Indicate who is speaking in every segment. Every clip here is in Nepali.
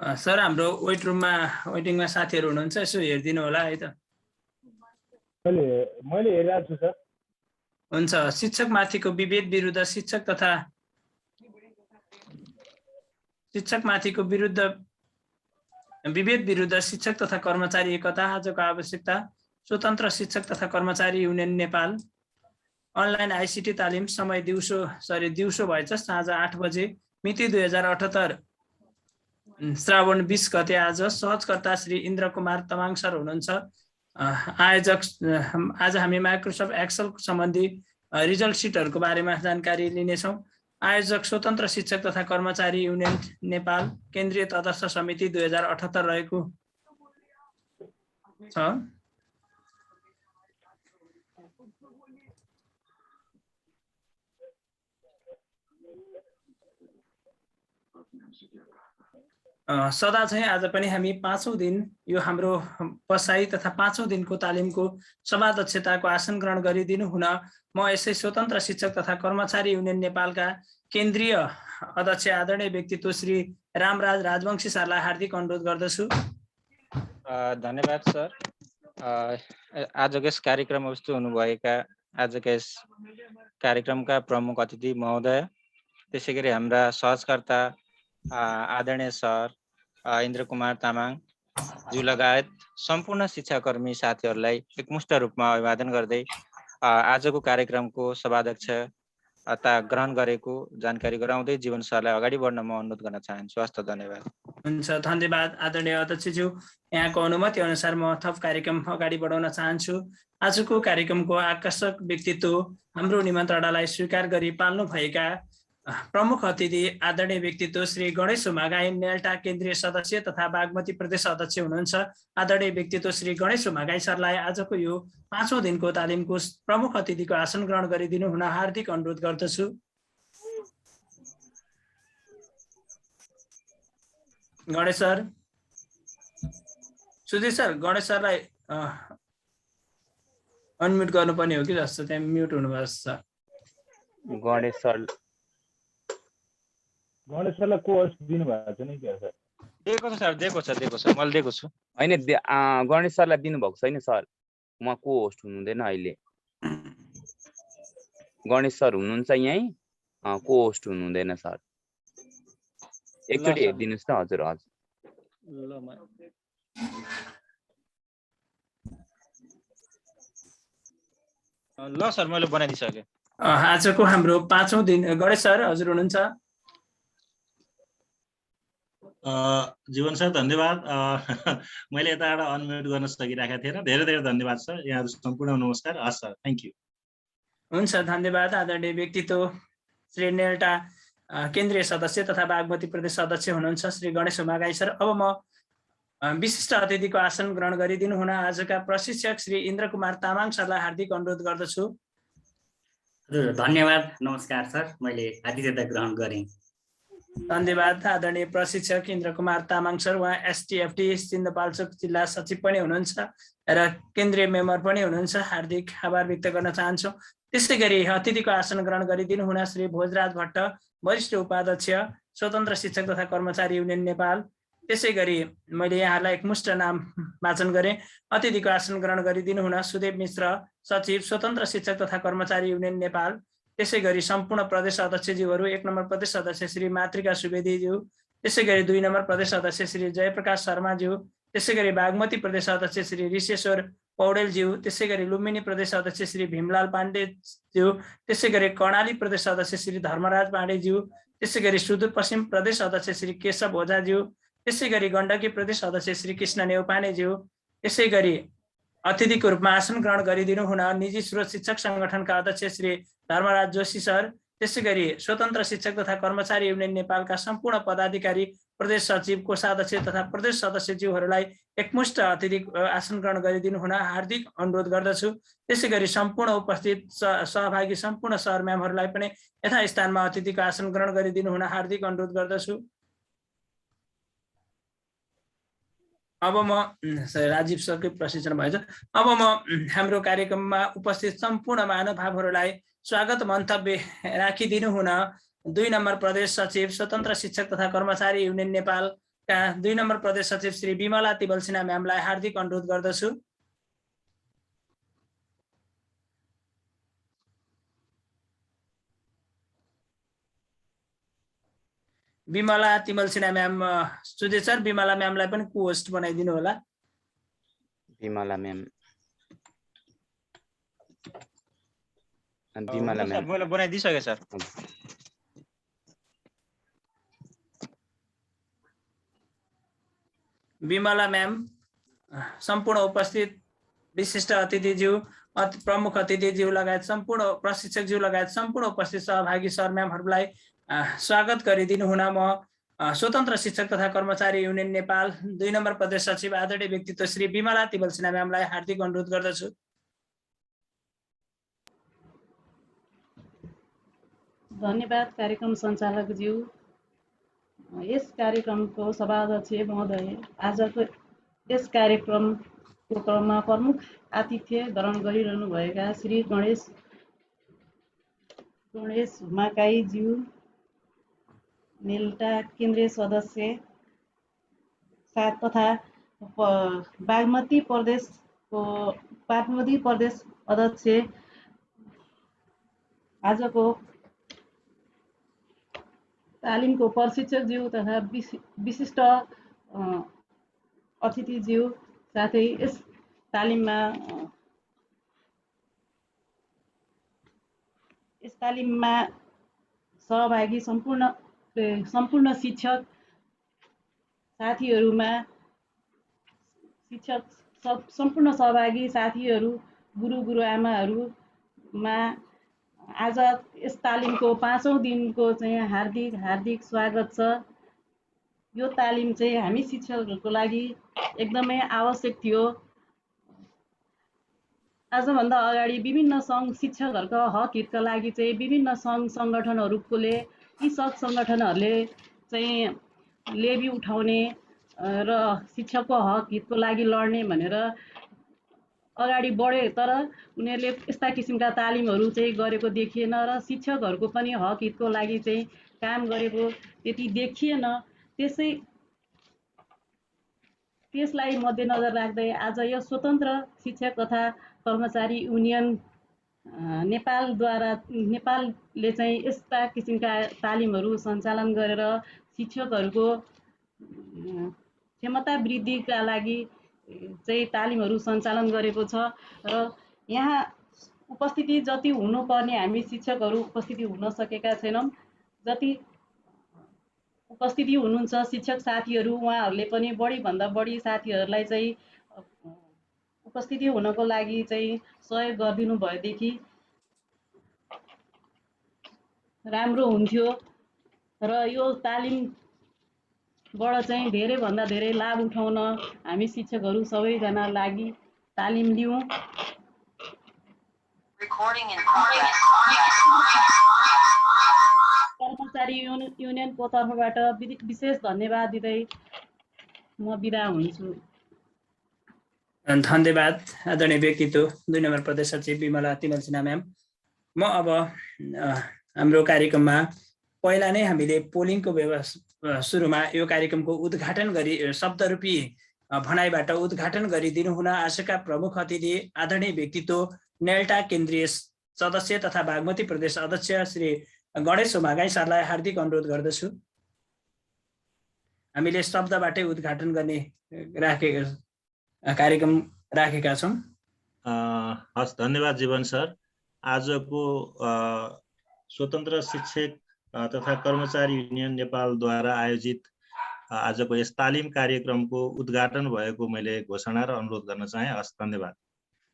Speaker 1: सर हाम्रो वेटिङमा साथीहरू हुनुहुन्छ, यसो हेरिदिनु होला है त।
Speaker 2: मैले हेरिरहेको छु सर।
Speaker 1: हुन्छ। शिक्षक माथिको विभेद विरुद्ध शिक्षक तथा शिक्षक तथा कर्मचारी एकता आजको आवश्यकता। स्वतन्त्र शिक्षक तथा कर्मचारी युनियन नेपाल। अनलाइन आइसिटी तालिम समय दिउँसो भएछ साँझ 8 बजे। मिति 2078 श्रावण 20 गते। आज सहजकर्ता श्री इन्द्र कुमार तमाङ सर हुनुहुन्छ। आयोजक आज हामी माइक्रोसफ्ट एक्सेल सम्बन्धी रिजल्ट सिटहरूको बारेमा जानकारी लिनेछौँ। आयोजक स्वतन्त्र शिक्षक तथा कर्मचारी युनियन नेपाल केन्द्रीय तटस्थ समिति 2078 रहेको छ। सदा चाहिँ आज पनि हामी 5औं दिन यो हाम्रो बसाई तथा 5औं दिनको तालिमको सभाध्यक्षताको आसन ग्रहण गरिदिनु हुन म यसै स्वतन्त्र शिक्षक तथा कर्मचारी युनियन नेपालका केन्द्रीय अध्यक्ष आदरणीय व्यक्तित्व श्री रामराज राजवंशी सरलाई हार्दिक अनुरोध गर्दछु।
Speaker 3: धन्यवाद सर। आजको यस कार्यक्रममा उपस्थित हुनुभएका आजका यस कार्यक्रमका प्रमुख अतिथि महोदय, त्यसैगरी हाम्रा सहजकर्ता आदरणीय सर इन्द्र कुमार तामाङ ज्यू लगायत सम्पूर्ण शिक्षाकर्मी साथीहरूलाई एकमुष्ट रूपमा अभिवादन गर्दै आजको कार्यक्रमको सभाध्यक्षता ग्रहण गरेको जानकारी गराउँदै जीवन सरलाई अगाडि बढ्न म अनुरोध गर्न चाहन्छु। हस्त धन्यवाद।
Speaker 1: हुन्छ, धन्यवाद आदरणीय अध्यक्षज्यू। यहाँको अनुमति अनुसार म थप कार्यक्रम अगाडि बढाउन चाहन्छु। आजको कार्यक्रमको आकर्षक व्यक्तित्व हाम्रो निमन्त्रणालाई स्वीकार गरी पाल्नु भएका प्रमुख अतिथि आदरणीय व्यक्तित्व श्री गणेश उमागाई नेल्टा केन्द्रीय सदस्य तथा बागमती प्रदेश अध्यक्ष हुनुहुन्छ। आदरणीय व्यक्तित्व श्री गणेश उमागाई सरलाई आजको यो 5औं दिनको तालिमको प्रमुख अतिथिको आसन ग्रहण गरिदिनु हुन हार्दिक अनुरोध गर्दछु। गणेश सर, सुधीर सर, गणेश सरलाई अनम्युट गर्नुपर्ने हो कि जस्तो, त्यहाँ म्युट हुनुभएको छ।
Speaker 2: गणेश सरलाई को होस्ट दिनुभएको छ नि क्या सर?
Speaker 3: दिएको छ सर, दिएको छ मैले दिएको छु।
Speaker 4: हैन, गणेश सरलाई दिनुभएको छैन सर। म को होस्ट हुनुहुँदैन अहिले। गणेश सर हुनुहुन्छ यही, को होस्ट हुनुहुँदैन सर। एकचोटि हेरिदिनुस् न हजुर।
Speaker 3: ल सर, मैले बनाइदिसकेँ।
Speaker 1: आजको हाम्रो 5औं दिन गणेश सर हजुर हुनुहुन्छ।
Speaker 5: जीवन सर धन्यवाद। मैले यताबाट अनम्युट गर्न सकिरहेको थिएन। धेरै धेरै धन्यवाद सर। यहाँहरू सम्पूर्ण नमस्कार। हस् सर, थ्याङ्क यू।
Speaker 1: हुन्छ, धन्यवाद आदरणीय व्यक्तित्व श्री नेल्टा केन्द्रीय सदस्य तथा बागमती प्रदेश अध्यक्ष हुनुहुन्छ श्री गणेश उमागाई सर। अब म विशिष्ट अतिथिको आसन ग्रहण गरिदिनु हुन आजका प्रशिक्षक श्री इन्द्र कुमार तामाङ सरलाई हार्दिक अनुरोध गर्दछु।
Speaker 6: हजुर धन्यवाद, नमस्कार सर। मैले आतिथ्यता ग्रहण गरेँ।
Speaker 1: धन्यवाद आदरणीय प्रशिक्षक इन्द्र कुमार तामाङ सर। उहाँ एसटिएफटी सिन्धुपाल्चोक जिल्ला सचिव पनि हुनुहुन्छ र केन्द्रीय मेम्बर पनि हुनुहुन्छ। हार्दिक आभार व्यक्त गर्न चाहन्छु। त्यसै गरी अतिथिको आसन ग्रहण गरिदिनु हुन श्री भोजराज भट्ट वरिष्ठ उपाध्यक्ष स्वतन्त्र शिक्षक तथा कर्मचारी युनियन नेपाल। त्यसै गरी मैले यहाँलाई एकमुष्ट नाम वाचन गरेँ। अतिथिको आसन ग्रहण गरिदिनु हुन सुदेव मिश्र सचिव स्वतन्त्र शिक्षक तथा कर्मचारी युनियन नेपाल। त्यसै गरी सम्पूर्ण प्रदेश अध्यक्षज्यूहरू, 1 नम्बर प्रदेश अध्यक्ष श्री मातृका सुवेदीज्यू, त्यसै गरी 2 नम्बर प्रदेश अध्यक्ष श्री जयप्रकाश शर्माज्यू, त्यसै गरी बागमती प्रदेश अध्यक्ष श्री ऋषेश्वर पौडेलज्यू, त्यसै गरी लुम्बिनी प्रदेश अध्यक्ष श्री भीमलाल पाण्डेज्यू, त्यसै गरी कर्णाली प्रदेश अध्यक्ष श्री धर्मराज पाण्डेज्यू, त्यसै गरी सुदूरपश्चिम प्रदेश अध्यक्ष श्री केशव ओझाज्यू, त्यसै गरी गण्डकी प्रदेश अध्यक्ष श्री कृष्ण नेउपानेज्यू, त्यसै गरी अतिथिको रूपमा आसन ग्रहण गरिदिनु हुन निजी स्रोत शिक्षक संगठनका अध्यक्ष श्री धर्मराज जोशी सर, त्यसै गरी स्वतन्त्र शिक्षक तथा कर्मचारी युनियन नेपालका सम्पूर्ण पदाधिकारी, प्रदेश सचिव, कोषाध्यक्ष तथा प्रदेश सदस्यज्यूहरूलाई एकमुष्ट अतिथि आसन ग्रहण गरिदिनु हुन हार्दिक अनुरोध गर्दछु। त्यसै गरी सम्पूर्ण उपस्थित सहभागी सम्पूर्ण सर म्यामहरूलाई पनि यथास्थानमा अतिथिको आसन ग्रहण गरिदिनु हुन हार्दिक अनुरोध गर्दछु। अब म राजीव सरकै प्रशिक्षण भएछ। अब म हाम्रो कार्यक्रममा उपस्थित सम्पूर्ण महानुभावहरूलाई स्वागत मन्तव्य राखिदिनु हुन 2 नम्बर प्रदेश सचिव स्वतन्त्र शिक्षक तथा कर्मचारी युनियन नेपाल का 2 नम्बर प्रदेश सचिव श्री विमला तिमल सिन्हा म्यामलाई हार्दिक अनुरोध गर्दछु। विमला तिमल सिन्हा म्याम सुजेश सर, विमला म्यामलाई पनि को-होस्ट बनाइदिनु होला।
Speaker 4: विमला म्याम
Speaker 3: मैले बनाइदिइसकेँ सर।
Speaker 1: विमला म्याम, सम्पूर्ण उपस्थित विशिष्ट अतिथिज्यू, प्रमुख अतिथिज्यू लगायत सम्पूर्ण प्रशिक्षकज्यू लगायत सम्पूर्ण उपस्थित सहभागी सर म्यामहरूलाई स्वागत गरिदिनु हुन म स्वतन्त्र शिक्षक तथा कर्मचारी युनियन नेपाल 2 नम्बर प्रदेश सचिव आदरणीय व्यक्तित्व श्री विमला तिमल सिन्हा म्यामलाई हार्दिक अनुरोध गर्दछु।
Speaker 7: धन्यवाद कार्यक्रम सञ्चालकज्यू। यस कार्यक्रमको सभाध्यक्ष महोदय, आजको यस कार्यक्रमको क्रममा प्रमुख आतिथ्य ग्रहण गरिरहनु भएका श्री गणेश हुमाकाईज्यू, नेल्टा केन्द्रीय सदस्य तथा बागमती प्रदेश अध्यक्ष, आजको तालिमको प्रशिक्षकज्यू तथा विशिष्ट अतिथिज्यू, साथै यस तालिममा सहभागी सम्पूर्ण शिक्षक साथीहरूमा सम्पूर्ण सहभागी साथीहरू, गुरुआमाहरूमा आज यस तालिमको 5औं दिनको चाहिँ हार्दिक स्वागत छ। यो तालिम चाहिँ हामी शिक्षकहरूको लागि एकदमै आवश्यक थियो। आजभन्दा अगाडि विभिन्न सङ्घ शिक्षकहरूको हक हितका लागि चाहिँ विभिन्न सङ्घ सङ्गठनहरूले यी सङ्गठनहरूले चाहिँ लेबी उठाउने र शिक्षकको हक हितको लागि लड्ने भनेर अगाडि बढे, तर उनीहरूले यस्ता किसिमका तालिमहरू चाहिँ गरेको देखिएन र शिक्षकहरूको पनि हक हितको लागि चाहिँ काम गरेको त्यति देखिएन। त्यसलाई मध्यनजर राख्दै आज यो स्वतन्त्र शिक्षक तथा कर्मचारी युनियन नेपालले चाहिँ यस्ता किसिमका तालिमहरू सञ्चालन गरेर शिक्षकहरूको क्षमता वृद्धिका लागि चाहिँ तालिमहरू सञ्चालन गरेको छ र यहाँ उपस्थिति जति हुनुपर्ने हामी शिक्षकहरू उपस्थिति हुन सकेका छैनौँ। जति उपस्थिति हुनुहुन्छ शिक्षक साथीहरू, उहाँहरूले पनि बढीभन्दा बढी साथीहरूलाई चाहिँ उपस्थिति हुनको लागि चाहिँ सहयोग गरिदिनु भएदेखि राम्रो हुन्थ्यो र यो तालिमबाट चाहिँ धेरैभन्दा धेरै लाभ उठाउन हामी शिक्षकहरू सबैजना लागि तालिम लिउँ। कर्मचारी युनियनको तर्फबाट विशेष धन्यवाद दिँदै म बिदा हुन्छु।
Speaker 1: धन्यवाद आदरणीय व्यक्तित्व 2 नम्बर प्रदेश सचिव विमला तिमल सिन्हा म्याम। म अब हाम्रो कार्यक्रममा पहिला नै हामीले पोलिङको सुरुमा यो कार्यक्रमको उद्घाटन गरी शब्दरूपी भनाइबाट उद्घाटन गरिदिनु हुन आजका प्रमुख अतिथि आदरणीय व्यक्तित्व नेल्टा केन्द्रीय सदस्य तथा बागमती प्रदेश अध्यक्ष श्री गणेश हुमाकाई सरलाई हार्दिक अनुरोध गर्दछु। हामीले शब्दबाटै उद्घाटन गर्ने कार्यक्रम राखेका छौँ।
Speaker 5: हस्, धन्यवाद जीवन सर। आजको स्वतन्त्र शिक्षक तथा कर्मचारी युनियन नेपालद्वारा आयोजित आजको यस तालिम कार्यक्रमको उद्घाटन भएको मैले घोषणा र अनुरोध गर्न चाहे। हस्, धन्यवाद।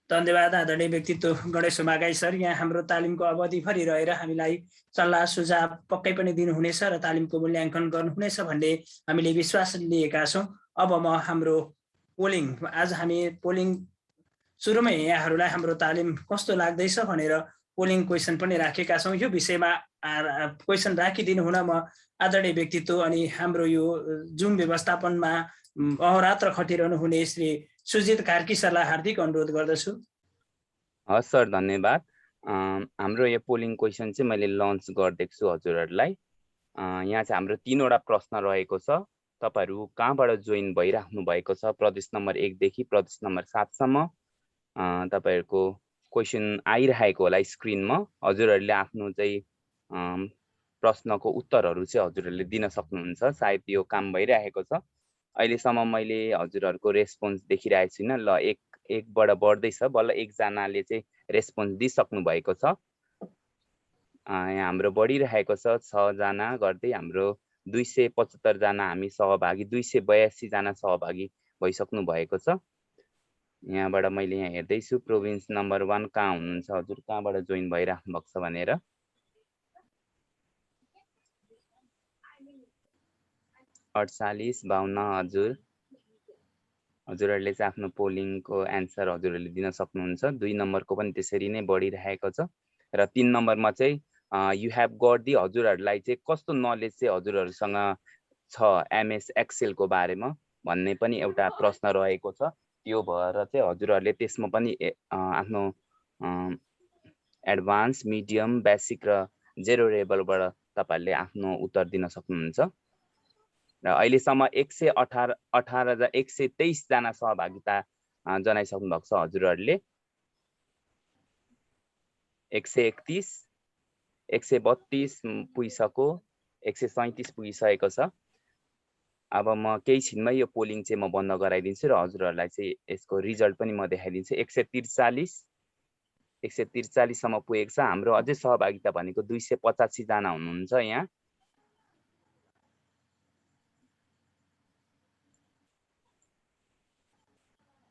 Speaker 1: धन्यवाद आदरणीय व्यक्तित्व गणेश हुमाकाई सर। यहाँ हाम्रो तालिमको अवधिभरि रहेर हामीलाई सल्लाह सुझाव पक्कै पनि दिनुहुनेछ र तालिमको मूल्याङ्कन गर्नुहुनेछ भन्ने हामीले विश्वास लिएका छौँ। अब म हाम्रो पोलिङ, आज हामी पोलिङ सुरुमै यहाँहरूलाई हाम्रो तालिम कस्तो लाग्दैछ भनेर पोलिङ क्वेसन पनि राखेका छौँ। यो विषयमा क्वेसन राखिदिनु हुन म आदरणीय व्यक्तित्व अनि हाम्रो यो जुम व्यवस्थापनमा अहोरात्र खटिरहनु हुने श्री सुजित कार्की सरलाई हार्दिक अनुरोध गर्दछु।
Speaker 4: हस् सर, धन्यवाद। हाम्रो यो पोलिङ क्वेसन चाहिँ मैले लन्च गरिदिएको छु हजुरहरूलाई। यहाँ चाहिँ हाम्रो 3वटा प्रश्न रहेको छ। तपाईहरु कहाँबाट जोइन भइराख्नु भएको छ प्रदेश नम्बर 1 देखि प्रदेश नम्बर 7 सम्म तपाईहरुको क्वेशन आइरहेको होला स्क्रिनमा। हजुरहरुले आफ्नो चाहिँ प्रश्नको उत्तरहरू चाहिँ हजुरहरुले दिन सक्नुहुन्छ। सायद यो काम भइरहेको छ। अहिलेसम्म मैले हजुरहरुको रेस्पोन्स देखिरहेको छैन। ल एकबाट बढ्दैछ, बल्ल एकजनाले चाहिँ रेस्पोन्स दिइसक्नु भएको छ। यहाँ हाम्रो बढिरहेको छ 6 जना गर्दै हाम्रो 275 जना हामी सहभागी 282 जना सहभागी भइसक्नु भएको छ। यहाँबाट मैले यहाँ हेर्दैछु प्रोभिन्स नम्बर 1 कहाँ हुनुहुन्छ हजुर, कहाँबाट जोइन भइराख्नु भएको छ भनेर। अडचालिस 52 हजुरहरूले चाहिँ आफ्नो पोलिङको एन्सर हजुरहरूले दिन सक्नुहुन्छ। 2 नम्बरको पनि त्यसरी नै बढिरहेको छ र 3 नम्बरमा चाहिँ यु हेभ गट दि हजुरहरूलाई चाहिँ कस्तो नलेज चाहिँ हजुरहरूसँग छ एमएस एक्सेल को बारेमा भन्ने पनि एउटा प्रश्न रहेको छ। त्यो भएर चाहिँ हजुरहरूले त्यसमा पनि आफ्नो एडभान्स, मिडियम, बेसिक र जेरो लेभलबाट तपाईहरुले आफ्नो उत्तर दिन सक्नुहुन्छ। र अहिलेसम्म 118,123 जना सहभागिता जनाइसक्नु भएको छ हजुरहरूले। 131, 132 पुगिसक्यो, 137 पुगिसकेको छ। अब म केही छिनमै यो पोलिङ चाहिँ म बन्द गराइदिन्छु र हजुरहरूलाई चाहिँ यसको रिजल्ट पनि म देखाइदिन्छु। 143 सम्म पुगेको छ। हाम्रो अझै सहभागिता भनेको 285 जना हुनुहुन्छ यहाँ।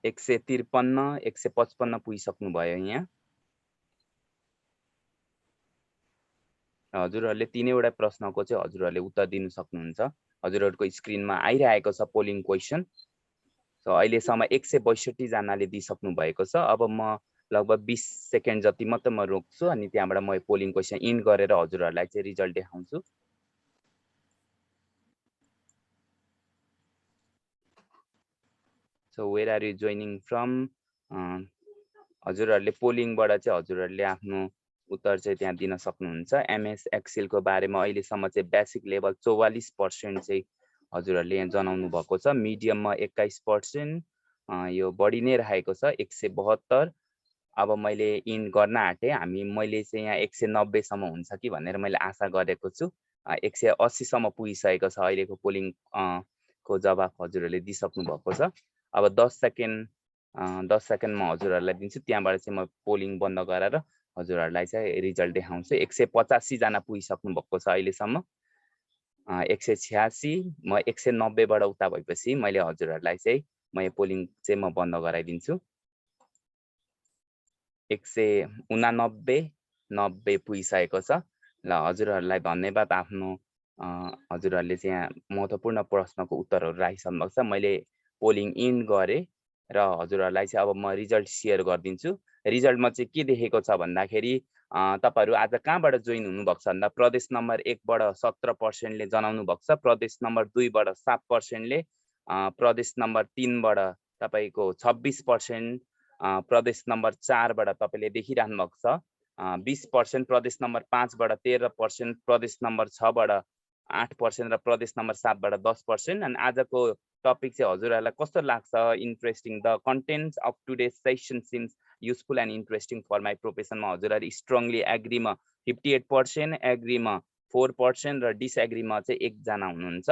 Speaker 4: एक 153, 155 पुगिसक्नु भयो यहाँ। हजुरहरूले 3वटा प्रश्नको चाहिँ हजुरहरूले उत्तर दिन सक्नुहुन्छ। हजुरहरूको स्क्रिनमा आइरहेको छ पोलिङ क्वेशन। सो अहिलेसम्म 162 जनाले दिइसक्नु भएको छ। अब म लगभग 20 सेकेन्ड जति मात्र म रोक्छु अनि त्यहाँबाट म पोलिङ क्वेशन इन गरेर हजुरहरूलाई चाहिँ रिजल्ट देखाउँछु। So where are you joining from? हजुरहरूले पोलिङबाट चाहिँ हजुरहरूले आफ्नो उत्तर चाहिँ त्यहाँ दिन सक्नुहुन्छ। एमएस एक्सेल को बारेमा अहिलेसम्म चाहिँ बेसिक लेभल 44% चाहिँ हजुरहरूले यहाँ जनाउनु भएको छ। मिडियममा 21%, यो बढी नै रहेको छ 172। अब मैले इन गर्न आँटे, मैले चाहिँ यहाँ 190 सम्म हुन्छ कि भनेर मैले आशा गरेको छु। 180 सम्म पुगिसकेको छ अहिलेको पोलिङ को जवाफ हजुरहरूले दिइसक्नु भएको छ। अब 10 सेकेन्ड म हजुरहरूलाई दिन्छु, त्यहाँबाट चाहिँ म पोलिङ बन्द गराएर हजुरहरूलाई चाहिँ रिजल्ट देखाउँछु। 185 जना पुगिसक्नु भएको छ अहिलेसम्म। 186, म 190 बाट उता भएपछि मैले हजुरहरूलाई चाहिँ म यो पोलिङ चाहिँ म बन्द गराइदिन्छु। 189, 90 पुगिसकेको छ। ल हजुरहरूलाई धन्यवाद। आफ्नो हजुरहरूले चाहिँ यहाँ महत्त्वपूर्ण प्रश्नको उत्तरहरू राखिसक्नु भएको छ। मैले पोलिङ इन गरे र हजुरहरूलाई चाहिँ अब म रिजल्ट सेयर गरिदिन्छु। रिजल्टमा चाहिँ के देखेको छ भन्दाखेरि तपाईहरु आज कहाँबाट जोइन हुनुभएको छ भन्दा प्रदेश नम्बर 1 बाट 17% ले जनाउनु भएको छ, प्रदेश नम्बर 2 बाट 7% ले, प्रदेश नम्बर 3 बाट तपाईको 26%, प्रदेश नम्बर 4 बाट तपाईले देखिराख्नु भएको छ 20%, प्रदेश नम्बर 5 बाट 13%, प्रदेश नम्बर 6 बाट 8% र प्रदेश नम्बर 7 बाट 10%। अनि आजको टपिक चाहिँ हजुरहरूलाई कस्तो लाग्छ? Interesting. The contents of today's session seems useful and interesting for my profession. मा हजुरहरू स्ट्रङली एग्रीमा 58%, एग्रीमा 4% र डिसएग्रीमा चाहिँ 1 जना हुनुहुन्छ।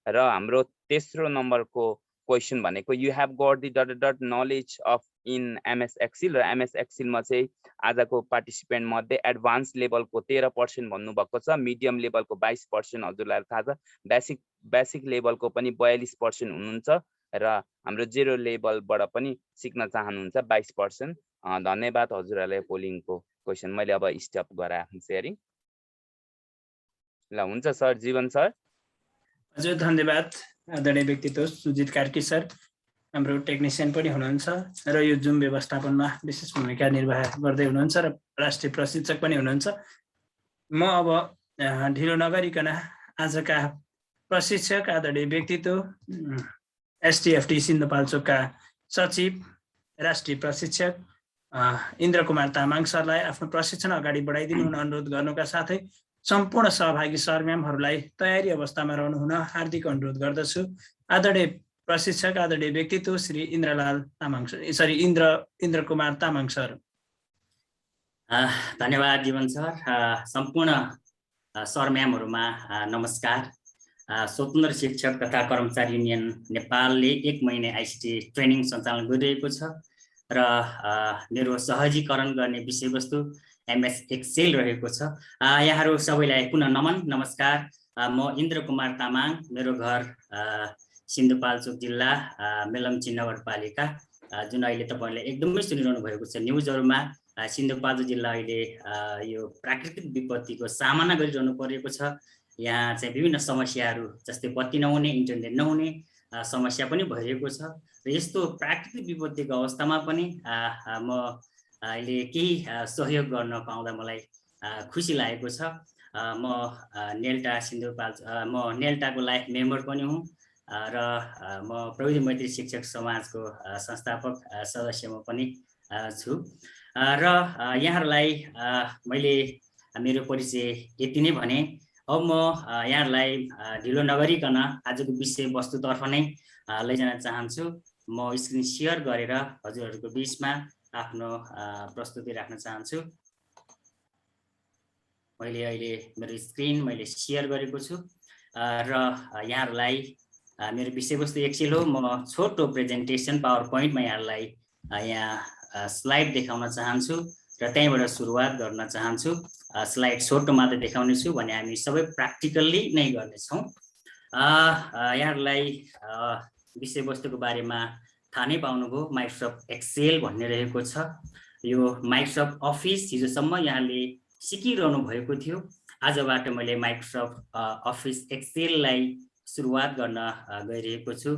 Speaker 4: र हाम्रो तेस्रो नम्बरको क्वेशन भनेको you have got the dot knowledge of in MS Excel. र एमएस एक्सेलमा चाहिँ आजको पार्टिसिपेन्ट मध्ये एडभान्स लेभलको 13% भन्नुभएको छ, मिडियम लेभलको 22% हजुरलाई थाहा छ, बेसिक लेभलको पनि 42% हुनुहुन्छ र हाम्रो जेरो लेभलबाट पनि सिक्न चाहनुहुन्छ 22%। धन्यवाद हजुरहरूलाई पोलिङको क्वेशन मैले अब स्टप गराए आफ्नो शेयरिङ। ल हुन्छ सर, जीवन सर।
Speaker 1: हजुर धन्यवाद आदरणीय व्यक्तित्व सुजित कार्की सर, हाम्रो टेक्निसियन पनि हुनुहुन्छ र यो जुम व्यवस्थापनमा विशेष भूमिका निर्वाह गर्दै हुनुहुन्छ र राष्ट्रिय प्रशिक्षक पनि हुनुहुन्छ। म अब ढिलो नगरिकन आजका प्रशिक्षक आदरणीय व्यक्तित्व एसटिएफटी सिन्धुपाल्चोकका सचिव राष्ट्रिय प्रशिक्षक इन्द्र कुमार तामाङ सरलाई आफ्नो प्रशिक्षण अगाडि बढाइदिनु हुन अनुरोध गर्नुका साथै सम्पूर्ण सहभागी सर म्यामहरूलाई तयारी अवस्थामा रहनुहुन हार्दिक अनुरोध गर्दछु। आदरणीय प्रशिक्षक, आदरणीय व्यक्तित्व श्री इन्द्रलाल तामाङ सर, इन्द्र कुमार तामाङ सर।
Speaker 6: धन्यवाद जीवन सर। सम्पूर्ण सर म्यामहरूमा नमस्कार। स्वतन्त्र शिक्षक तथा कर्मचारी युनियन नेपालले 1 महिना आइसिटी ट्रेनिङ सञ्चालन गरिरहेको छ र मेरो सहजीकरण गर्ने विषयवस्तु MS एक्सेल रहेको छ। यहाँहरू सबैलाई पुनः नमस्कार। म इन्द्र कुमार तामाङ, मेरो घर सिन्धुपाल्चोक जिल्ला मेलम्ची नगरपालिका, जुन अहिले तपाईँले एकदमै सुनिरहनु भएको छ न्युजहरूमा। सिन्धुपाल्चोक जिल्ला अहिले यो प्राकृतिक विपत्तिको सामना गरिरहनु परेको छ। यहाँ चाहिँ विभिन्न समस्याहरू जस्तै बत्ती नहुने, इन्टरनेट नहुने समस्या पनि भइरहेको छ र यस्तो प्राकृतिक विपत्तिको अवस्थामा पनि म अहिले केही सहयोग गर्न पाउँदा मलाई खुसी लागेको छ। म नेल्टाको लाइफ मेम्बर पनि हुँ र म प्रविधि मैत्री शिक्षक समाजको संस्थापक सदस्य म पनि छु र यहाँहरूलाई मैले मेरो परिचय यति नै भने। अब म यहाँहरूलाई ढिलो नगरिकन आजको विषयवस्तुतर्फ नै लैजान चाहन्छु। म स्क्रिन सेयर गरेर हजुरहरूको बिचमा आफ्नो प्रस्तुति राख्न चाहन्छु। मैले अहिले मेरो स्क्रिन सेयर गरेको छु र यहाँहरूलाई मेरो विषयवस्तु एक्सेल हो। म छोटो प्रेजेन्टेसन पावर पोइन्टमा यहाँहरूलाई यहाँ स्लाइड देखाउन चाहन्छु र त्यहीँबाट सुरुवात गर्न चाहन्छु। स्लाइड छोटो मात्रै देखाउने छु भने हामी सबै प्र्याक्टिकल्ली नै गर्नेछौँ। यहाँहरूलाई विषयवस्तुको बारेमा थाहा नै पाउनुभयो, माइक्रोसफ्ट एक्सेल भन्ने रहेको छ। यो माइक्रोसफ्ट अफिस हिजोसम्म यहाँले सिकिरहनु भएको थियो। आजबाट मैले माइक्रोसफ्ट अफिस एक्सेललाई सुरुवात गर्न गइरहेको छु।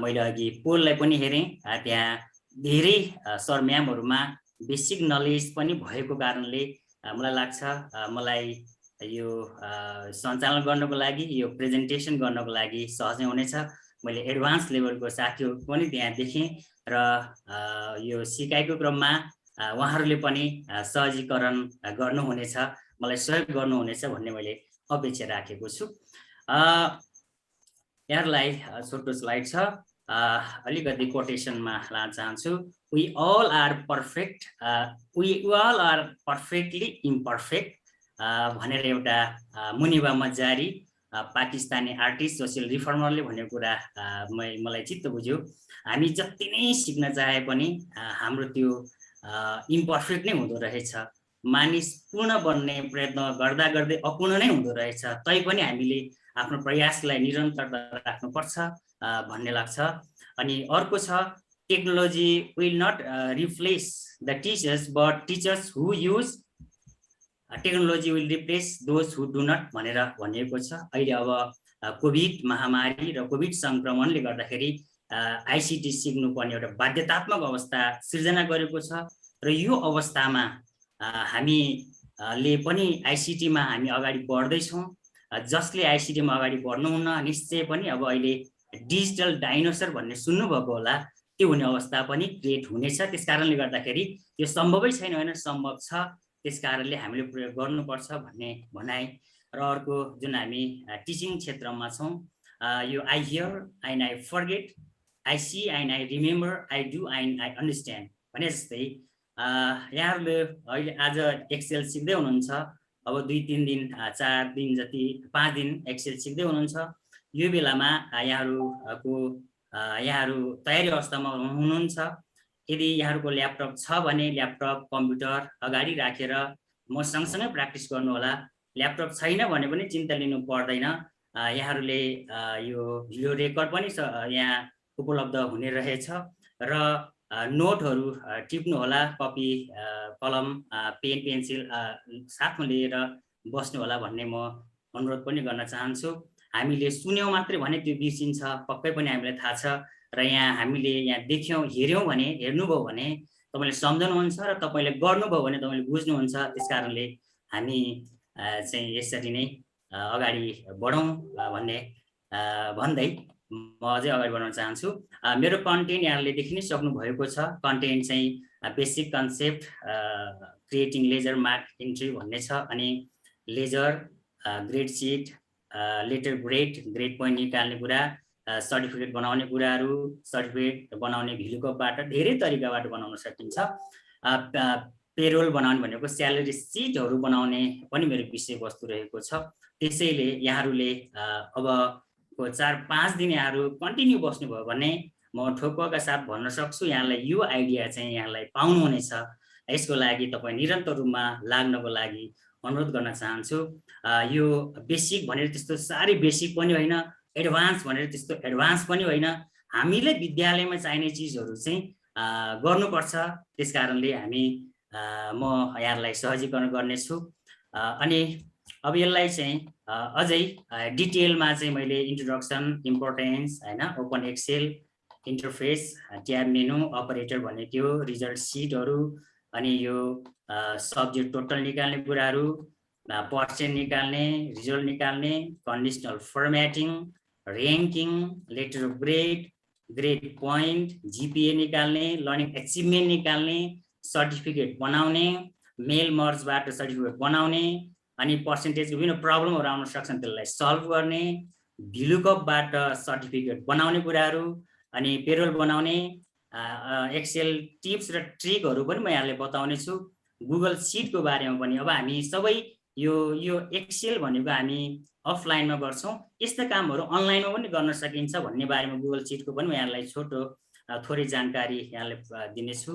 Speaker 6: मैले अघि पोललाई पनि हेरेँ, त्यहाँ धेरै सर म्यामहरूमा बेसिक नलेज पनि भएको कारणले मलाई लाग्छ मलाई यो सञ्चालन गर्नको लागि, यो प्रेजेन्टेसन गर्नको लागि सहजै हुनेछ। मैले एडभान्स लेभलको साथीहरू पनि त्यहाँ देखेँ र यो सिकाइको क्रममा उहाँहरूले पनि सहजीकरण गर्नुहुनेछ, मलाई सहयोग गर्नुहुनेछ भन्ने मैले अपेक्षा राखेको छु। यहाँहरूलाई छोटो स्लाइड छ, अलिकति कोटेसनमा लान चाहन्छु। We all are perfectly imperfect भनेर एउटा मुनिबा मजारी पाकिस्तानी आर्टिस्ट, सोसियल रिफर्मरले भनेको कुरा मलाई चित्त बुझ्यो। हामी जति नै सिक्न चाहे पनि हाम्रो त्यो इम्पर्फेक्ट नै हुँदो रहेछ। मानिस पूर्ण बन्ने प्रयत्न गर्दा गर्दै अपूर्ण नै हुँदो रहेछ। तैपनि हामीले आफ्नो प्रयासलाई निरन्तरता राख्नुपर्छ भन्ने लाग्छ। अनि अर्को छ, technology will not replace the teachers but teachers who use technology will replace those who do not भनेर भनिएको छ। अहिले अब कोभिड महामारी र कोभिड सङ्क्रमणले गर्दाखेरि आइसिटी सिक्नुपर्ने एउटा बाध्यतात्मक अवस्था सिर्जना गरेको छ र यो अवस्थामा हामीले पनि आइसिटीमा हामी अगाडि बढ्दैछौँ। जसले आइसिटीमा अगाडि बढ्नुहुन्न निश्चय पनि अब अहिले डिजिटल डाइनोसर भन्ने सुन्नुभएको होला, त्यो हुने अवस्था पनि क्रिएट हुनेछ। त्यस कारणले गर्दाखेरि यो सम्भवै छैन होइन, सम्भव छ। त्यस कारणले हामीले प्रयोग गर्नुपर्छ भन्ने भनाइ। र अर्को जुन हामी टिचिङ क्षेत्रमा छौँ, यो I hear and I forget, I see and I remember, I do and I understand भने जस्तै यहाँहरूले अहिले आज एक्सेल सिक्दै हुनुहुन्छ। अब 2-3 दिन 4 दिन जति 5 दिन एक्सेल सिक्दै हुनुहुन्छ। यो बेलामा यहाँहरू तयारी अवस्थामा हुनुहुन्छ। यदि यहाँहरूको ल्यापटप छ भने ल्यापटप कम्प्युटर अगाडि राखेर म सँगसँगै प्र्याक्टिस गर्नु होला। ल्यापटप छैन भने पनि चिन्ता लिनु पर्दैन। यहाँहरूले यो रेकर्ड पनि यहाँ उपलब्ध हुने रहेछ र नोटहरू टिप्नु होला। कपी कलम पेन पेन्सिल साथमा लिएर बस्नु होला भन्ने म अनुरोध पनि गर्न चाहन्छु। हामीले सुन्यौँ मात्रै भने त्यो बिर्सिन्छ, पक्कै पनि हामीलाई थाहा छ। र हामीले देख्यौँ, हेऱ्यौँ भने, हेर्नुभयो भने तपाईँले सम्झनुहुन्छ र तपाईँले गर्नुभयो भने तपाईँले बुझ्नुहुन्छ। त्यस कारणले हामी चाहिँ यसरी नै अगाडि बढौँ भन्ने भन्दै म अझै अगाडि बढाउन चाहन्छु। मेरो कन्टेन्ट यहाँले देखि नै सक्नुभएको छ। कन्टेन्ट चाहिँ basic concept creating ledger mark entry भन्ने छ। अनि ledger grade sheet, letter grade point निकाल्ने कुरा, सर्टिफिकेट बनाउने कुराहरू, सर्टिफिकेट बनाउने भ्युलुकअपबाट धेरै तरिकाबाट बनाउन सकिन्छ। पेरोल बनाउने भनेको स्यालेरी सिटहरू बनाउने पनि मेरो विषयवस्तु रहेको छ। त्यसैले यहाँहरूले अबको 4-5 दिन यहाँहरू कन्टिन्यू बस्नुभयो भने म ठोक्कका साथ भन्न सक्छु यहाँलाई यो आइडिया चाहिँ यहाँलाई पाउनुहुनेछ। यसको लागि तपाईँ निरन्तर रूपमा लाग्नको लागि अनुरोध गर्न चाहन्छु। यो बेसिक भनेर त्यस्तो साह्रै बेसिक पनि होइन, एडभान्स भनेर त्यस्तो एडभान्स पनि होइन। हामीले विद्यालयमा चाहिने चिजहरू चाहिँ गर्नुपर्छ। त्यस कारणले म यहाँलाई सहजीकरण गर्नेछु। अनि अब यसलाई चाहिँ अझै डिटेलमा चाहिँ मैले इन्ट्रोडक्सन, इम्पोर्टेन्स होइन, open Excel, interface, tab menu, operator भनेको रिजल्ट सिटहरू, अनि यो सब्जेक्ट टोटल निकाल्ने कुराहरू, पर्सेन्ट निकाल्ने, रिजल्ट निकाल्ने, conditional formatting, ranking, letter of grade point, GPA निकाल्ने, लर्निङ एचिभमेन्ट निकाल्ने, सर्टिफिकेट बनाउने, मेल मर्जबाट सर्टिफिकेट बनाउने, अनि पर्सेन्टेज विभिन्न प्रब्लमहरू आउन सक्छन् त्यसलाई सल्भ गर्ने, भ्युलुकअपबाट सर्टिफिकेट बनाउने कुराहरू, अनि पेरोल बनाउने, एक्सेल टिप्स र ट्रिकहरू पनि म यहाँले बताउने छु। गुगल सिटको बारेमा पनि अब हामी सबै यो एक्सेल भनेको हामी अफलाइनमा गर्छौँ, यस्ता कामहरू अनलाइनमा पनि गर्न सकिन्छ भन्ने बारेमा गुगल सिटको पनि म यहाँलाई थोरै जानकारी यहाँले दिनेछु।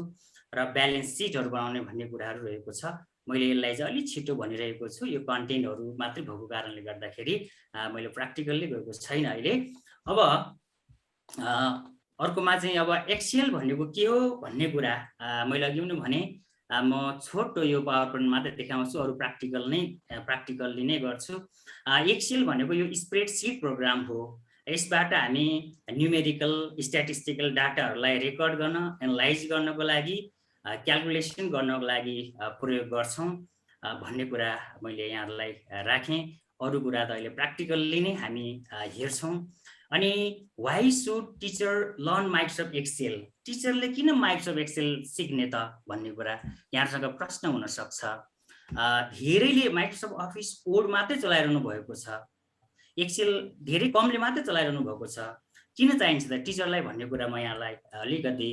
Speaker 6: र ब्यालेन्स सिटहरू बनाउने भन्ने कुराहरू रहेको छ। मैले यसलाई चाहिँ अलिक छिटो भनिरहेको छु, यो कन्टेन्टहरू मात्रै भएको कारणले गर्दाखेरि मैले प्र्याक्टिकल्ली गएको छैन अहिले। अब अर्कोमा चाहिँ अब एक्सेल भनेको के हो भन्ने कुरा मैले अघि पनि भने, म छोटो यो पावर पोइन्ट मात्रै देखाउँछु, अरू प्र्याक्टिकल्ली नै गर्छु। एक्सेल भनेको यो स्प्रेडसिट प्रोग्राम हो। यसबाट हामी न्युमेरिकल स्ट्याटिस्टिकल डाटाहरूलाई रेकर्ड गर्न, एनालाइज गर्नको लागि, क्यालकुलेसन गर्नको लागि प्रयोग गर्छौँ भन्ने कुरा मैले यहाँहरूलाई राखेँ। अरू कुरा त अहिले प्र्याक्टिकल्ली नै हामी हेर्छौँ। अनि why should teacher learn Microsoft Excel? टिचरले किन माइक्रोसफ्ट एक्सेल सिक्ने त भन्ने कुरा यहाँसँग प्रश्न हुनसक्छ। धेरैले माइक्रोसफ्ट अफिस कोड मात्रै चलाइरहनु भएको छ, एक्सेल धेरै कमले मात्रै चलाइरहनु भएको छ। किन चाहिन्छ त टिचरलाई भन्ने कुरा म यहाँलाई अलिकति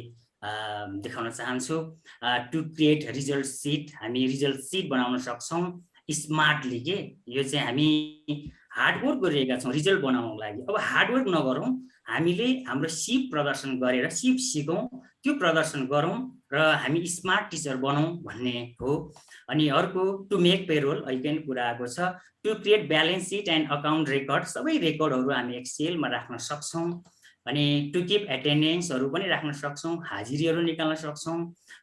Speaker 6: देखाउन चाहन्छु। टु क्रिएट रिजल्ट सिट, हामी रिजल्ट सिट बनाउन सक्छौँ स्मार्टली के। यो चाहिँ हामी हार्डवर्क गरिरहेका छौँ रिजल्ट बनाउनको लागि। अब हार्डवर्क नगरौँ, हामीले हाम्रो सिप प्रदर्शन गरेर सिप सिकौँ, त्यो प्रदर्शन गरौँ र हामी स्मार्ट टिचर बनाउँ भन्ने हो। अनि अर्को टु मेक पेरोल, अहिले पनि कुरा आएको छ। To create balance sheet and account record, सबै रेकर्डहरू हामी एक्सेलमा राख्न सक्छौँ। अनि टु किप एटेन्डेन्सहरू पनि राख्न सक्छौँ, हाजिरीहरू निकाल्न सक्छौँ।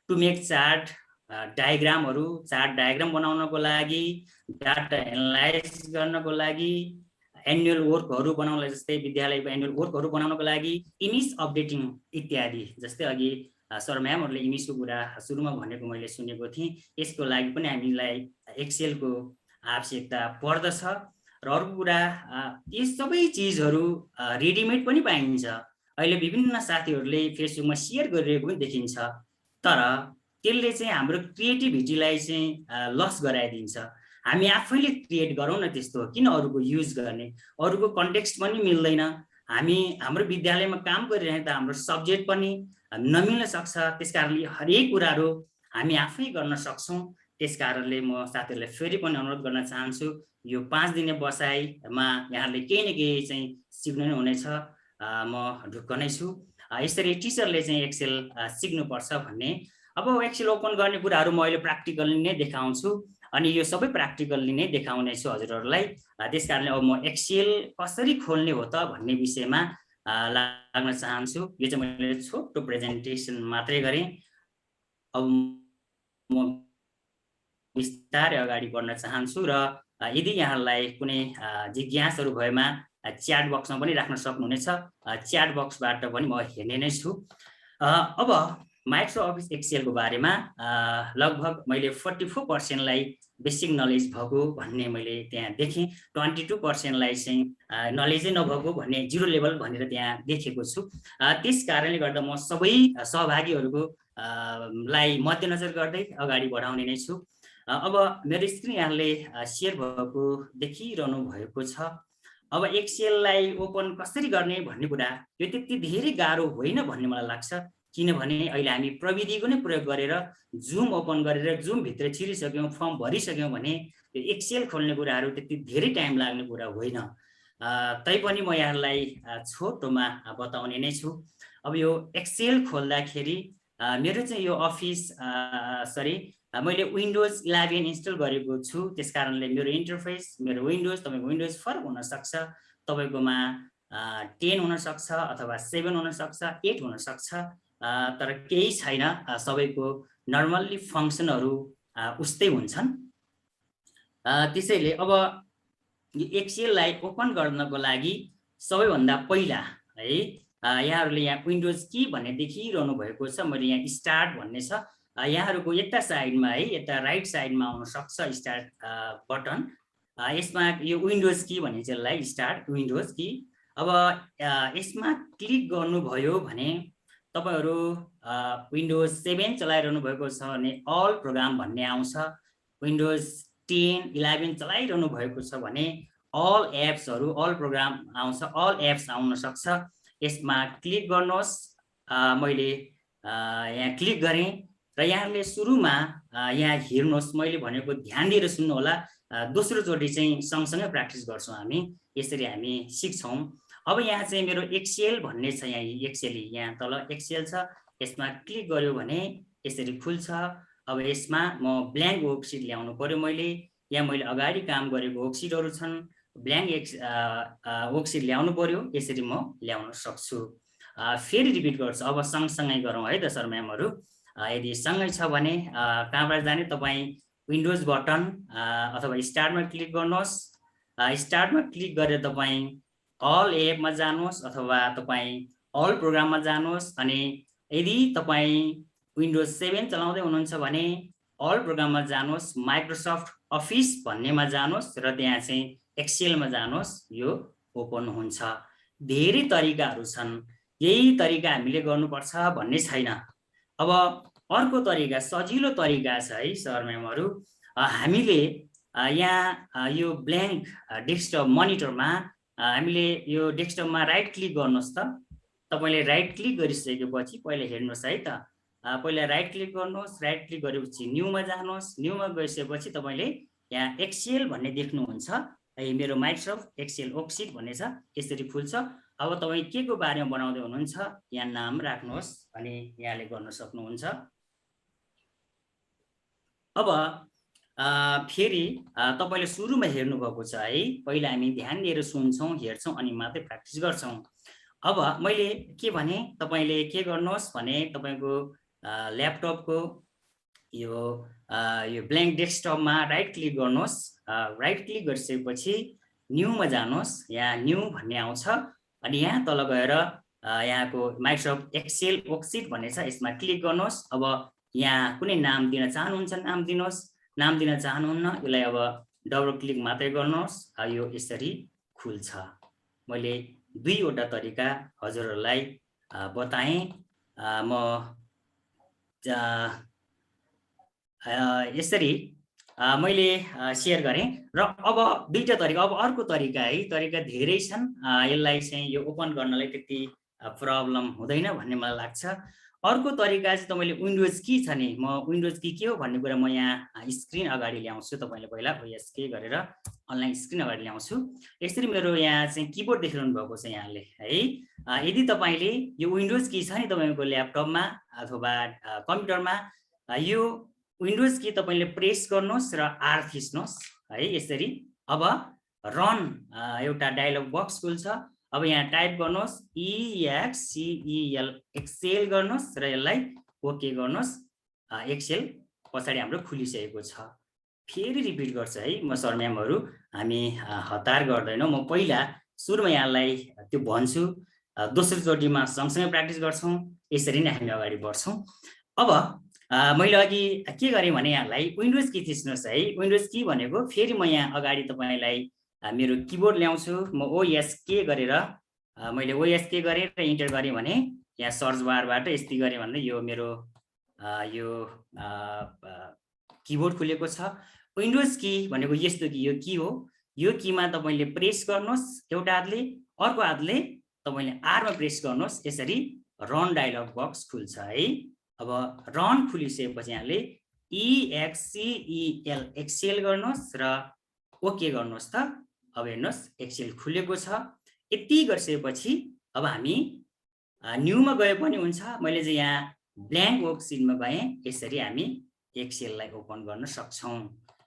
Speaker 6: टु मेक चार्ट डायग्रामहरू, चार्ट डायग्राम बनाउनको लागि, डाटा एनालाइज गर्नको लागि, एनुअल वर्कहरू बनाउनलाई जस्तै विद्यालयको एनुअल वर्कहरू बनाउनको लागि, इमेज अपडेटिङ इत्यादि। जस्तै अघि सर म्यामहरूले इमेजको कुरा सुरुमा भनेको मैले सुनेको थिएँ, यसको लागि पनि हामीलाई एक्सेलको आवश्यकता पर्दछ। र अर्को कुरा, यी सबै चिजहरू रेडिमेड पनि पाइन्छ। अहिले विभिन्न साथीहरूले फेसबुकमा सेयर गरिरहेको पनि देखिन्छ, तर त्यसले चाहिँ हाम्रो क्रिएटिभिटीलाई चाहिँ लस गराइदिन्छ। हामी आफैले क्रिएट गरौँ न त्यस्तो, किन अरूको युज गर्ने? अरूको कन्टेक्स्ट पनि मिल्दैन। हाम्रो विद्यालयमा काम गरिरहेको त हाम्रो सब्जेक्ट पनि नमिल्न सक्छ। त्यस कारणले हरेक कुराहरू हामी आफै गर्न सक्छौँ। त्यस कारणले म साथीहरूलाई फेरि पनि अनुरोध गर्न चाहन्छु, यो 5 दिने बसाइमा यहाँहरूले केही न केही चाहिँ सिक्नु नै हुनेछ। म ढुक्क नै छु। यसरी टिचरले चाहिँ एक्सेल सिक्नुपर्छ भन्ने। अब एक्सेल ओपन गर्ने कुराहरू म अहिले प्र्याक्टिकल्ली नै देखाउँछु, अनि यो सबै प्र्याक्टिकल्ली नै देखाउने छु हजुरहरूलाई। त्यस कारणले अब म एक्सेल कसरी खोल्ने हो त भन्ने विषयमा लाग्न चाहन्छु। यो चाहिँ मैले छोटो प्रेजेन्टेसन मात्रै गरेँ। अब म बिस्तारै अगाडि बढ्न चाहन्छु र यदि यहाँलाई कुनै जिज्ञासाहरू भएमा च्याट बक्समा पनि राख्न सक्नुहुनेछ। च्याट बक्सबाट पनि म हेर्ने नै छु। अब माइक्रोसफ्ट अफिस एक्सेलको बारेमा लगभग मैले 44%लाई बेसिक नलेज भएको भन्ने मैले त्यहाँ देखेँ। 22%लाई चाहिँ नलेजै नभएको भन्ने जिरो लेभल भनेर त्यहाँ देखेको छु। त्यस कारणले गर्दा म सबै सहभागीहरूको लाई मध्यनजर गर्दै अगाडि बढाउने नै छु। अब मेरो स्क्रिन यहाँले सेयर भएको देखिरहनु भएको छ। अब एक्सेललाई ओपन कसरी गर्ने भन्ने कुरा यो त्यति धेरै गाह्रो होइन भन्ने मलाई लाग्छ, किनभने अहिले हामी प्रविधिको नै प्रयोग गरेर जुम ओपन गरेर जुम भित्र छिरिसक्यौँ, फर्म भरिसक्यौँ भने यो एक्सेल खोल्ने कुराहरू त्यति धेरै टाइम लाग्ने कुरा होइन। तैपनि म यहाँलाई छोटोमा बताउने नै छु। अब यो एक्सेल खोल्दाखेरि मेरो चाहिँ यो अफिस मैले विन्डोज 11 इन्स्टल गरेको छु, त्यस कारणले मेरो इन्टरफेस मेरो विन्डोज तपाईँको विन्डोज फरक हुनसक्छ, तपाईँकोमा 10 हुनसक्छ अथवा 7 हुनसक्छ, 8 हुनसक्छ, तर केही छैन, सबैको नर्मल्ली फङ्सनहरू उस्तै हुन्छन्। त्यसैले अब एक्सेललाई ओपन गर्नको लागि सबैभन्दा पहिला है यहाँहरूले यहाँ विन्डोज की भन्ने देखिरहनु भएको छ। मैले यहाँ स्टार्ट भन्ने छ, यहाँहरूको यता साइडमा है यता राइट साइडमा आउन सक्छ स्टार्ट बटन, यसमा यो विन्डोज की भन्ने चाहिँ यसलाई स्टार्ट विन्डोज की। अब यसमा क्लिक गर्नुभयो भने तपाईहरु विन्डोज 7 चलाइरहनु भएको छ भने अल प्रोग्राम भन्ने आउँछ, विन्डोज 10 11 चलाइरहनु भएको छ भने अल एप्सहरु अल प्रोग्राम आउँछ, अल एप्स आउन सक्छ। यसमा क्लिक गर्नुहोस्, मैले यहाँ क्लिक गरेँ र यहाँले सुरुमा यहाँ हेर्नुहोस्, मैले भनेको ध्यान दिएर सुन्नु होला, दोस्रो चोटि चाहिँ सँगसँगै प्र्याक्टिस गर्छौं हामी, यसरी हामी सिक्छौं। अब यहाँ चाहिँ मेरो एक्सेल भन्ने छ, यहाँ एक्सेल यहाँ तल एक्सेल छ, यसमा क्लिक गर्यो भने यसरी खुल्छ। अब यसमा म ब्ल्याङ्क वर्कसिट ल्याउनु पर्यो, यहाँ मैले अगाडि काम गरेको वर्कसिटहरु छन्, ब्ल्याङ्क वर्कसिट ल्याउनु पर्यो, यसरी म ल्याउन सक्छु। फेरि रिपिट गर्छु, अब सँगसँगै गरौँ है त सर म्यामहरु। यदि सँगै छ भने कहाँबाट जाने, तपाई विन्डोज बटन अथवा स्टार्टमा क्लिक गर्नुहोस्, स्टार्टमा क्लिक गरेर तपाई अल एपमा जानुहोस् अथवा तपाई अल प्रोग्राममा जानुहोस्, अनि यदि तपाई विन्डोज 7 चलाउँदै हुनुहुन्छ भने अल प्रोग्राममा जानुहोस्, माइक्रोसफ्ट अफिस भन्नेमा जानुहोस् र त्यहाँ चाहिँ एक्सेलमा जानुहोस्, यो ओपन हुन्छ। धेरै तरिकाहरू छन्, यही तरिका हामीले गर्नुपर्छ भन्ने छैन। अब अर्को तरिका, सजिलो तरिका छ है सर म्यामहरु, हामीले यहाँ यो ब्ल्याङ्क डेस्कटप मनिटरमा हामीले यो डेस्कटपमा राइट क्लिक गर्नुहोस् त। तपाईले राइट क्लिक गरिसकेपछि पहिला हेर्नुहोस् है त, पहिला राइट क्लिक गर्नुहोस्, राइट क्लिक गरेपछि न्यूमा जानुहोस्, न्यूमा गइसकेपछि तपाईले यहाँ एक्सेल भन्ने देख्नुहुन्छ, मेरो माइक्रोसफ्ट एक्सेल वर्कसिट भन्ने छ, यसरी खुल्छ। अब तपाई के को बारेमा बनाउँदै हुनुहुन्छ यहाँ नाम राख्नुहोस् अनि यहाँले गर्न सक्नुहुन्छ। अब फेरि तपाईले सुरुमा हेर्नु भएको छ है, पहिला हामी ध्यान दिएर सुन्छौं, हेर्छौं अनि मात्रै प्र्याक्टिस गर्छौं। अब मैले के भने, तपाईले के गर्नुहोस् भने तपाईको ल्यापटपको यो ब्ल्याङ्क डेस्कटपमा राइट क्लिक गर्नुहोस्, राइट क्लिक गरिसकेपछि न्यूमा जानुहोस्, यहाँ न्यू भन्ने आउँछ, अनि यहाँ तल गएर यहाँको माइक्रोसफ्ट एक्सेल वर्कसिट भन्ने छ, यसमा क्लिक गर्नुहोस्। अब यहाँ कुनै नाम दिन चाहनुहुन्छ नाम दिनुहोस्, नाम दिन चाहनुहुन्न यसलाई अब डबल क्लिक मात्रै गर्नुहोस्, यो यसरी खुल्छ। मैले दुईवटा तरिका हजुरहरूलाई बताएँ, म यसरी मैले शेयर गरेँ। र अब दुईटा तरिका, अब अर्को तरिका है, तरिका धेरै छन्, यसलाई चाहिँ यो ओपन गर्नलाई त्यति प्रब्लम हुँदैन भन्ने मलाई लाग्छ। अर्को तरिका चाहिँ तपाईले विन्डोज की छ नि, म विन्डोज की के हो भन्ने कुरा म यहाँ स्क्रिन अगाडि ल्याउँछु, तपाईले पहिला ओएसके गरेर अनलाइन स्क्रिन अगाडि ल्याउँछु। यसरी मेरो यहाँ चाहिँ किबोर्ड देखिरहनु भएको छ यहाँले है। यदि तपाईले यो विन्डोज की छ नि तपाईको ल्यापटपमा अथवा कम्प्युटरमा, यो विन्डोज की तपाईले प्रेस गर्नुहोस् र आर थिच्नुहोस् है, यसरी। अब रन एउटा डायलग बक्स खुल्छ। अब यहाँ टाइप गर्नुहोस् EXCEL एक्सेल गर्नुहोस् र यसलाई ओके गर्नुहोस्, एक्सेल पछाडि हाम्रो खुलिसकेको छ। फेरि रिपिट गर्छ है म सर म्यामहरु, हामी हतार गर्दैनौँ, म पहिला सुरुमा यहाँलाई त्यो भन्छु, दोस्रो चोटिमा सँगसँगै प्र्याक्टिस गर्छौं, यसरी नै हामी अगाडि बढ्छौं। अब मैले अघि के गरेँ भने यहाँलाई विन्डोज की थिच्नुहोस् है, विन्डोज की भनेको फेरि म यहाँ अगाडि तपाईलाई मेरो किबोर्ड ल्याउँछु, म ओएसके गरेर मैले ओएसके गरेर इन्टर गरेँ भने यहाँ सर्च बारबाट यस्तै गरेँ भने यो मेरो यो किबोर्ड खुलेको छ। विन्डोज की भनेको यस्तो कि यो की हो, यो कीमा तपाईँले प्रेस गर्नुहोस् एउटा हातले, अर्को हातले तपाईँले आरमा प्रेस गर्नुहोस्, यसरी रन डायलग बक्स खुल्छ है। अब रन खुलिसकेपछि यहाँले EXCEL एक्सेल गर्नुहोस् र ओके गर्नुहोस् त। अब हेर्नुहोस् एक्सेल खुलेको छ। यति गरिसकेपछि अब हामी न्यूमा गए पनि हुन्छ। मैले चाहिँ यहाँ ब्ल्याङ्क वर्कसिटमा गएँ, यसरी हामी एक्सेललाई ओपन गर्न सक्छौँ।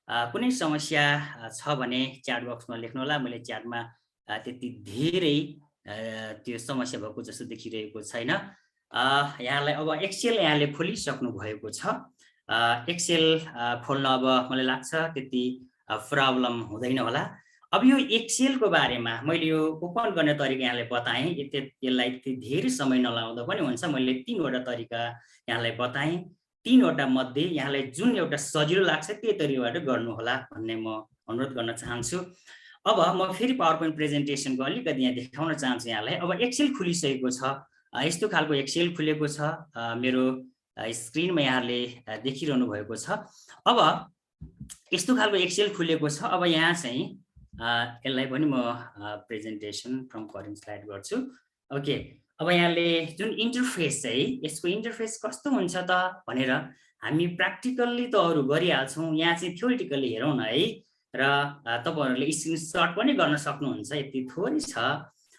Speaker 6: कुनै समस्या छ भने च्याट बक्समा लेख्नु होला। मैले च्याटमा त्यति धेरै त्यो समस्या भएको जस्तो देखिरहेको छैन। यहाँलाई अब एक्सेल यहाँले खोलिसक्नु भएको छ। एक्सेल खोल्न अब मलाई लाग्छ त्यति प्रब्लम हुँदैन होला। अब यो एक्सेलको बारेमा मैले यो ओपन गर्ने तरिका यहाँलाई बताएँ। यसलाई धेरै समय नलाउँदा पनि हुन्छ। मैले 3वटा तरिका यहाँलाई बताएँ। 3वटा मध्ये यहाँलाई जुन एउटा सजिलो लाग्छ त्यही तरिकाबाट गर्नुहोला भन्ने म अनुरोध गर्न चाहन्छु। अब म फेरि पावर पोइन्ट प्रेजेन्टेसनको अलिकति यहाँ देखाउन चाहन्छु यहाँलाई। अब एक्सेल खुलिसकेको छ। यस्तो खालको एक्सेल खुलेको छ। मेरो स्क्रिनमा यहाँले देखिरहनु भएको छ। अब यस्तो खालको एक्सेल खुलेको छ। अब यहाँ चाहिँ यसलाई पनि म प्रेजेन्टेसन फ्रम करेन्ट स्लाइड गर्छु। ओके, अब यहाँले जुन इन्टरफेस चाहिँ यसको इन्टरफेस कस्तो हुन्छ त भनेर हामी प्र्याक्टिकल्ली त अरू गरिहाल्छौँ। यहाँ चाहिँ थ्योरिटिकल्ली हेरौँ न है। र तपाईँहरूले स्क्रिनसट पनि गर्न सक्नुहुन्छ, यति थोरै छ।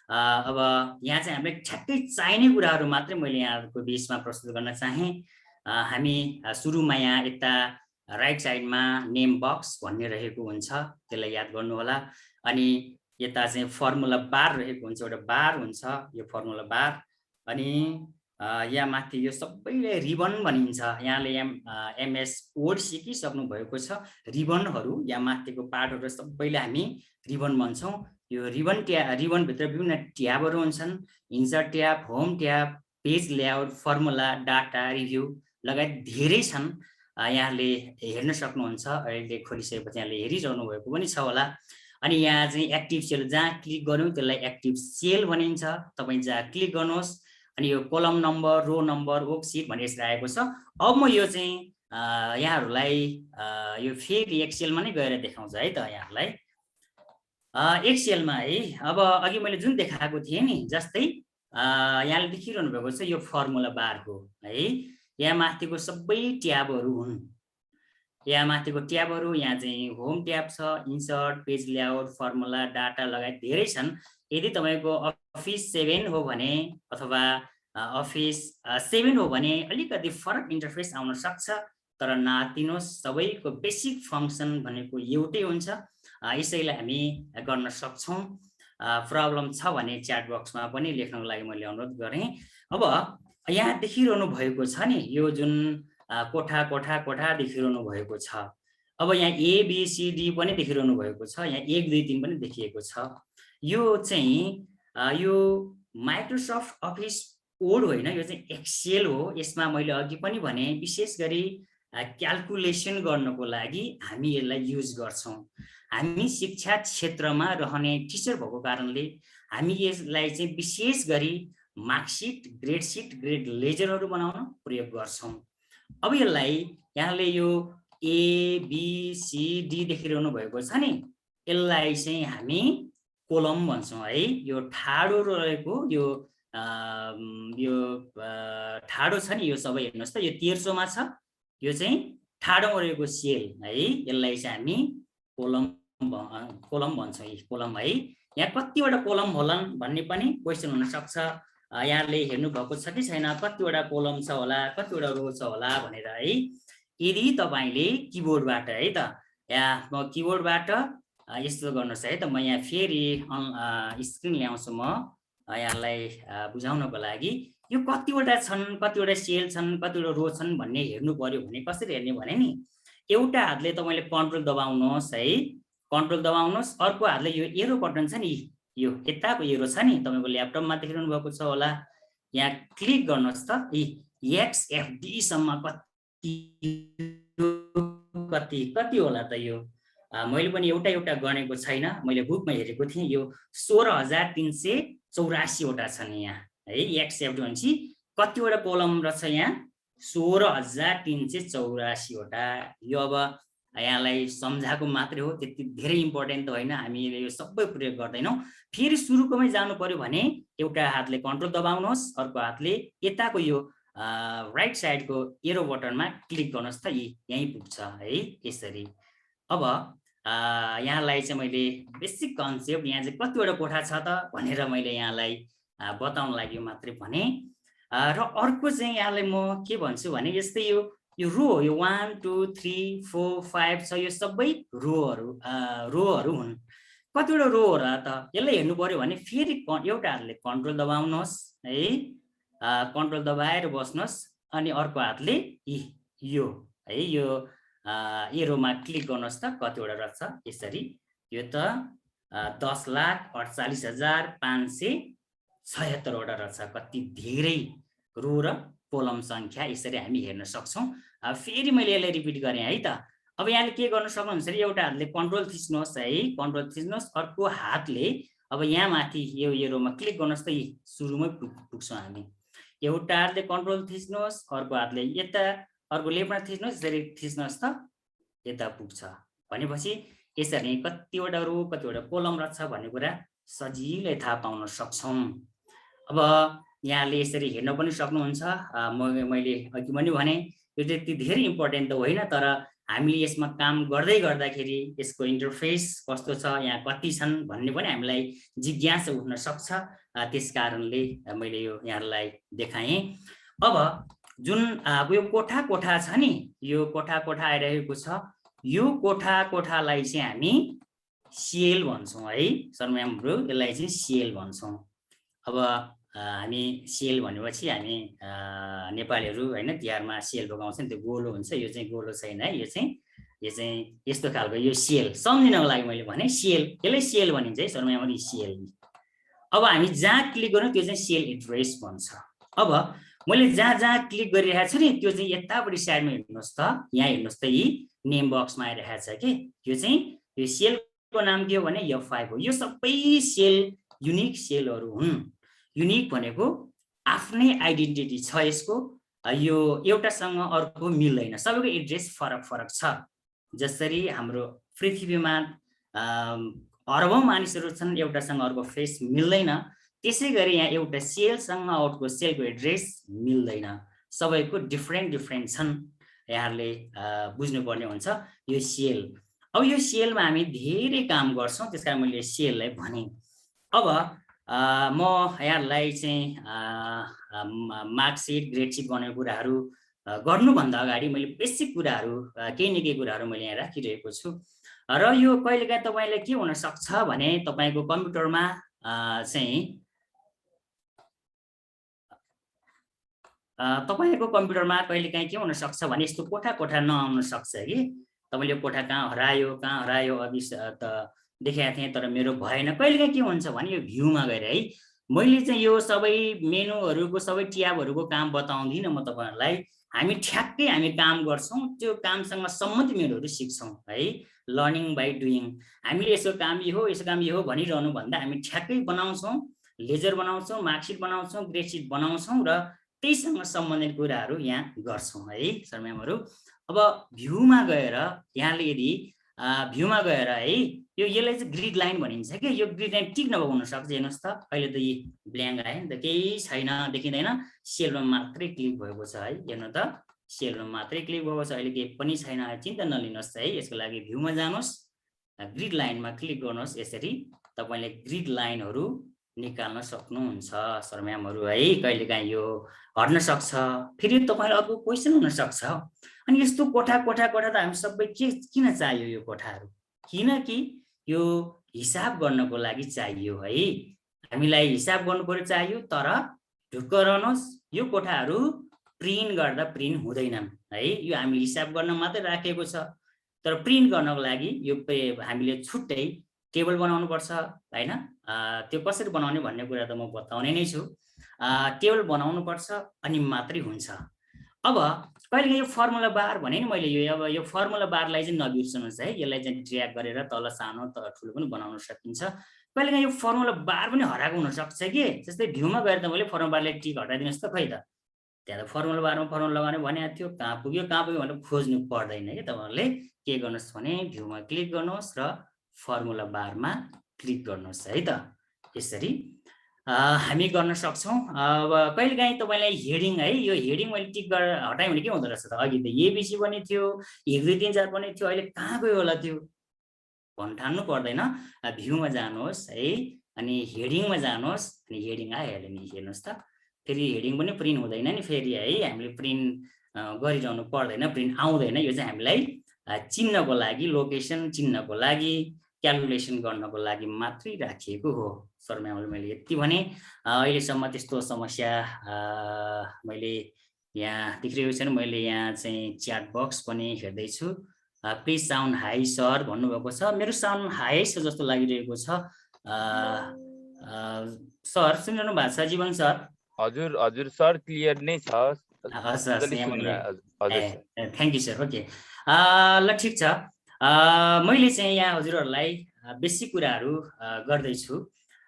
Speaker 6: अब यहाँ चाहिँ हामीलाई ठ्याक्कै चाहिने कुराहरू मात्रै मैले यहाँहरूको बिचमा प्रस्तुत गर्न चाहेँ। हामी सुरुमा यहाँ यता राइट साइडमा नेम बक्स भन्ने रहेको हुन्छ, त्यसलाई याद गर्नु होला। अनि यता चाहिँ फर्मुला बार रहेको हुन्छ, एउटा बार हुन्छ, यो फर्मुला बार। अनि यहाँ माथि यो सबैले रिबन भनिन्छ। यहाँले MS वर्ड सिकिसक्नु भएको छ। रिबनहरू यहाँ माथिको पार्टहरू सबैले हामी रिबन भन्छौँ। यो रिबनभित्र विभिन्न ट्याबहरू हुन्छन्। Insert tab, home tab, page layout, formula, data, review लगायत धेरै छन्। यहाँले हेर्न सक्नुहुन्छ। अहिले खोलिसकेपछि यहाँले हेरिरहनु भएको पनि छ होला। अनि यहाँ चाहिँ एक्टिभ सेल, जहाँ क्लिक गऱ्यौँ त्यसलाई एक्टिभ सेल भनिन्छ। तपाईँ जहाँ क्लिक गर्नुहोस् अनि यो कोलम नम्बर, रो नम्बर, वर्कसिट भनेर यसरी आएको छ। अब म यो चाहिँ यहाँहरूलाई यो फेरि एक्सेलमा नै गएर देखाउँछु है त यहाँहरूलाई। एक्सेलमा है, अब अघि मैले जुन देखाएको थिएँ नि, जस्तै यहाँले देखिरहनु भएको छ यो फर्मुला बार हो है। यहाँ माथिको सबै ट्याबहरू हुन्। यहाँ माथिको ट्याबहरू, यहाँ चाहिँ होम ट्याब छ, insert, page layout, formula, data लगायत धेरै छन्। यदि तपाईँको अफिस 7 हो भने अथवा अफिस 7 हो भने अलिकति फरक इन्टरफेस आउन सक्छ, तर नातिनुहोस्, सबैको बेसिक फङ्सन भनेको एउटै हुन्छ। यसैलाई हामी गर्न सक्छौँ। प्रब्लम छ भने च्याट बक्समा पनि लेख्नको लागि मैले अनुरोध गरेँ। अब यहाँ देखिरहनु भएको छ नि, यो जुन कोठा कोठा कोठा देखिरहनु भएको छ। अब यहाँ ABCD पनि देखिरहनु भएको छ। यहाँ 1 2 3 पनि देखिएको छ। यो चाहिँ यो माइक्रोसफ्ट अफिस कोड होइन, यो चाहिँ एक्सेल हो। यसमा मैले अघि पनि भने विशेष गरी क्याल्कुलेसन गर्नको लागि हामी यसलाई युज गर्छौँ। हामी शिक्षा क्षेत्रमा रहने टिचर भएको कारणले हामी यसलाई चाहिँ विशेष गरी मार्कसिट, ग्रेडसिट, ग्रेड लेजरहरू बनाउन प्रयोग गर्छौँ। अब यसलाई यहाँले यो ABCD देखिरहनु भएको छ नि, यसलाई चाहिँ हामी कोलम भन्छौँ है। यो ठाडो रहेको यो ठाडो छ नि, यो सबै हेर्नुहोस् त, यो 1300मा छ। यो चाहिँ ठाडोमा रहेको सेल है, यसलाई चाहिँ हामी कोलम भन्छौँ। कोलम है। यहाँ कतिवटा कोलम होलान् भन्ने पनि क्वेसन हुनसक्छ। यहाँले हेर्नु भएको छ कि छैन, कतिवटा कोलम छ होला, कतिवटा रो छ होला भनेर है। यदि तपाईँले किबोर्डबाट है त, यहाँ म किबोर्डबाट यस्तो गर्नुहोस् है त। म यहाँ फेरि स्क्रिन ल्याउँछु म यहाँलाई बुझाउनको लागि। यो कतिवटा छन्, कतिवटा सेल छन्, कतिवटा रो छन् भन्ने हेर्नु पर्यो भने कसरी हेर्ने भने नि, एउटा हातले तपाईँले कन्ट्रोल दबाउनुहोस् है, कन्ट्रोल दबाउनुहोस्। अर्को हातले यो एरो बटन छ नि, यो यताको एरो छ नि, तपाईँको ल्यापटपमा देखिरहनु भएको छ होला। यहाँ क्लिक गर्नुहोस् त। XFD सम्म कति होला त यो? मैले पनि एउटा गनेको छैन, मैले बुकमा हेरेको थिएँ। यो 16,384 वटा छन् यहाँ है। XFD भनेपछि कतिवटा कोलम रहेछ यहाँ? 16,384 वटा। यो अब यहाँलाई सम्झाएको मात्रै हो, त्यति धेरै इम्पोर्टेन्ट त होइन, हामीले यो सबै प्रयोग गर्दैनौँ। फेरि सुरुकोमै जानु पर्यो भने एउटा हातले कन्ट्रोल दबाउनुहोस्, अर्को हातले यताको यो राइट साइडको एरो बटनमा क्लिक गर्नुहोस् त यहीँ पुग्छ है यसरी। अब यहाँलाई चाहिँ मैले बेसिक कन्सेप्ट यहाँ चाहिँ कतिवटा कोठा छ त भनेर मैले यहाँलाई बताउन लागि मात्रै भने। र अर्को चाहिँ यहाँलाई म के भन्छु भने यस्तै यो रो यो 1 2 3 4 5 छ, यो सबै रोहरू हुन्। कतिवटा रो होला त यसलाई हेर्नु पर्यो भने फेरि एउटा हातले कन्ट्रोल दबाउनुहोस् है, कन्ट्रोल दबाएर बस्नुहोस्, अनि अर्को हातले यो है यो एरोमा क्लिक गर्नुहोस् त कतिवटा रहेछ यसरी। यो त 10,48,576 वटा रहेछ। कति धेरै रो र कोलम सङ्ख्या यसरी हामी हेर्न सक्छौँ। फेरि मैले यसलाई रिपिट गरेँ है त। अब यहाँले के गर्नु सक्नुहुन्छ, एउटा हातले कन्ट्रोल थिच्नुहोस् है, कन्ट्रोल थिच्नुहोस्, अर्को हातले अब यहाँ माथि यो एरोमा क्लिक गर्नुहोस् त सुरुमै पुग्छौँ हामी। एउटा हातले कन्ट्रोल थिच्नुहोस्, अर्को हातले यता, अर्को लेफ्टमा थिच्नुहोस्, यसरी थिच्नुहोस् त यता पुग्छ। भनेपछि यसरी कतिवटा रो कतिवटा कोलम रहेछ भन्ने कुरा सजिलै थाहा पाउन सक्छौँ। अब यहाँले यसरी हेर्न पनि सक्नुहुन्छ। मैले अघि पनि भने यो त्यति धेरै इम्पोर्टेन्ट त होइन, तर हामीले यसमा काम गर्दै गर्दाखेरि यसको इन्टरफेस कस्तो छ, यहाँ कति छन् भन्ने पनि हामीलाई जिज्ञासा उठ्न सक्छ। त्यस कारणले मैले यो यहाँलाई देखाएँ। अब जुन यो कोठा छ नि, यो कोठा आइरहेको छ, यो कोठालाई चाहिँ हामी सेल भन्छौँ है सरम्यामहरु, यसलाई चाहिँ सेल भन्छौँ। अब हामी सेल भनेपछि हामी नेपालीहरू हैन तिहारमा सेल पकाउँछ नि, त्यो गोलो हुन्छ, यो चाहिँ गोलो छैन है, यो चाहिँ यस्तो खालको यो सेल सम्झिनको लागि मैले भने सेल, यसलाई सेल भनिन्छ है सरम्यामहरु, सेल। अब हामी जहाँ क्लिक गर्नु त्यो चाहिँ सेल एड्रेस भन्छ। अब मैले जहाँ क्लिक गरिरहेको छु नि त्यो चाहिँ यतापट्टि साइडमा हेर्नुहोस् त, यहाँ हेर्नुहोस् त यी नेम बक्समा आइरहेको छ कि यो चाहिँ यो सेलको नाम के हो भने F5 हो। यो सबै सेल युनिक सेलहरू हुन्। युनिक भनेको आफ्नै आइडेन्टिटी छ यसको, यो एउटासँग अर्को मिल्दैन, सबैको एड्रेस फरक छ। जसरी हाम्रो पृथ्वीमा अरबौं मानिसहरू छन्, एउटासँग अर्को फेस मिल्दैन, त्यसै गरी यहाँ एउटा सेलसँग अर्को सेलको एड्रेस मिल्दैन, सबैको डिफ्रेन्ट छन्। यहाँहरूले बुझ्नुपर्ने हुन्छ यो सेल। अब यो सेलमा हामी धेरै काम गर्छौँ, त्यसकारण मैले सेललाई भने। अब म यहाँहरूलाई चाहिँ मार्कसिट ग्रेडसिट बनाउने कुराहरू गर्नुभन्दा अगाडि मैले बेसिक कुराहरू केही न केही कुराहरू मैले यहाँ राखिरहेको छु। र यो कहिलेकाहीँ तपाईँले के हुन सक्छ भने तपाईँको कम्प्युटरमा चाहिँ तपाईँको कम्प्युटरमा कहिलेकाहीँ के हुन सक्छ भने यस्तो कोठा नआउन सक्छ कि तपाईँले यो कोठा कहाँ हरायो अघि त देखाएको थिएँ तर मेरो भएन। कहिलेकाहीँ के हुन्छ भने यो भ्यूमा गएर है मैले चाहिँ यो सबै मेनुहरूको सबै ट्याबहरूको काम बताउँदिनँ म तपाईँहरूलाई। हामी ठ्याक्कै हामी काम गर्छौँ, त्यो कामसँग सम्बन्धित मेनुहरू सिक्छौँ है, लर्निङ बाई डुइङ। हामीले यसको काम यो हो भनिरहनु भन्दा हामी ठ्याक्कै बनाउँछौँ, लेजर बनाउँछौँ, मार्कसिट बनाउँछौँ, ग्रेडसिट बनाउँछौँ र त्यहीसँग सम्बन्धित कुराहरू यहाँ गर्छौँ है सरम्यामहरु। अब भ्यूमा गएर यहाँले यदि भ्यूमा गएर है यसलाई चाहिँ ग्रिड लाइन भनिन्छ कि यो ग्रिड लाइन टिक नभएको हुन सक्छ। हेर्नुहोस् त अहिले त यी ब्ल्याङ्क आयो नि त, केही छैन, देखिँदैन, सेलमा मात्रै क्लिक भएको छ है। हेर्नु त सेलमा मात्रै क्लिक भएको छ, अहिले केही पनि छैन, चिन्ता नलिनुहोस् है। यसको लागि भ्यूमा जानुहोस्, ग्रिड लाइनमा क्लिक गर्नुहोस्, यसरी तपाईले ग्रिड लाइनहरू निकाल्न सक्नुहुन्छ सरम्यामहरु है। कहिलेकाहीँ यो हट्न सक्छ, फेरि तपाईलाई अर्को क्वेसन हुन सक्छ, अनि यस्तो कोठा त हामी सबै किन चाहियो यो कोठाहरू? किनकि यो हिसाब गर्नको लागि चाहियो है, हामीलाई हिसाब गर्नु पर्यो चाहियो। तर ढुक्क रहनुहोस्, यो कोठाहरू प्रिन्ट गर्दा प्रिन्ट हुँदैनन् है, यो हामीले हिसाब गर्न मात्रै राखेको छ। तर प्रिन्ट गर्नको लागि यो हामीले छुट्टै टेबल बनाउनु पर्छ हैन। त्यो कसरी बनाउने भन्ने कुरा त म बताउने नै छु। टेबल बनाउनु पर्छ अनि मात्रै हुन्छ। अब कहिले यो फर्मुला बार भने नि मैले अब यो फर्मुला बारलाई चाहिँ नबिर्सनुहोस् है, यसलाई चाहिँ ड्र्याग गरेर तल सानो त ठुलो पनि बनाउन सकिन्छ। कहिले यो फर्मुला बार पनि हराएको हुन सक्छ कि, जस्तै भ्यूमा गएर त मैले फर्मुला बारलाई टिक हटाइदिनुहोस् त, खै त त्यहाँ त फर्मुला बारमा फर्मुला लगाउने भनेको थियो, कहाँ पुग्यो भनेर खोज्नु पर्दैन कि तपाईँहरूले के गर्नुहोस् भने भ्यूमा क्लिक गर्नुहोस् र फर्मुला बारमा क्लिक गर्नुहोस् है त। यसरी हामी गर्न सक्छौँ। अब कहिलेकाहीँ तपाईँलाई हेडिङ है, यो हेडिङ मैले टिक गरेर हटाएँ भने के हुँदो रहेछ त, अघि त एबिसी पनि थियो, 1 2 3 4 पनि थियो, अहिले कहाँ गयो होला त्यो भन्ठान्नु पर्दैन। भ्यूमा जानुहोस् है, अनि हेडिङमा जानुहोस्, अनि हेडिङ आइहाल्यो नि, हेर्नुहोस् त। फेरि हेडिङ पनि प्रिन्ट हुँदैन नि फेरि है, हामीले प्रिन्ट गरिरहनु पर्दैन, प्रिन्ट आउँदैन। यो चाहिँ हामीलाई चिन्नको लागि, लोकेसन चिन्नको लागि, क्यालकुलेसन गर्नको लागि मात्रै राखिएको हो। सर म्यामले मैले यति भने। अहिलेसम्म त्यस्तो समस्या मैले यहाँ देखिरहेको छैन। मैले यहाँ चाहिँ च्याट बक्स पनि हेर्दैछु। प्लिज साउन्ड हाई सर भन्नुभएको छ, मेरो साउन्ड हाई छ जस्तो लागिरहेको छ। सर सुनिरहनु भएको छ जीवन सर?
Speaker 4: हजुर हजुर सर, क्लियर नै छ।
Speaker 6: Thank you sir. ओके ल ठिक छ। मैले चाहिँ यहाँ हजुरहरूलाई बेसिक कुराहरू गर्दैछु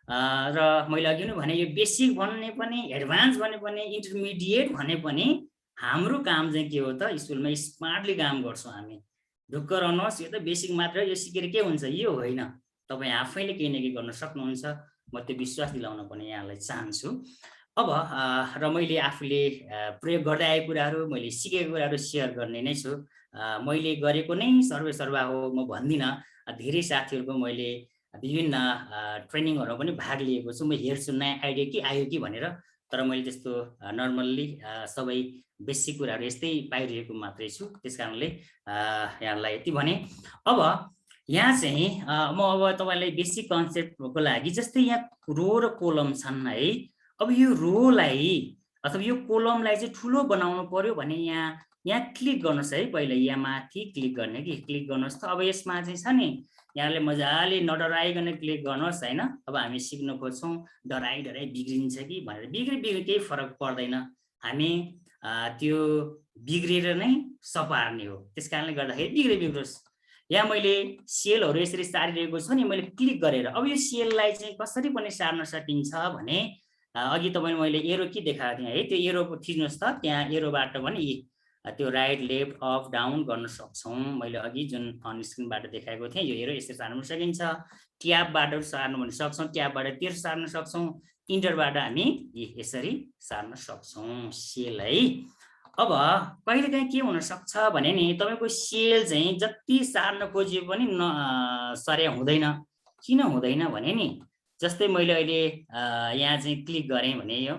Speaker 6: र मैले अघि नै भने यो बेसिक भन्ने पनि, एडभान्स भन्ने पनि, इन्टरमिडिएट भने पनि हाम्रो काम चाहिँ के हो त, स्कुलमा स्मार्टली काम गर्छौँ हामी। ढुक्क रहनुहोस्, यो त बेसिक मात्र, यो सिकेर के हुन्छ यो होइन। तपाईँ आफैले केही न केही गर्न सक्नुहुन्छ, म त्यो विश्वास दिलाउन पनि यहाँलाई चाहन्छु। अब र मैले आफूले प्रयोग गर्दै आएको कुराहरू, मैले सिकेको कुराहरू सेयर गर्ने नै छु। मैले गरेको नै सर्वेसर्वा हो म भन्दिनँ। धेरै साथीहरूको मैले विभिन्न ट्रेनिङहरू पनि भाग लिएको छु। म हेर्छु नयाँ आइडिया के आयो कि भनेर, तर मैले त्यस्तो नर्मल्ली सबै बेसिक कुराहरू यस्तै पाइरहेको मात्रै छु। त्यस कारणले यहाँलाई यति भने। अब यहाँ चाहिँ म अब तपाईँलाई बेसिक कन्सेप्टको लागि, जस्तै यहाँ रो र कोलम छन् है। अब यो रोलाई अथवा यो कोलमलाई चाहिँ ठुलो बनाउनु पर्यो भने यहाँ क्लिक गर्नुहोस् है। पहिला यहाँ माथि क्लिक गर्ने कि क्लिक गर्नुहोस् त। अब यसमा चाहिँ छ नि, यहाँले मजाले नडराइकन क्लिक गर्नुहोस् होइन। अब हामी सिक्न खोज्छौँ डराइ बिग्रिन्छ कि भनेर। बिग्रे केही फरक पर्दैन, हामी त्यो बिग्रेर नै सपार्ने हो। त्यस कारणले गर्दाखेरि बिग्रोस्। यहाँ मैले सेलहरू यसरी सारिरहेको छु नि, मैले क्लिक गरेर अब यो सेललाई चाहिँ कसरी पनि सार्न सकिन्छ भने, अघि तपाईँले मैले एरो के देखाएको थिएँ है, त्यो एरो थिच्नुहोस् त। त्यहाँ एरोबाट पनि त्यो राइट लेफ्ट अप डाउन गर्न सक्छौँ। मैले अघि जुन अन स्क्रिनबाट देखाएको थिएँ यो एरो यसरी सार्नु सकिन्छ। ट्याबबाट सार्नु पनि सक्छौँ, ट्याबबाट तेर्स सार्न सक्छौँ, इन्टरबाट हामी यसरी सार्न सक्छौँ सेल है। अब कहिलेकाहीँ के हुनसक्छ भने नि, तपाईँको सेल चाहिँ जति सार्न खोजिए पनि सर्या हुँदैन। किन हुँदैन भने नि, जस्तै मैले अहिले यहाँ चाहिँ क्लिक गरेँ भने यो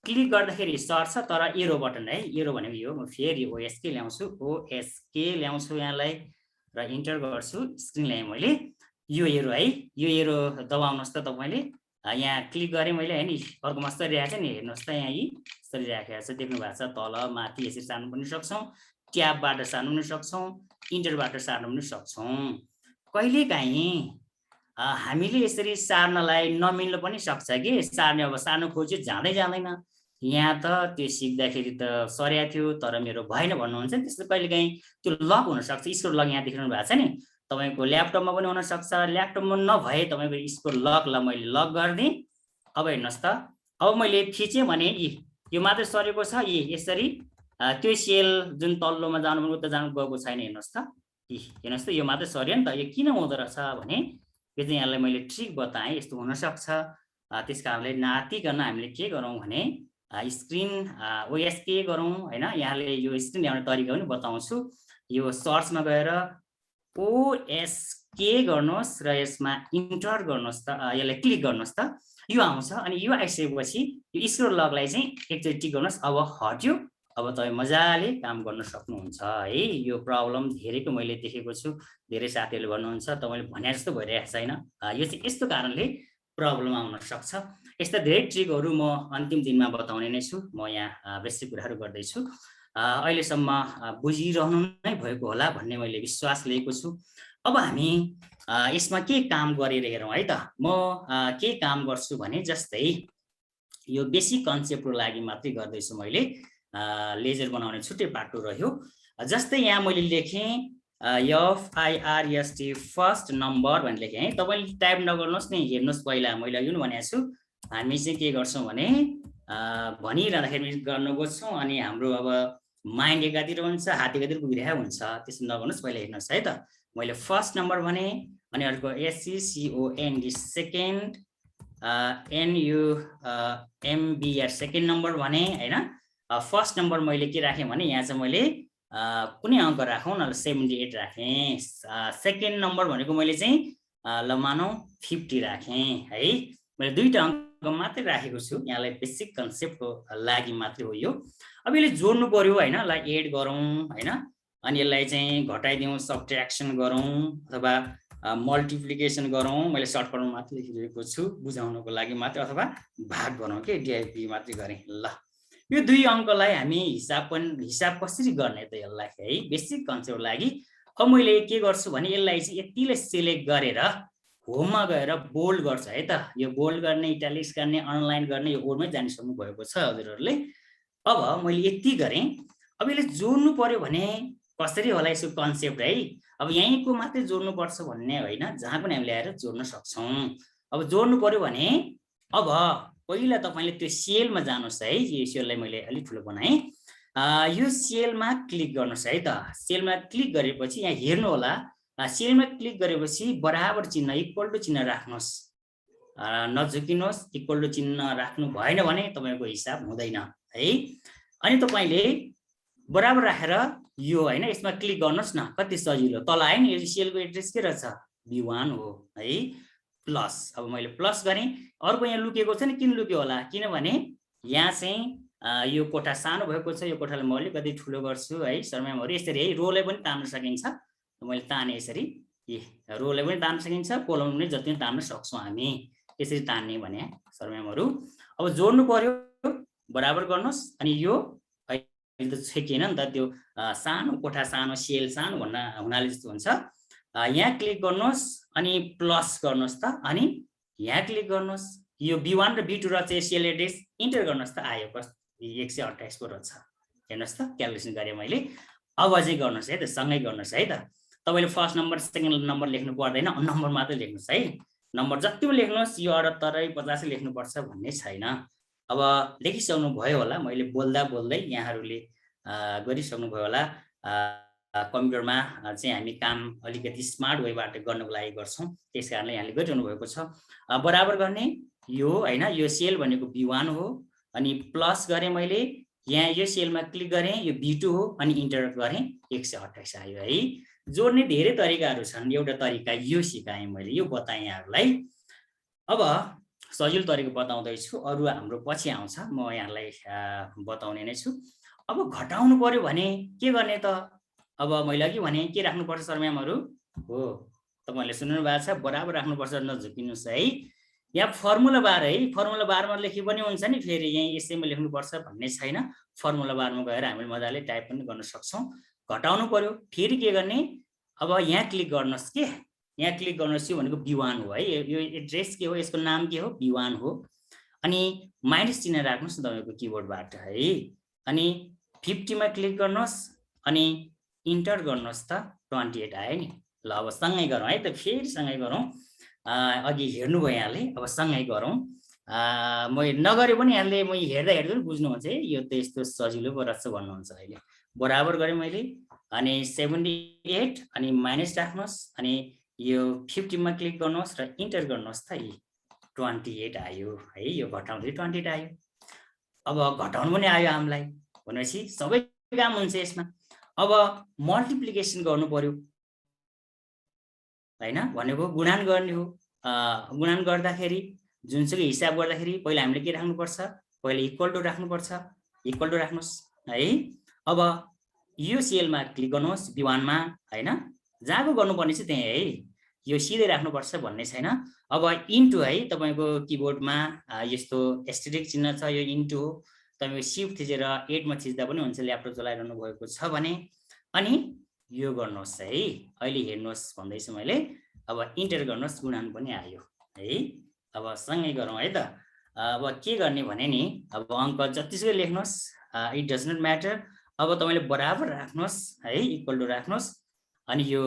Speaker 6: क्लिक गर्दाखेरि सर्छ, तर एरो बटन है, एरो भनेको यो। म फेरि ओएसके ल्याउँछु, ओएसके ल्याउँछु यहाँलाई र इन्टर गर्छु। स्क्रिन ल्याएँ मैले, यो एरो है, यो एरो दबाउनुहोस् त तपाईँले। यहाँ क्लिक गरेँ मैले है नि, अर्कोमा सरिरहेको छ नि, हेर्नुहोस् त यहाँ यी सरिराखेको छ, देख्नु भएको छ। तल माथि यसरी सार्नु पनि सक्छौँ, ट्याबबाट सार्नु पनि सक्छौँ, इन्टरबाट सार्नु पनि सक्छौँ। कहिलेकाहीँ हामीले यसरी सार्नलाई नमिल्नु पनि सक्छ कि, सार्ने अब सार्नु खोज्यो जाँदै जाँदैन। यहाँ त त्यो सिक्दाखेरि त सर्या थियो तर मेरो भएन भन्नुहुन्छ नि, त्यस्तो कहिलेकाहीँ त्यो लक हुनसक्छ। स्क्रोल लक यहाँ देख्नु भएको छ नि, तपाईँको ल्यापटपमा पनि हुनसक्छ। ल्यापटपमा नभए तपाईँको स्क्रोल लकलाई मैले लक गरिदिएँ। अब हेर्नुहोस् त, अब मैले थिचेँ भने यो मात्रै सरेको छ। यसरी त्यो सेल जुन तल्लोमा जानु पनि उता जानु गएको छैन। हेर्नुहोस् त, हेर्नुहोस् त, यो मात्रै सर्यो नि त। यो किन हुँदो रहेछ भने यो चाहिँ यहाँलाई मैले ट्रिक बताएँ, यस्तो हुनसक्छ। त्यस कारणले नातिकन हामीले के गरौँ भने स्क्रिन ओएसके गरौँ होइन। यहाँले यो स्क्रिन ल्याउने तरिका पनि बताउँछु। यो सर्चमा गएर ओएसके गर्नुहोस् र यसमा इन्टर गर्नुहोस् त, यसलाई क्लिक गर्नुहोस् त, यो आउँछ। अनि यो आइसकेपछि यो स्क्रोल लकलाई चाहिँ एकचोटि टिक गर्नुहोस्। अब हट्यो, अब तपाईँ मजाले काम गर्न सक्नुहुन्छ है। यो प्रब्लम धेरैको मैले देखेको छु, धेरै साथीहरूले भन्नुहुन्छ तपाईँले भने जस्तो भइरहेको छैन। यो चाहिँ यस्तो कारणले प्रब्लम आउन सक्छ। यस्ता धेरै ट्रिकहरू म अन्तिम दिनमा बताउने नै छु। म यहाँ बेसिक कुराहरू गर्दैछु। अहिलेसम्म बुझिरहनु नै भएको होला भन्ने मैले विश्वास लिएको छु। अब हामी यसमा के काम गरेर हेरौँ है त। म के काम गर्छु भने, जस्तै यो बेसिक कन्सेप्टको लागि मात्रै गर्दैछु मैले। लेजर बनाउने छुट्टै पाटो रह्यो। जस्तै यहाँ मैले लेखेँ FIRST फर्स्ट नम्बर भनेर लेखेँ है। तपाईँले टाइप नगर्नुहोस् नि, हेर्नुहोस् पहिला। मैले अघि पनि भनेको छु, हामी चाहिँ के गर्छौँ भने भनिरहँदाखेरि गर्न बुझ्छौँ अनि हाम्रो अब माइन्ड एकातिर हुन्छ हात एकातिर पुगिरहेको हुन्छ, त्यसो नगर्नुहोस्। पहिला हेर्नुहोस् है त, मैले फर्स्ट नम्बर भने अनि अर्को SCCOND second, NUMBR second number भने होइन। फर्स्ट नम्बर मैले के राखेँ भने यहाँ चाहिँ मैले कुनै अङ्क राखौँ न, 78 राखेँ। सेकेन्ड नम्बर भनेको मैले चाहिँ ल मानौँ 50 राखेँ है। मैले दुईवटा अङ्क मात्रै राखेको छु, यहाँलाई बेसिक कन्सेप्टको लागि मात्रै हो यो। अब यसले जोड्नु पर्यो होइन, ल एड गरौँ होइन, अनि यसलाई चाहिँ घटाइदिउँ, सब्ट्र्याक्सन गरौँ अथवा मल्टिप्लिकेसन गरौँ। मैले सर्टकटमा मात्रै लेखिरहेको छु बुझाउनको लागि मात्रै, अथवा भाग गरौँ के डिआइपी मात्रै गरेँ। ल यो दुई अङ्कलाई हामी हिसाब कसरी गर्ने त यसलाई है, बेसिक कन्सेप्टको लागि। अब मैले के गर्छु भने यसलाई चाहिँ यतिले सिलेक्ट गरेर होममा गएर बोल्ड गर्छु है त। यो बोल्ड गर्ने, इटालिक्स गर्ने, अनलाइन गर्ने यो ओडमै जानिसक्नु भएको छ हजुरहरूले। अब मैले यति गरेँ। अब यसले जोड्नु पर्यो भने कसरी होला यसको कन्सेप्ट है। अब यहीँको मात्रै जोड्नु पर्छ भन्ने होइन, जहाँ पनि हामी ल्याएर जोड्न सक्छौँ। अब जोड्नु पर्यो भने अब पहिला तपाईँले त्यो सेलमा जानुहोस् है। यो सेललाई मैले अलिक ठुलो बनाएँ। यो सेलमा क्लिक गर्नुहोस् है त। सेलमा क्लिक गरेपछि यहाँ हेर्नु होला, सेलमा क्लिक गरेपछि बराबर चिन्ह इक्वल टु चिन्ह राख्नुहोस्, नझुकिनुहोस्। इक्वल टु चिन्ह राख्नु भएन भने तपाईँको हिसाब हुँदैन है। अनि तपाईँले बराबर राखेर यो होइन यसमा क्लिक गर्नुहोस् न, कति सजिलो तल आयो नि। यो सेलको एड्रेस के रहेछ, B1 हो है, प्लस। अब मैले प्लस गरेँ। अर्को यहाँ लुकेको छ नि, किन लुक्यो होला, किनभने यहाँ चाहिँ यो कोठा सानो भएको छ। यो कोठालाई म अलिकति ठुलो गर्छु है सरम्यामहरू। यसरी है रोलाई पनि तान्न सकिन्छ, मैले ताने यसरी। रोलाई पनि तान्न सकिन्छ, कोलम पनि जति पनि तान्न सक्छौँ हामी, यसरी तान्ने भने सरम्यामहरू। अब जोड्नु पर्यो, बराबर गर्नुहोस्। अनि यो अहिले त छेकिएन नि त, त्यो सानो कोठा सानो सेल सानो हुनाले जस्तो हुन्छ। यहाँ क्लिक गर्नुहोस् अनि प्लस गर्नुहोस् त, अनि यहाँ क्लिक गर्नुहोस्। यो B1 र B2 र चाहिँ सेल एड्रेस इन्टर गर्नुहोस् त, आयो 128 को रहेछ। हेर्नुहोस् त, क्यालकुलेसन गरेँ मैले। अब चाहिँ गर्नुहोस् है त, सँगै गर्नुहोस् है त। तपाईँले फर्स्ट नम्बर सेकेन्ड नम्बर लेख्नु पर्दैन, नम्बर मात्रै लेख्नुहोस् है। नम्बर जति पनि लेख्नुहोस्, यो 78 50 लेख्नुपर्छ भन्ने छैन। अब लेखिसक्नु भयो होला, मैले बोल्दा बोल्दै यहाँहरूले गरिसक्नु भयो होला। कम्प्युटरमा चाहिँ हामी काम अलिकति स्मार्ट वेबाट गर्नको लागि गर्छौँ, त्यस कारणले यहाँले गरिरहनु भएको छ। बराबर गर्ने यो होइन, यो सेल भनेको B1 हो। अनि प्लस गरेँ मैले, यहाँ यो सेलमा क्लिक गरेँ, यो B2 हो, अनि इन्टर गरेँ, 128 आयो है। जोड्ने धेरै तरिकाहरू छन्, एउटा तरिका यो सिकाएँ मैले, यो बताएँ यहाँहरूलाई। अब सजिलो तरिका बताउँदैछु, अरू हाम्रो पछि आउँछ, म यहाँलाई बताउने नै छु। अब घटाउनु पर्यो भने के गर्ने त। अब मैले अघि भने के राख्नुपर्छ सरम्यामहरू हो, तपाईँहरूले सुन्नु भएको छ, बराबर राख्नुपर्छ, नझुकिनुहोस् है। यहाँ फर्मुला बार है, फर्मुला बारमा लेखे पनि हुन्छ नि, फेरि यहीँ यसैमा लेख्नुपर्छ भन्ने छैन। फर्मुला बारमा गएर हामीले मजाले टाइप पनि गर्न सक्छौँ। घटाउनु पर्यो, फेरि के गर्ने, अब यहाँ क्लिक गर्नुहोस् के, यहाँ क्लिक गर्नुहोस्। यो भनेको B1 हो है, यो एड्रेस के हो, यसको नाम के हो, B1 हो। अनि माइनस चिन्ह राख्नुहोस् न तपाईँको किबोर्डबाट है। अनि 50 मा क्लिक गर्नुहोस् अनि इन्टर गर्नुहोस् त, 28 आयो नि। ल अब सँगै गरौँ है त, फेरि सँगै गरौँ। अघि हेर्नुभयो यहाँले, अब सँगै गरौँ। म नगरे पनि यहाँले म हेर्दा हेर्दै पनि बुझ्नुहुन्छ है, यो त यस्तो सजिलो पो रहेछ भन्नुहुन्छ अहिले। बराबर गरेँ मैले, अनि 78 अनि माइनस राख्नुहोस्, अनि यो 50 मा क्लिक गर्नुहोस् र इन्टर गर्नुहोस् त, 28 आयो है। यो घटाउँदै 28 आयो। अब घटाउनु पनि आयो हामीलाई भनेपछि सबै काम हुन्छ यसमा। अब मल्टिप्लिकेसन गर्नु पर्यो हैन, भनेको गुणन गर्ने हो। गुणन गर्दाखेरि जुनसुकै हिसाब गर्दाखेरि पहिला हामीले के राख्नुपर्छ, पहिला इक्वल टु राख्नुपर्छ, इक्वल टु राख्नुहोस् है। अब यो सेलमा क्लिक गर्नुहोस् B1 मा हैन, जहाँको गर्नुपर्ने चाहिँ त्यही है, यो सिधै राख्नुपर्छ भन्ने छैन। अब इन्टु है, तपाईँको किबोर्डमा यस्तो एस्टेरिक चिन्ह छ, यो इन्टु हो। तपाईँको शिफ्ट थिचेर 8 मा थिच्दा पनि हुन्छ, ल्यापटप चलाइरहनु भएको छ भने। अनि यो गर्नुहोस् है, अहिले हेर्नुहोस् भन्दैछु मैले। अब इन्टर गर्नुहोस्, गुणन पनि आयो है। अब सँगै गरौँ है त। अब के गर्ने भने नि, अब अङ्क जतिसुकै लेख्नुहोस्, इट डज नट म्याटर। अब तपाईँले बराबर राख्नुहोस् है, इक्वल टु राख्नुहोस्। अनि यो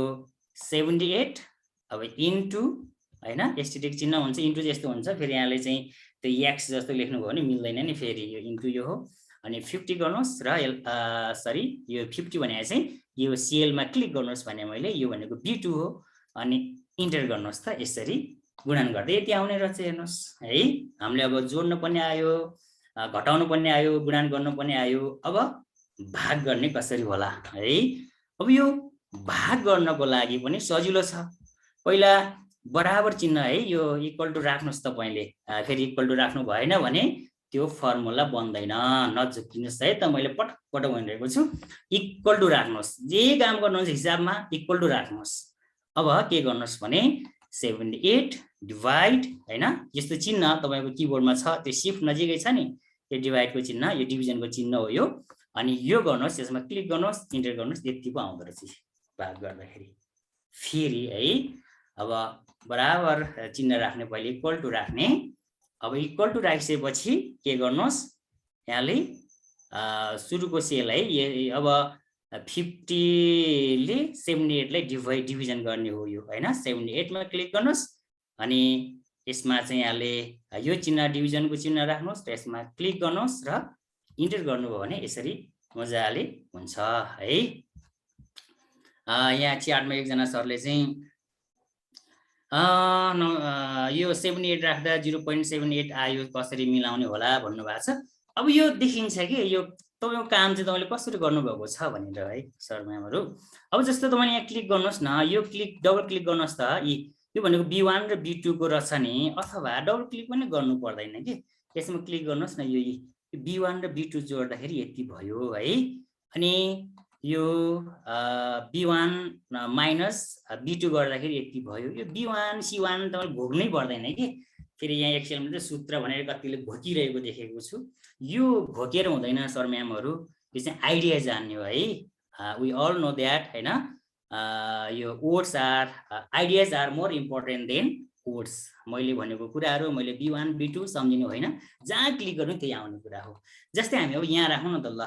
Speaker 6: 78 अब इन्टु हैन एस्टेटिक चिन्ह हुन्छ इन्टु जस्तो हुन्छ फेरि यहाँले चाहिँ त्यो एक्स जस्तो लेख्नुभयो भने मिल्दैन नि फेरि यो इन्टु यो हो अनि 50 गर्नुहोस् र सरी यो 50 भने चाहिँ यो CL मा क्लिक गर्नुहोस् भने मैले यो भनेको B2 हो अनि इन्टर गर्नुहोस् त यसरी गुणन गर्दै यति आउने रहेछ हेर्नुहोस् है हामीले अब जोड्नु पनि आयो घटाउनु पनि आयो गुणन गर्नु पनि आयो अब भाग गर्ने कसरी होला है अब यो भाग गर्नको लागि पनि सजिलो छ पहिला बराबर चिन्ह है यो इक्वल टु राख्नुस् तपाईले फेरि इक्वल टु राख्नु भएन भने त्यो फर्मुला बन्दैन नझुक्किनुस् है त मैले पटक पटक भनिरहेको छु इक्वल टु राख्नुस् जे काम गर्नुहुन्छ हिसाबमा इक्वल टु राख्नुस् अब के गर्नुस् भने 78 डिभाइड हैन यस्तो चिन्ह तपाईको किबोर्डमा छ त्यो शिफ्ट नजिकै छ नि यो डिभाइडको चिन्ह यो डिभिजनको चिन्ह हो यो अनि यो गर्नुहोस् यसमा क्लिक गर्नुहोस् इन्टर गर्नुहोस् यति पो आउँदो रहेछ भाग गर्दाखेरि फेरि है अब बराबर चिन्ह राख्ने पहिले इक्वल टु राख्ने अब इक्वल टु राखिसकेपछि के गर्नुहोस् यहाँले सुरुको सेल है अब 50 ले 78 लाई डिभिजन गर्ने हो यो हैन 78 मा क्लिक गर्नुहोस् अनि यसमा चाहिँ यहाँले यो चिन्ह डिभिजनको चिन्ह राख्नुहोस् र यसमा क्लिक गर्नुहोस् र इन्टर गर्नुभयो भने यसरी मजाले हुन्छ है यहाँ च्याटमा एकजना सरले चाहिँ यो 78 राख्दा 0.78 आयो कसरी मिलाउने होला भन्नुभएको छ अब यो देखिन्छ कि यो तपाईको काम चाहिँ तपाईले कसरी गर्नुभएको छ भनेर है सर म्यामहरु अब जस्तो तपाईले यहाँ क्लिक गर्नुहोस् न यो क्लिक डबल क्लिक गर्नुहोस् त यो भनेको B1 र B2 को रहेछ नि अथवा डबल क्लिक पनि गर्नु पर्दैन के यसमा क्लिक गर्नुहोस् न यो B1 र B2 जोड्दाखेरि यति भयो है अनि यो B1 माइनस B2 गर्दाखेरि यति भयो यो B1 C1 तपाईले भोग्नै पर्दैन के फेरि यहाँ एक्सेलमा चाहिँ सूत्र भनेर कतिले घोकिरहेको देखेको छु यो घोकेर हुँदैन सर म्यामहरु यो चाहिँ आइडिया जान्ने हो है वी अल नो दैट हैन यो words are ideas are more important than words मैले भनेको कुराहरु मैले B1 B2 सम्झिनु होइन जहाँ क्लिक गर्नु त्यही आउने कुरा हो जस्तै हामी अब यहाँ राखौं न त ल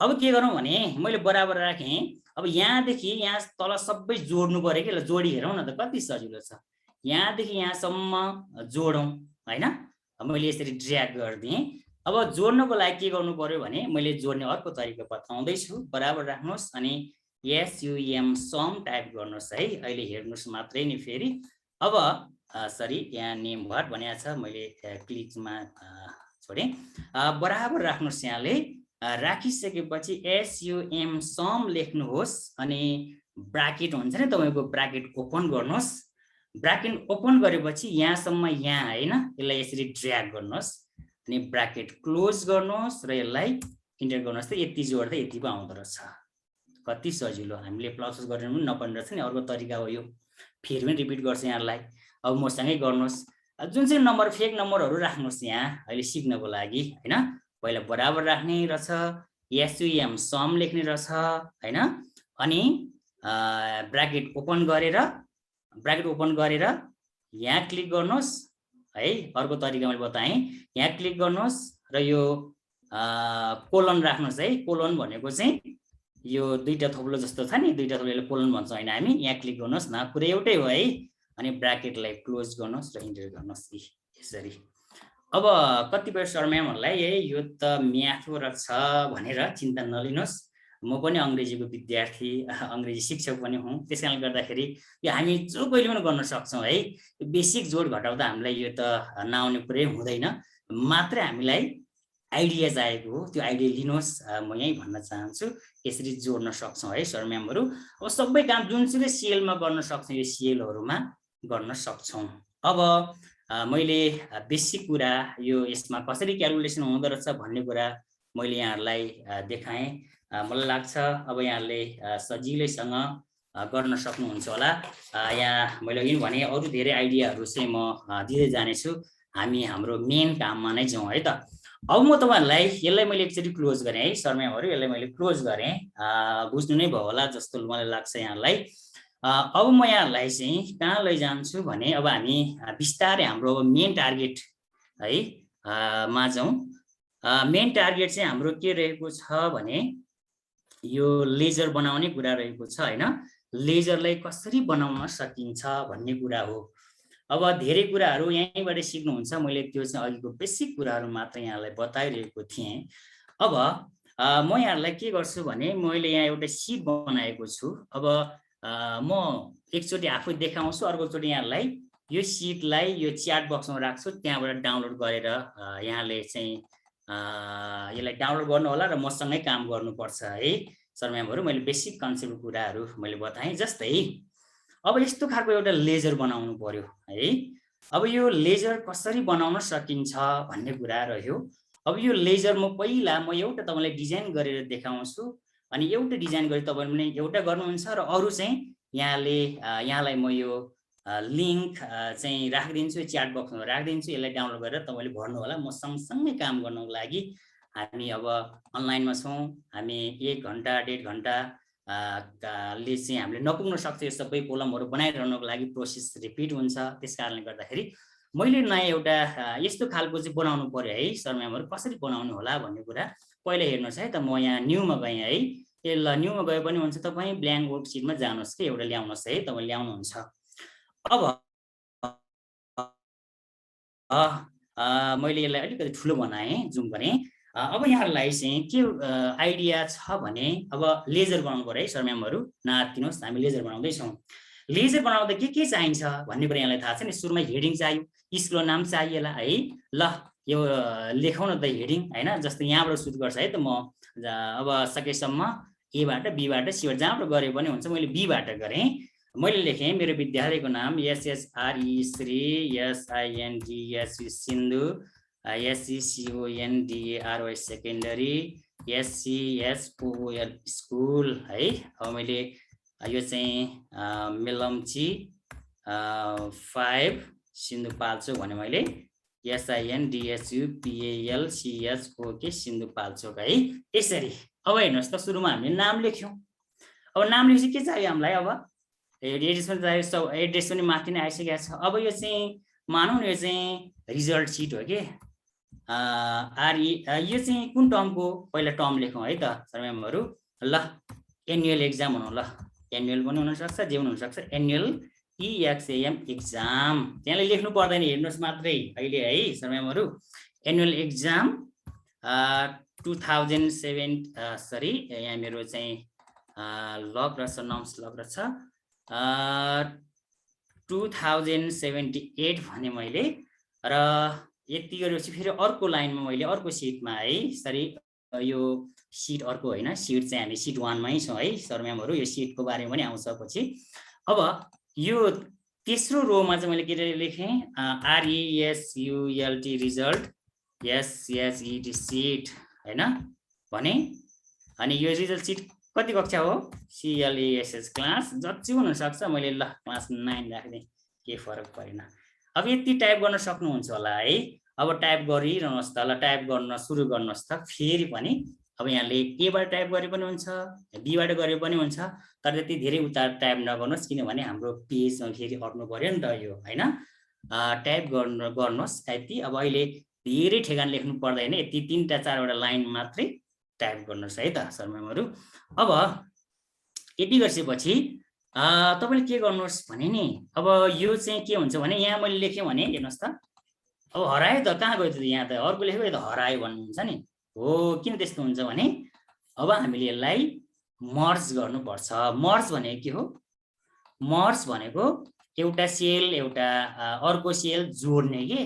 Speaker 6: अब के गरौँ भने मैले बराबर राखे अब यहाँदेखि यहाँ तल सबै जोड्नु पर्यो के ल जोडी हेरौँ न त कति सजिलो छ यहाँदेखि यहाँसम्म जोडौं हैन मैले यसरी ड्र्याग गर्दिए अब जोड्नको लागि के गर्नु पर्यो भने मैले जोड्ने अर्को तरिका बताउँदै छु बराबर राख्नुस् अनि SUM सम टाइप गर्नुस् है अहिले हेर्नुस् मात्रै नि फेरि अब सरी यहाँ नेम वाट भनेको छ मैले क्लिकमा छोडे बराबर राख्नुस् यहाँले राखिसकेपछि SUM सम लेख्नुहोस् अनि ब्राकेट हुन्छ नि तपाईको ब्राकेट ओपन गर्नुहोस् ब्राकेट ओपन गरेपछि यहाँसम्म यहाँ हैन यसलाई यसरी ड्र्याग गर्नुहोस् अनि ब्राकेट क्लोज गर्नुहोस् र यसलाई इन्टर गर्नुहोस् त यति जोड्दा यति पो आउँदो रहेछ कति सजिलो हामीले प्लस गर्न पनि नपर्ने रहेछ नि अर्को तरिका हो यो फेरि पनि रिपिट गर्छु यहाँलाई अब मसँगै गर्नुहोस् जुन चाहिँ नम्बर फेक नम्बरहरु राख्नुहोस् यहाँ अहिले सिक्नको लागि हैन पहिला बराबर राख्ने रहेछ SUM सम लेख्ने रहेछ हैन अनि ब्राकेट ओपन गरेर यहाँ क्लिक गर्नुहोस् है अर्को तरिका मैले बताएँ यहाँ क्लिक गर्नुहोस् र यो कोलन राख्नुहोस् है कोलन भनेको चाहिँ यो दुईटा थोप्लो जस्तो छ नि दुईटा थोप्लोले कोलन भन्छ हैन हामी यहाँ क्लिक गर्नुहोस् न पुरै एउटै हो है अनि ब्राकेटलाई क्लोज गर्नुहोस् र इन्टर गर्नुहोस् यसरी अब कतिपय सर म्यामहरुलाई यो त म्याथको रहेछ भनेर चिन्ता नलिनुहोस् म पनि अंग्रेजीको विद्यार्थी अंग्रेजी शिक्षक पनि हुँ त्यसकारणले गर्दाखेरि यो हामी जो कहिले पनि गर्न सक्छौं है बेसिक जोड घटाउँदा हामीलाई यो त नआउने कुरै हुँदैन मात्र हामीलाई आइडिया चाहिएको हो त्यो आइडिया लिनुहोस् म यही भन्न चाहन्छु यसरी जोड्न सक्छौं है सर म्यामहरु अब सबै काम जुनसुकै सीएलमा गर्न सक्छौं यो सीएलहरुमा गर्न सक्छौं अब मैले बेसिक कुरा यो यसमा कसरी क्याल्कुलेसन हुँदो रहेछ भन्ने कुरा मैले यहाँहरुलाई देखाएँ मलाई लाग्छ अब यहाँले सजिलैसँग गर्न सक्नुहुन्छ होला यहाँ मैले अघि भने अरु धेरै आइडियाहरु चाहिँ म दिदै जानेछु हामी हाम्रो मेन काममा नै जाउँ है त अब म तपाईहरुलाई यसलाई मैले एकचोटी क्लोज गरे है सर म्यामहरु यसलाई मैले क्लोज गरे बुझ्नु नै भयो होला जस्तो मलाई लाग्छ यहाँलाई अब म यहाँलाई चाहिँ कहाँ लैजान्छु भने अब हामी बिस्तारै हाम्रो मेन टार्गेट है मा जाउँ मेन टार्गेट चाहिँ हाम्रो के रहेको छ भने यो लेजर बनाउने कुरा रहेको छ हैन लेजरलाई कसरी बनाउन सकिन्छ भन्ने कुरा हो अब धेरै कुराहरू यहीँबाट सिक्नुहुन्छ। मैले त्यो चाहिँ अघिको बेसिक कुराहरू मात्र यहाँलाई बताइरहेको थिएँ। अब म यहाँहरूलाई के गर्छु भने मैले यहाँ एउटा सिट बनाएको छु। अब म एकचोटि आफै देखाउँछु, अर्कोचोटि यहाँलाई यो सिटलाई यो च्याट बक्समा राख्छु, त्यहाँबाट डाउनलोड गरेर यहाँले चाहिँ यसलाई डाउनलोड गर्नु होला र मसँगै काम गर्नुपर्छ है सर म्यामहरू। मैले बेसिक कन्सेप्ट कुराहरू मैले बताएँ। जस्तै अब यस्तो खालको एउटा लेजर बनाउनु पर्यो है। अब यो लेजर कसरी बनाउन सकिन्छ भन्ने कुरा रह्यो। अब यो लेजर म एउटा तपाईँलाई डिजाइन गरेर देखाउँछु, अनि एउटा डिजाइन गरी तपाईँले एउटा गर्नुहुन्छ र अरू चाहिँ यहाँलाई म यो लिङ्क चाहिँ राखिदिन्छु, च्याट बक्समा राखिदिन्छु। यसलाई डाउनलोड गरेर तपाईँले भर्नु होला। म सँगसँगै काम गर्नको लागि हामी अब अनलाइनमा छौँ। हामी 1 घन्टा 1.5 घन्टा ले चाहिँ हामीले नपुग्न सक्छ। यो सबै कोलमहरू बनाइरहनुको लागि प्रोसेस रिपिट हुन्छ। त्यस कारणले गर्दाखेरि मैले नयाँ एउटा यस्तो खालको चाहिँ बनाउनु पर्यो है सर म्यामहरू। कसरी बनाउनु होला भन्ने कुरा पहिला हेर्नुहोस् है त। म यहाँ न्यूमा गएँ है। ल न्यूमा गए पनि हुन्छ, तपाईँ ब्ल्याङ्क वर्कसिटमा जानुहोस् कि एउटा ल्याउनुहोस् है, तपाईँ ल्याउनुहुन्छ। अब मैले यसलाई अलिकति ठुलो बनाएँ, जुम गरेँ। अब यहाँहरूलाई चाहिँ के आइडिया छ भने अब लेजर बनाउनु पर्यो है सर म्यामहरू। नआत्तिनुहोस्, हामी लेजर बनाउँदैछौँ। लेजर बनाउँदा के चाहिन्छ भन्ने कुरा यहाँलाई थाहा छ नि। सुरुमा हेडिङ चाहियो, स्कुलको नाम चाहिएला है। ल यो लेखौँ न त हेडिङ होइन। जस्तो यहाँबाट सुरु गर्छ है त। म अब सकेसम्म एबाट बीबाट सीबाट जहाँबाट गरे पनि हुन्छ। मैले बीबाट गरेँ। मैले लेखेँ मेरो विद्यालयको नाम SSRE Shri SINDSU Sindhu SECONDARY secondary SCSOOL school है। अब मैले यो चाहिँ मेलम्ची 5 सिन्धुपाल्चोक भने मैले SINDSU PALCHOK सिन्धुपाल्चोक है। यसरी अब हेर्नुहोस् त, सुरुमा हामीले नाम लेख्यौँ। अब नाम लेखेपछि के चाहियो हामीलाई? अब एड्रेस पनि चाहियो। एड्रेस पनि माथि नै आइसकेको छ। अब यो चाहिँ मानौँ न यो चाहिँ रिजल्ट सिट हो कि यो चाहिँ कुन टर्मको पहिला टर्म लेखौँ है त सर म्यामहरू। ल एनुअल एक्जाम हुनु। ल एनुअल पनि हुनसक्छ, जे पनि हुनसक्छ। एनुअल EXAM एक्जाम त्यहाँले लेख्नु पर्दैन, हेर्नुहोस् मात्रै अहिले है सर म्यामहरू। एनुअल एक्जाम 2007 यहाँ मेरो चाहिँ लग रहेछ, नम्स लग रहेछ 2078 भने मैले। र यति गरेपछि फेरि अर्को लाइनमा मैले अर्को सिटमा है सरी यो सिट अर्को होइन, सिट चाहिँ हामी सिट 1 मै छौँ है सर म्यामहरू। यो सिटको बारेमा पनि आउँछ पछि। अब यो तेस्रो रोमा चाहिँ मैले के लेखेँ? RESULT रिजल्ट SSET सिट होइन भने। अनि यो रिजल्ट सिट कति कक्षा हो? CLASS क्लास जति हुनसक्छ। मैले ल क्लास 9 राख्ने, के फरक परेन। अब यति टाइप गर्न सक्नुहुन्छ होला है। अब टाइप गरिरहनुहोस् त। ल टाइप गर्न सुरु गर्नुहोस् त। फेरि पनि अब यहाँले एबाट टाइप गरे पनि हुन्छ, बीबाट गरे पनि हुन्छ। तर त्यति धेरै उता टाइप नगर्नुहोस्, किनभने हाम्रो पेजमा फेरि हट्नु पर्यो नि त यो होइन। टाइप गर्नुहोस् यति। अब अहिले धेरै ठेगान लेख्नु पर्दैन, यति 3टा 4वटा लाइन मात्रै टाइप गर्नुहोस् है त सर म्यामहरू। अब यति गरिसकेपछि तपाईँले के गर्नुहोस् भने नि, अब यो चाहिँ के हुन्छ भने यहाँ मैले लेखेँ भने हेर्नुहोस् त। अब हरायो त, कहाँ गयो त? यहाँ त अर्को लेखेको, यो त हरायो भन्नुहुन्छ नि। हो, किन त्यस्तो हुन्छ भने अब हामीले यसलाई मर्ज गर्नुपर्छ। मर्ज भनेको के हो? मर्ज भनेको एउटा सेल एउटा अर्को सेल जोड्ने के।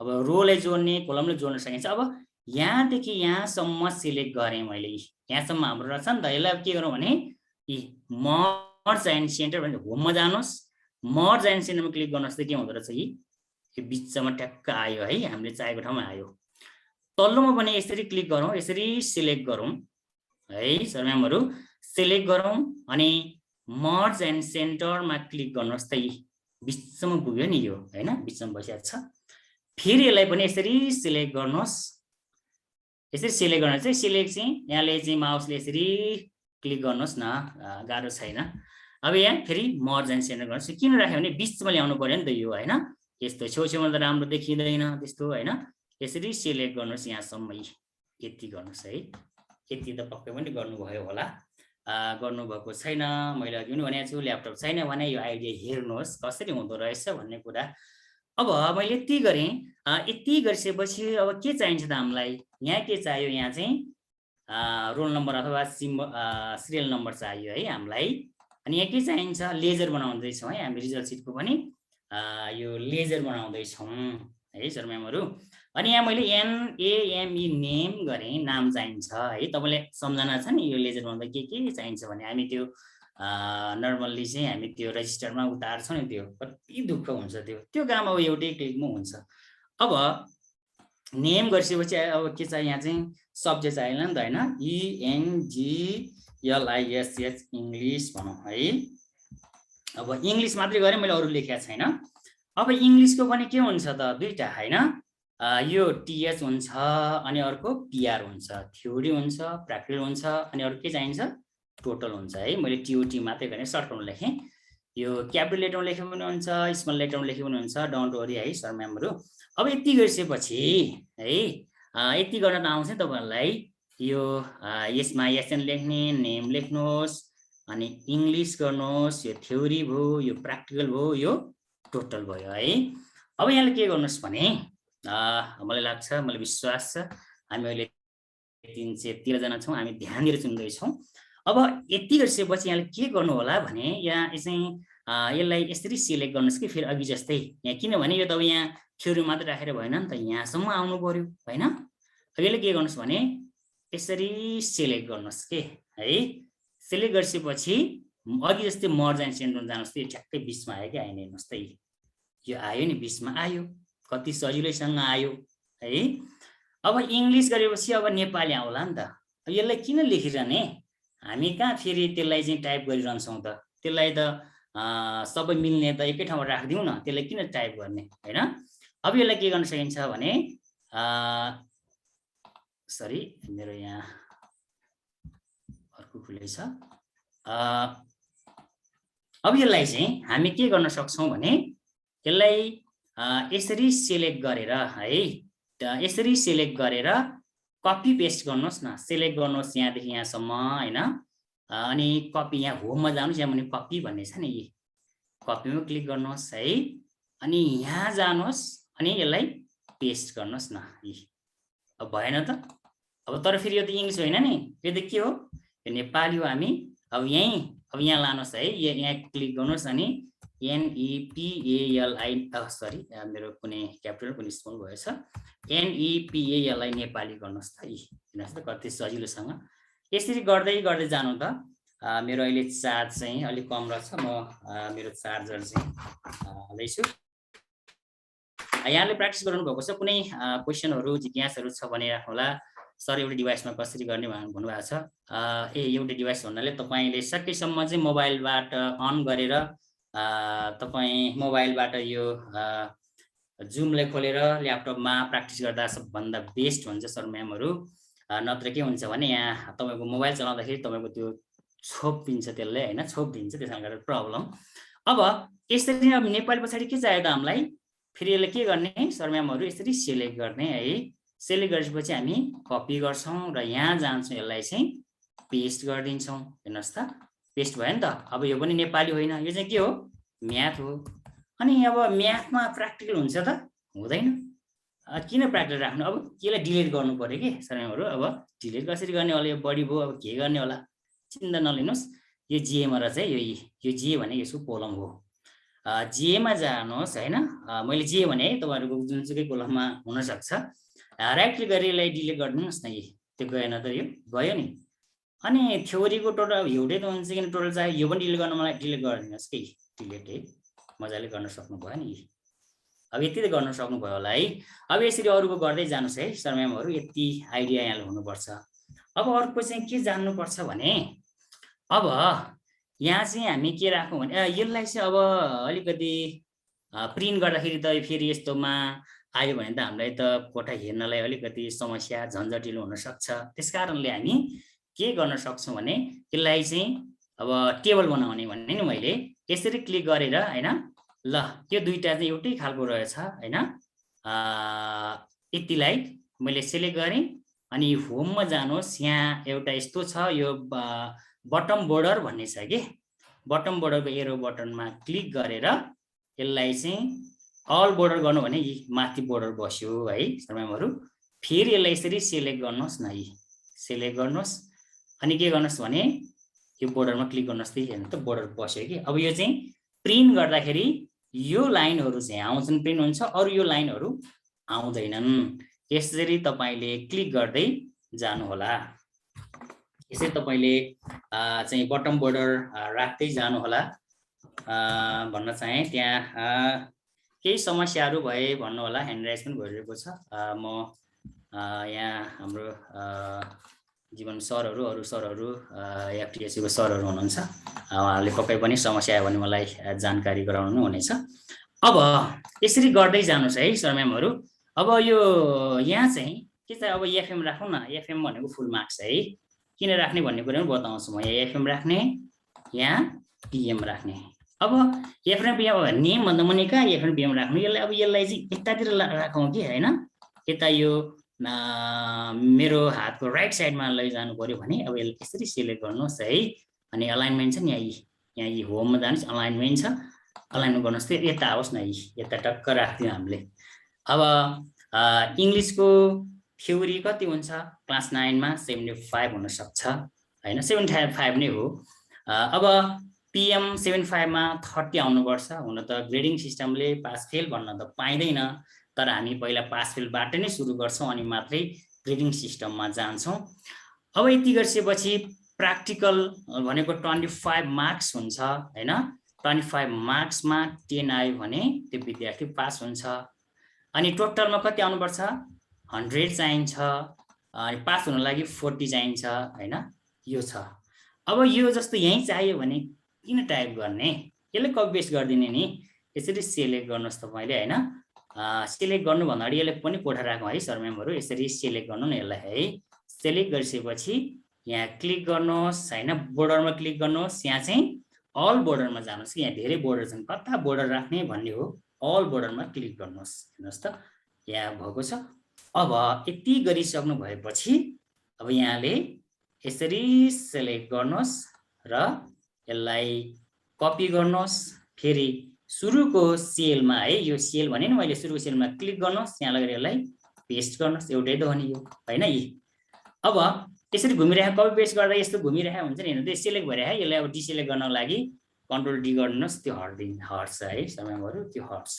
Speaker 6: अब रोलाई जोड्ने, कोलमलाई जोड्न सकिन्छ। अब यहाँदेखि यहाँसम्म सिलेक्ट गरेँ मैले, यहाँसम्म हाम्रो रहेछ नि त। यसलाई के गरौँ भने मर्ज एन्ड सेन्टर भने होममा जानुहोस्। मर्ज एन्ड सेन्टरमा क्लिक गर्नुहोस् त के हुँदो रहेछ? यो बिचमा ट्याक्क आयो है, हामीले चाहेको ठाउँमा आयो। तल्लोमा पनि यसरी क्लिक गरौँ, यसरी सिलेक्ट गरौँ है सर म्यामहरू। सिलेक्ट गरौँ अनि मर्ज एन्ड सेन्टरमा क्लिक गर्नुहोस् त। बिचमा पुग्यो नि यो होइन, बिचमा बसिएको छ। फेरि यसलाई पनि यसरी सिलेक्ट गर्नुहोस्। यसरी सिलेक्ट गर्नु चाहिँ सिलेक्ट चाहिँ यहाँले चाहिँ माउसले यसरी क्लिक गर्नुहोस् न, गाह्रो छैन। अब यहाँ फेरि मर्ज एन्ड सेन्टर गर्नुहोस्। किन राख्यो भने बिचमा ल्याउनु पर्यो नि त यो होइन। यस्तो छेउछेउमा त राम्रो देखिँदैन त्यस्तो होइन। यसरी सिलेक्ट गर्नुहोस् यहाँसम्म, यति गर्नुहोस् है। यति त पक्कै पनि गर्नुभयो होला। गर्नुभएको छैन। मैले अघि पनि भनेको छु ल्यापटप छैन भने यो आइडिया हेर्नुहोस् कसरी हुँदो रहेछ भन्ने कुरा। अब मैले यति गरेँ, यति गरिसकेपछि अब के चाहिन्छ त हामीलाई? यहाँ के चाहियो? यहाँ चाहिँ रोल नम्बर अथवा सिरियल नम्बर चाहियो है हामीलाई। अनि यहाँ के चाहिन्छ? लेजर बनाउँदैछौँ है हामी रिजल्ट सिटको पनि यो लेजर बनाउँदैछौँ है सर म्यामहरू। अनि यहाँ मैले NAME नेम गरेँ, नाम चाहिन्छ है। तपाईँले सम्झना छ नि यो लेजर बनाउँदा के चाहिन्छ भने हामी त्यो नर्मल्ली चाहिँ हामी त्यो रजिस्टरमा उतार्छौँ नि, त्यो कति दुःख हुन्छ त्यो काम अब एउटै क्लिकमा हुन्छ। अब नेम गरिसकेपछि अब के चाहियो? यहाँ चाहिँ सब्जेक्ट चाहिएन नि त होइन, ENGLISH इङ्ग्लिस भनौँ है। अब इङ्ग्लिस मात्रै गरेँ मैले, अरू लेखेको छैन। अब इङ्ग्लिसको पनि के हुन्छ त? दुईवटा होइन, यो TH हुन्छ अनि अर्को PR हुन्छ, थ्योरी हुन्छ, प्र्याक्टिकल हुन्छ, अनि अरू के चाहिन्छ? टोटल हुन्छ है। मैले TOT मात्रै गरेँ, सर्टकटमा लेखेँ। यो क्यापिटल लेटरमा लेख्यो पनि हुन्छ, स्मल लेटरमा लेख्यो पनि हुन्छ, डोन्ट वरी है सर म्यामहरू। अब यति गरिसकेपछि है, यति गर्न त आउँछ तपाईँहरूलाई। यो यसमा SN लेख्ने, नेम लेख्नुहोस्, अनि इङ्ग्लिस गर्नुहोस्, यो थ्योरी भयो, यो प्र्याक्टिकल भयो, यो टोटल भयो है। अब यहाँले के गर्नुहोस् भने मलाई लाग्छ, मलाई विश्वास छ हामी अहिले 313 जना छौँ, हामी ध्यान दिएर सुन्दैछौँ। अब यति गरिसकेपछि यहाँले के गर्नु होला भने यहाँ चाहिँ यसलाई यसरी सिलेक्ट गर्नुहोस् कि फेरि अघि जस्तै यहाँ, किनभने यो त अब यहाँ थ्योरी मात्रै राखेर भएन नि त, यहाँसम्म आउनु पर्यो होइन। अब यसले के गर्नुहोस् भने यसरी सिलेक्ट गर्नुहोस् के है। सिलेक्ट गरिसकेपछि अघि जस्तै मर्ज एन्ड सेन्ड जानुहोस्, त्यो ठ्याक्कै बिचमा आयो कि आएन हेर्नुहोस् त, यो आयो नि, बिचमा आयो, कति सजिलैसँग आयो है। अब इङ्ग्लिस गरेपछि अब नेपाली आउला नि त। यसलाई किन लेखिरहने? हामी कहाँ फेरि त्यसलाई चाहिँ टाइप गरिरहन्छौँ त? त्यसलाई त सबै मिल्ने त एकै ठाउँमा राखिदिउँ न, त्यसलाई किन टाइप गर्ने होइन। अब यसलाई के गर्न सकिन्छ भने सरी मेरो यहाँ अर्को खुलेछ। अब यसलाई चाहिँ हामी के गर्न सक्छौँ भने यसलाई यसरी सिलेक्ट गरेर है, यसरी सिलेक्ट गरेर कपी पेस्ट गर्नुहोस् न। सिलेक्ट गर्नुहोस् यहाँदेखि यहाँसम्म होइन, अनि कपी यहाँ होममा जानुहोस्, यहाँ मुनि कपी भन्ने छ नि, कपीमा क्लिक गर्नुहोस् है, अनि यहाँ जानुहोस् अनि यसलाई पेस्ट गर्नुहोस् न। अब भएन त? अब तर फेरि यो त इङ्ग्लिस होइन नि, यो त के हो? यो नेपाली हो। हामी अब यहाँ लानुहोस् है, यहाँ क्लिक गर्नुहोस् अनि NEPALI सरी मेरो कुनै क्यापिटल कुनै स्मल भएछ, NEPALI नेपाली गर्नुहोस् त। हेर्नुहोस् त कति सजिलोसँग यसरी गर्दै गर्दै जानु त। मेरो अहिले चार्ज चाहिँ अलिक कम रहेछ, म मेरो चार्जर चाहिँ हाल्दैछु। यहाँले प्र्याक्टिस गर्नुभएको छ, कुनै क्वेसनहरू जिज्ञासाहरू छ भने राख्नु होला। सर एउटै डिभाइसमा कसरी गर्ने भन्नुभएको छ। एउटै डिभाइस भन्नाले तपाईँले सकेसम्म चाहिँ मोबाइलबाट अन गरेर तपाईँ मोबाइलबाट यो जुमलाई खोलेर ल्यापटपमा प्र्याक्टिस गर्दा सबभन्दा बेस्ट हुन्छ सर म्यामहरू। नत्र के हुन्छ भने यहाँ तपाईँको मोबाइल चलाउँदाखेरि तपाईँको त्यो छोप दिन्छ, त्यसले होइन छोप दिन्छ, त्यसले गर्दा प्रब्लम। अब यसरी अब नेपाली पछाडि के चाहियो त हामीलाई? फेरि यसले के गर्ने सर म्यामहरू? यसरी सिलेक्ट गर्ने है। सिलेक्ट गरेपछि हामी कपी गर्छौँ र यहाँ जान्छौँ, यसलाई चाहिँ पेस्ट गरिदिन्छौँ। हेर्नुहोस् त पेस्ट भयो नि त। अब यो पनि नेपाली होइन, यो चाहिँ के हो? म्याथ हो। अनि अब म्याथमा प्र्याक्टिकल हुन्छ त? हुँदैन। किन प्र्याक्टिकल राख्नु? अब यसलाई डिलिट गर्नु पर्यो कि सर म्यामहरू। अब डिलिट कसरी गर्ने होला? यो बढी भयो, अब के गर्ने होला? चिन्ता नलिनुहोस्। यो जिएमा रहेछ है, यो जिए भने यसको कोलम हो। जिएमा जानुहोस् होइन, मैले जिए भने है, तपाईँहरूको जुनसुकै कोलममा हुनसक्छ। राइट क्लिक गरेर यसलाई डिलिट गरिदिनुहोस् न। त्यो गएन त? यो गयो नि। अनि थ्योरीको टोटल एउटै त हुन्छ किन टोटल चाहियो? यो पनि डिलिट गर्न मलाई डिलिट गरिदिनुहोस् कि डिलिट है, मजाले गर्न सक्नुभयो नि। अब यति त गर्न सक्नुभयो होला है। अब यसरी अरूको गर्दै जानुहोस् है सर म्यामहरू, यति आइडिया यहाँले हुनुपर्छ। अब अर्को चाहिँ के जान्नुपर्छ भने अब यहाँ चाहिँ हामी के राखौँ भने यसलाई चाहिँ अब अलिकति प्रिन्ट गर्दाखेरि त फेरि यस्तोमा आयो भने त हामीलाई त कोठा हेर्नलाई अलिकति समस्या झन्झटिलो हुनसक्छ। त्यस कारणले हामी के गर्न सक्छौँ भने यसलाई चाहिँ अब टेबल बनाउने भन्ने नि मैले यसरी क्लिक गरेर होइन, ल त्यो दुईवटा चाहिँ एउटै खालको रहेछ होइन। यतिलाई मैले सिलेक्ट गरेँ अनि होममा जानुहोस्, यहाँ एउटा यस्तो छ, यो बटम बोर्डर भन्ने छ कि बटम बोर्डरको एरो बटनमा क्लिक गरेर यसलाई चाहिँ अल बोर्डर गर्नु भने यी माथि बोर्डर बस्यो है सरम्यामहरु फेरि यसलाई यसरी सिलेक्ट गर्नुहोस् न यी सिलेक्ट गर्नुहोस् अनि के गर्नुहोस् भने यो बोर्डरमा क्लिक गर्नुहोस् हेर्नु त बोर्डर बस्यो कि अब यो चाहिँ प्रिन्ट गर्दाखेरि यो लाइनहरु चाहिँ आउँछन् प्रिन्ट हुन्छ अरु यो लाइनहरु आउँदैनन् यसरी तपाईले क्लिक गर्दै जानु होला यसरी तपाईले चाहिँ बटम बोर्डर राख्दै जानु होला भन्न चाहे त्यहाँ केही समस्याहरु भए भन्नु होला ह्यान्ड राइज पनि भइरहेको छ म यहाँ हाम्रो जीवन सरहरु अरु सरहरु एफटीएससी को सरहरु हुनुहुन्छ उहाँहरूले पक्कै पनि समस्या आयो भने मलाई जानकारी गराउनु हुनेछ अब यसरी गर्दै जानुस् है सर म्यामहरु अब यो यहाँ चाहिँ के चाहिँ अब एफएम राखौं न एफएम भनेको फुल मार्क्स है किन राख्ने भन्ने कुरा पनि बताउँछु म यहाँ एफएम राख्ने यहाँ पीएम राख्ने अब एफएम पीएम नेम भन्दा मुनि कहाँ एफएम पीएम राख्नु यसलाई अब यसलाई चाहिँ यतातिर राखौं कि हैन यता यो मेरो हातको राइट साइडमा लैजानु पर्यो भने अब यसरी सिलेक्ट गर्नुहोस् है अनि अलाइनमेन्ट छ नि यहाँ यी होममा जानुस् अलाइनमेन्ट छ अलाइनमेन्ट गर्नुहोस् त यता आओस् न यता टक्क राख्दियौ हामीले अब इंग्लिशको थ्योरी कति हुन्छ क्लास 9 मा 75 हुन सक्छ हैन 75 नै हो अब पीएम 75 मा 30 आउनु पर्छ हुन त ग्रेडिङ सिस्टमले पास फेल भन्न त पाइदैन तर हामी पहिला पास फेलबाट नै सुरु गर्छौं अनि मात्रै ग्रेडिङ सिस्टममा जान्छौं अब यति गरिसकेपछि प्र्याक्टिकल भनेको 25 मार्क्स हुन्छ हैन 25 मार्क्समा 10 आयो भने त्यो विद्यार्थी पास हुन्छ अनि टोटलमा कति आउनु पर्छ 100 चाहिन्छ अनि पास हुन लागि 40 चाहिन्छ हैन यो छ अब यो जस्तो यही चाहियो भने किन टाइप गर्ने यसले कपी पेस्ट गर्दिने नि यसरी सिलेक्ट गर्नुस् तपाईले हैन सिलेक्ट गर्नु भन्दा अगाडि यसले पनि कोठा राखौं है सर म्यामहरु यसरी सिलेक्ट गर्नु न यसलाई है सिलेक्ट गरिसकेपछि यहाँ क्लिक गर्नुहोस् हैन बोर्डरमा क्लिक गर्नुहोस् यहाँ चाहिँ अल बोर्डरमा जानुहोस् यहाँ धेरै बोर्डर छन् कता बोर्डर राख्ने भन्ने हो अल बोर्डरमा क्लिक गर्नुहोस् हेर्नुस् त यहाँ भएको छ अब यति गरिसक्नु भएपछि अब यहाँले यसरी सिलेक्ट गर्नुहोस् र यसलाई कपी गर्नुहोस् फेरि सुरुको सेलमा है यो सेल भने नि मैले सुरुको सेलमा क्लिक गर्नुहोस् यहाँ लगेर यसलाई पेस्ट गर्नुहोस् एउटै त हो नि यो हैन यी अब यसरी घुमिरहेको कपी पेस्ट गर्दा यस्तो घुमिरहेको हुन्छ नि हैन त्यो सिलेक्ट भइरहेको यसलाई अब डिसिलेक्ट गर्नको लागि कन्ट्रोल डी गर्नुहोस् त्यो हट्छ है समयहरु त्यो हट्छ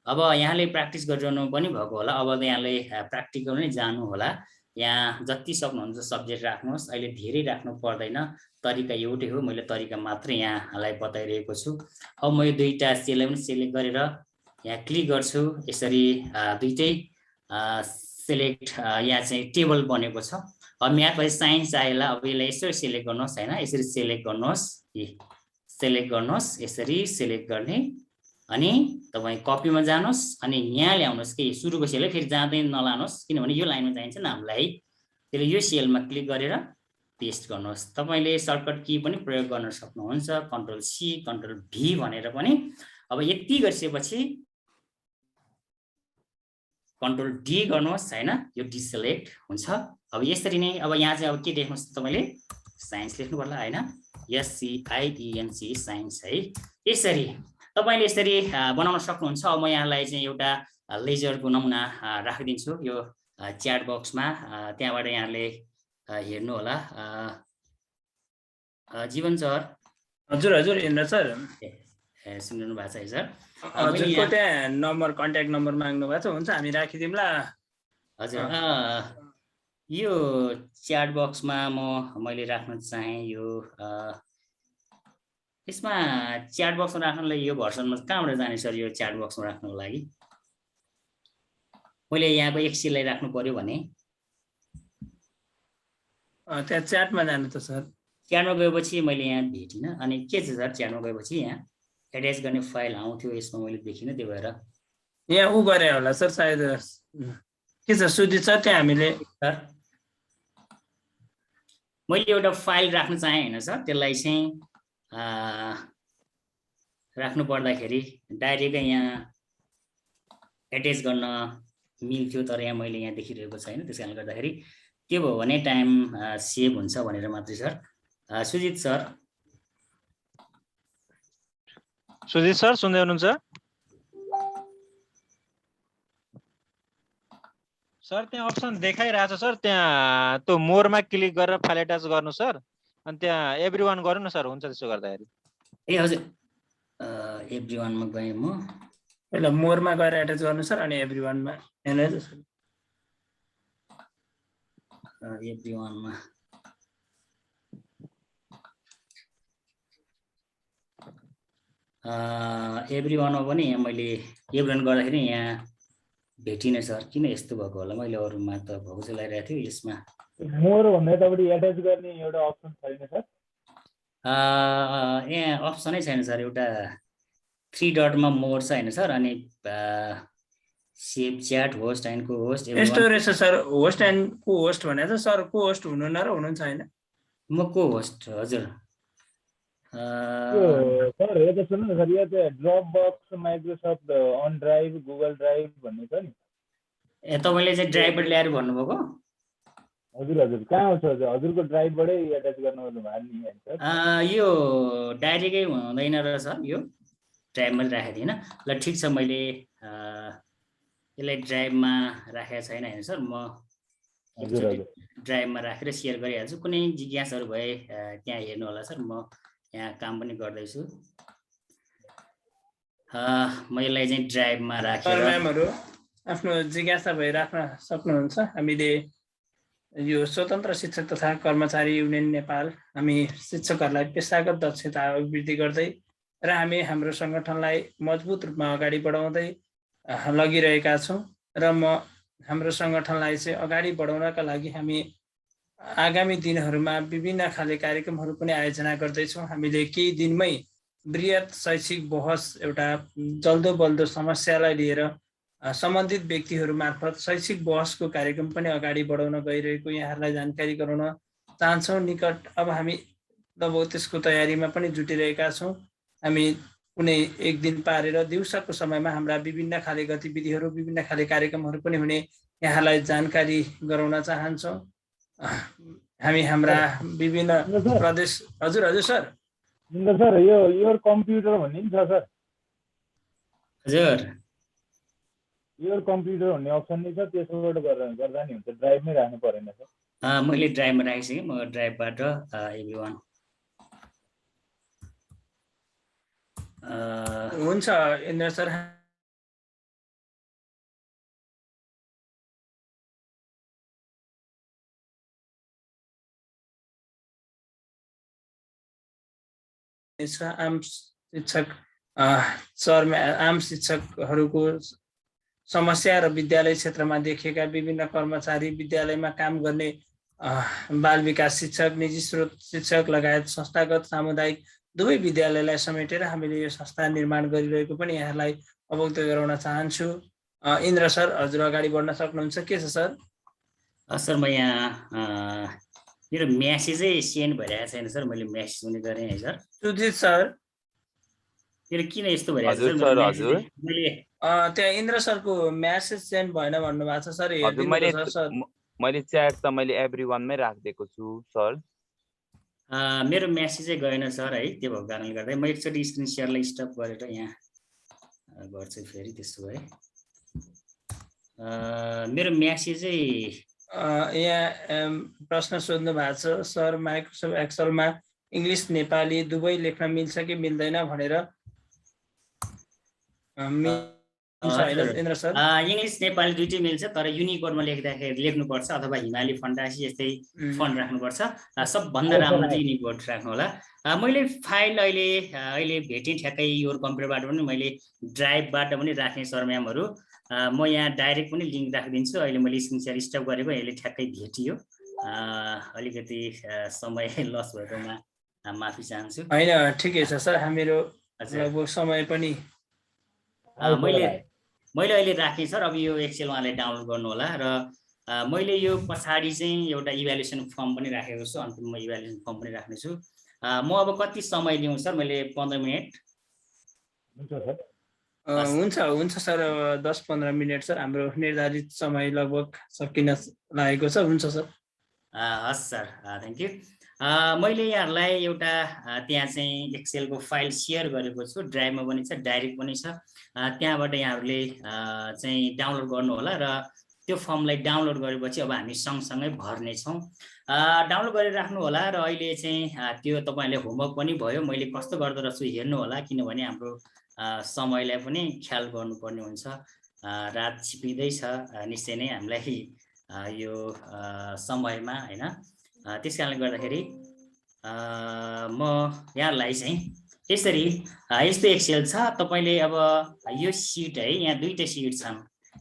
Speaker 6: अब यहाँले प्र्याक्टिस गरिरहनु पनि भएको होला अब यहाँले प्र्याक्टिकल नै जानु होला यहाँ जति सक्नुहुन्छ सब्जेक्ट राख्नुहोस् अहिले धेरै राख्नु पर्दैन तरिका एउटै हो मैले तरिका मात्र यहाँलाई बताइरहेको छु अब म यो दुईटा सेललाई पनि सिलेक्ट गरेर यहाँ क्लिक गर्छु यसरी दुईटै सिलेक्ट यहाँ चाहिँ टेबल बनेको छ अब म्याथ पछि साइन्स आएला अब यसलाई यसरी सिलेक्ट गर्नुहोस् हैन यसरी सिलेक्ट गर्नुहोस् सिलेक्ट गर्नुहोस् यसरी सिलेक्ट गर्ने अनि तपाई कपीमा जानुहोस् अनि यहाँ ल्याउनुहोस् कि सुरुको सेलै फेरि जाँदै नलानुहोस् किनभने यो लाइनमा चाहिन्छ नि हामीलाई त्यसले यो सेलमा क्लिक गरेर पेस्ट गर्नुहोस् तपाईले सर्टकट की पनि प्रयोग गर्न सक्नुहुन्छ कन्ट्रोल सी कन्ट्रोल भी भनेर पनि अब यति गरिसकेपछि कन्ट्रोल डी गर्नुहोस् हैन यो डिसेलेक्ट हुन्छ अब यसरी नै अब यहाँ चाहिँ अब के लेख्नुस् तपाईले साइन्स लेख्नु पर्ला हैन SCIENC साइन्स है यसरी तपाईले यसरी बनाउन सक्नुहुन्छ अब म यहाँलाई चाहिँ एउटा लेजरको नमुना राखिदिन्छु यो च्याट बक्समा त्यहाँबाट यहाँले हेर्नु होला जीवन सर
Speaker 1: हजुर हजुर इन्द्र सर
Speaker 6: सुन्नु भएको छ है सर
Speaker 1: हजुरको त्यहाँ नम्बर कन्ट्याक्ट नम्बर माग्नु भएको छ हुन्छ हामी राखिदिउँला
Speaker 6: हजुर यो च्याट बक्समा मैले राख्न चाहे यो यसमा च्याट बक्समा राख्नलाई यो भर्सनमा कहाँबाट जाने सर यो च्याट बक्समा राख्नको लागि मैले यहाँको एक्सेललाई राख्नु पर्यो भने
Speaker 1: त्यहाँ च्याटमा जानु त सर
Speaker 6: च्याटमा गएपछि मैले यहाँ भेटिनँ अनि के छ सर च्याटमा गएपछि यहाँ एट्याच गर्ने फाइल आउँथ्यो यसमा मैले देखिनँ त्यो भएर
Speaker 1: यहाँ उ गरे होला सर सायद के छ सुधि छ त्यहाँ हामीले
Speaker 6: सर मैले एउटा फाइल राख्न चाहे हैन सर त्यसलाई चाहिँ राख्नु पर्दाखेरि डाइरेक्ट यहाँ एट्याच गर्न मिल्थ्यो तर यहाँ मैले यहाँ देखिरहेको छैन त्यसकारणले गर्दाखेरि त्यो भयो भने टाइम सेभ हुन्छ भनेर मात्रै sir Sujit sir.
Speaker 3: Sujit sir सुन्दै हुनुहुन्छ? सर त्यहाँ अप्सन देखाइरहेछ सर, त्यहाँ त्यो मोरमा क्लिक गरेर फाइल एट्याच गर्नु सर, अनि त्यहाँ एभ्रीवान गर्नु न सर, हुन्छ त्यसो गर्दाखेरि।
Speaker 6: ए हजुर, एभ्रीवानमा गएँ म।
Speaker 1: पहिला मोरमा गएर एट्याच गर्नु सर, अनि एभ्रीवानमा हेर्नुहोस् सर।
Speaker 6: एभ्रीवानमा एभ्रीवानमा पनि यहाँ मैले एभ्रीवान गर्दाखेरि यहाँ भेटिनँ सर, किन यस्तो भएको होला? मैले अरूमा त भएको चाहिँ लगाइरहेको थियो, यसमा
Speaker 2: मोर भन्दा यतापट्टि एट्याच गर्ने एउटा अप्सन छैन सर?
Speaker 6: यहाँ अप्सनै छैन सर। एउटा 3 डटमा मोर छ होइन सर, अनि सेभ च्याट, होस्ट एन्ड को होस्ट।
Speaker 1: यस्तो रहेछ सर, होस्ट एन्ड को होस्ट भनेको सर, को होस्ट हुनुहुन्न र हुनुहुन्छ होइन?
Speaker 6: म को होस्ट हजुर।
Speaker 2: सर यता सुन्नु न सर, यो चाहिँ Dropbox, Microsoft OneDrive, Google Drive भन्ने छ नि।
Speaker 6: ए तपाईँले चाहिँ ड्राइभबाट ल्याएर भन्नुभएको?
Speaker 2: हजुर हजुर, कहाँ आउँछ हजुरको ड्राइभबाटै एट्याच गर्नु भएको नि सर?
Speaker 6: यो डाइरेक्टै हुँदैन र सर, यो ड्राइभमा राखेको थिइनँ। ल ठिक छ, मैले यसलाई ड्राइभमा राखेको छैन होइन सर। म ड्राइभमा राखेर सेयर गरिहाल्छु। कुनै जिज्ञासाहरू भए त्यहाँ हेर्नु होला सर, म यहाँ काम पनि गर्दैछु। म यसलाई चाहिँ ड्राइभमा राखेर
Speaker 1: म्यामहरू आफ्नो जिज्ञासा भए राख्न सक्नुहुन्छ। हामीले यो स्वतन्त्र शिक्षक तथा कर्मचारी युनियन नेपाल, हामी शिक्षकहरूलाई पेसागत दक्षता अभिवृद्धि गर्दै र हामी हाम्रो सङ्गठनलाई मजबुत रूपमा अगाडि बढाउँदै लगिरहेका छौँ। र म हाम्रो सङ्गठनलाई चाहिँ अगाडि बढाउनका लागि हामी आगामी दिनहरूमा विभिन्न खाले कार्यक्रमहरू पनि आयोजना गर्दैछौँ। हामीले केही दिनमै बृहत शैक्षिक बहस, एउटा जल्दो बल्दो समस्यालाई लिएर सम्बन्धित व्यक्तिहरू मार्फत शैक्षिक बहसको कार्यक्रम पनि अगाडि बढाउन गइरहेको यहाँहरूलाई जानकारी गराउन चाहन्छौँ। निकट अब हामी लगभग त्यसको तयारीमा पनि जुटिरहेका छौँ। हामी कुनै एक दिन पारेर दिउँसोको समयमा हाम्रा विभिन्न खाले गतिविधिहरू, विभिन्न खाले कार्यक्रमहरू पनि हुने यहाँलाई जानकारी गराउन चाहन्छौँ। हामी हाम्रा विभिन्न प्रदेश। हजुर हजुर सर।
Speaker 2: सर यो कम्प्युटर भन्ने नि छ सर?
Speaker 6: हजुर,
Speaker 2: यो कम्प्युटर भन्ने अप्सन नै छ, त्यसबाट गर्दा नि हुन्छ, ड्राइभमै राख्नु परेन सर?
Speaker 6: मैले ड्राइभमा राखिसकेँ। म ड्राइभबाट एभ्रीवान
Speaker 1: हुन्छ इन्द्र सर। आम शिक्षक सर, आम शिक्षकहरूको समस्या र विद्यालय क्षेत्रमा देखिएका विभिन्न कर्मचारी, विद्यालयमा काम गर्ने बाल विकास शिक्षक, निजी स्रोत शिक्षक लगायत संस्थागत सामुदायिक दुवै विद्यालयलाई समेटेर हामीले यो संस्था निर्माण गरिरहेको पनि यहाँलाई अवगत गराउन चाहन्छु। इन्द्र सर, हजुर अगाडि बढ्न सक्नुहुन्छ। के छ सर?
Speaker 6: सर म यहाँ मेरो म्यासेजै सेन्ड भइरहेको छैन सर, मैले म्यासेज पनि गरेँ है सर।
Speaker 1: सुजित सर,
Speaker 6: मेरो किन यस्तो भइरहेको छ
Speaker 4: सर? हजुर
Speaker 6: मैले
Speaker 1: त्यहाँ इन्द्र सरको म्यासेज सेन्ड भएन भन्नुभएको छ सर, हेरिदिनु सर।
Speaker 4: मैले च्याट त मैले एभ्रीवानमै राखिदिएको छु सर।
Speaker 6: मेरो म्यासेजै गएन सर है, त्यो भएको कारणले गर्दा म एकचोटि स्क्रिन सेयरलाई स्टप गरेर यहाँ गर्छु फेरि। त्यसो भए मेरो म्यासेजै
Speaker 1: यहाँ प्रश्न सोध्नु भएको छ सर, माइक्रोसफ्ट एक्सेलमा इङ्ग्लिस नेपाली दुवै लेख्न मिल्छ कि मिल्दैन भनेर।
Speaker 6: इङ्ग्लिस नेपाली दुइटै मिल्छ, तर युनिकोडमा लेख्दाखेरि लेख्नुपर्छ, अथवा हिमाली फन्टासी यस्तै फन्ट राख्नुपर्छ। सबभन्दा राम्रो चाहिँ युनिकोड राख्नु होला। मैले फाइल अहिले भेटेँ ठ्याक्कै यो कम्प्युटरबाट पनि, मैले ड्राइभबाट पनि राख्ने सर म्यामहरू। म यहाँ डाइरेक्ट पनि लिङ्क राखिदिन्छु। अहिले मैले स्क्रिन सेयर स्टप गरेको, यसले ठ्याक्कै भेटियो। अलिकति समय लस भएकोमा माफी चाहन्छु।
Speaker 1: होइन ठिकै छ सर, हामीहरू लगभग समय पनि
Speaker 6: मैले अहिले राखेँ सर। अब यो एक्सेल उहाँले डाउनलोड गर्नु होला। र मैले यो पछाडि चाहिँ एउटा इभ्यालुएसन फर्म पनि राखेको छु, अन्तिममा इभ्यालुएसन फर्म पनि राख्नेछु। म अब कति समय लिउँ सर? मैले 15 मिनट।
Speaker 1: हुन्छ सर, 10-15 मिनट सर, हाम्रो निर्धारित समय लगभग सकिन लागेको छ। हुन्छ सर।
Speaker 6: हस् सर, थ्याङ्क यू। मैले यहाँहरूलाई एउटा त्यहाँ चाहिँ एक्सेलको फाइल सेयर गरेको छु, ड्राइभमा पनि छ, डाइरेक्ट पनि छ। त्यहाँबाट यहाँहरूले चाहिँ डाउनलोड गर्नु होला र त्यो फर्मलाई डाउनलोड गरेपछि अब हामी सँगसँगै भर्नेछौँ। डाउनलोड गरेर राख्नु होला र अहिले चाहिँ त्यो तपाईँहरूले होमवर्क पनि भयो, मैले कस्तो गर्दो रहेछु हेर्नु होला, किनभने हाम्रो समयलाई पनि ख्याल गर्नुपर्ने हुन्छ। रात छिपिँदैछ, निश्चय नै हामीलाई यो समयमा होइन, त्यस कारणले गर्दाखेरि म यहाँलाई चाहिँ यसरी यस्तो एक्सेल छ। तपाईँले अब यो सिट है, यहाँ दुईवटा सिट छन्,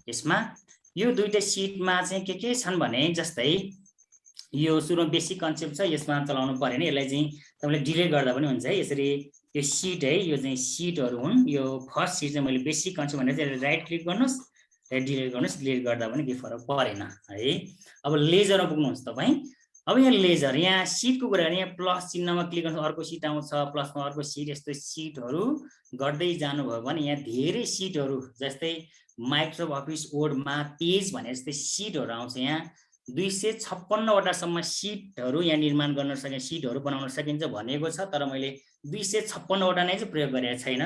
Speaker 6: यसमा यो दुईवटा सिटमा चाहिँ के छन् भने जस्तै यो सुरुमा बेसिक कन्सेप्ट छ, यसमा चलाउनु परेन, यसलाई चाहिँ तपाईँले डिलिट गर्दा पनि हुन्छ है। यसरी यो सिट है, यो चाहिँ सिटहरू हुन्। यो फर्स्ट सिट चाहिँ मैले बेसिक कन्सेप्ट भनेर चाहिँ राइट क्लिक गर्नुहोस् र डिलिट गर्नुहोस्, डिलिट गर्दा पनि केही फरक परेन है। अब लेजरमा पुग्नुहुन्छ तपाईँ। अब यहाँ लेजर, यहाँ सिटको कुरा गर्ने, यहाँ प्लस चिन्हमा क्लिक गर्नु, अर्को सिट आउँछ, प्लसमा अर्को सिट, यस्तो सिटहरू गर्दै जानुभयो भने यहाँ धेरै सिटहरू, जस्तै माइक्रोसफ्ट अफिस वर्डमा पेज भने जस्तै सिटहरू आउँछ। यहाँ 256वटासम्म सिटहरू यहाँ निर्माण गर्न सकिन्छ, सिटहरू बनाउन सकिन्छ भनेको छ, तर मैले 256वटा नै चाहिँ प्रयोग गरेको छैन।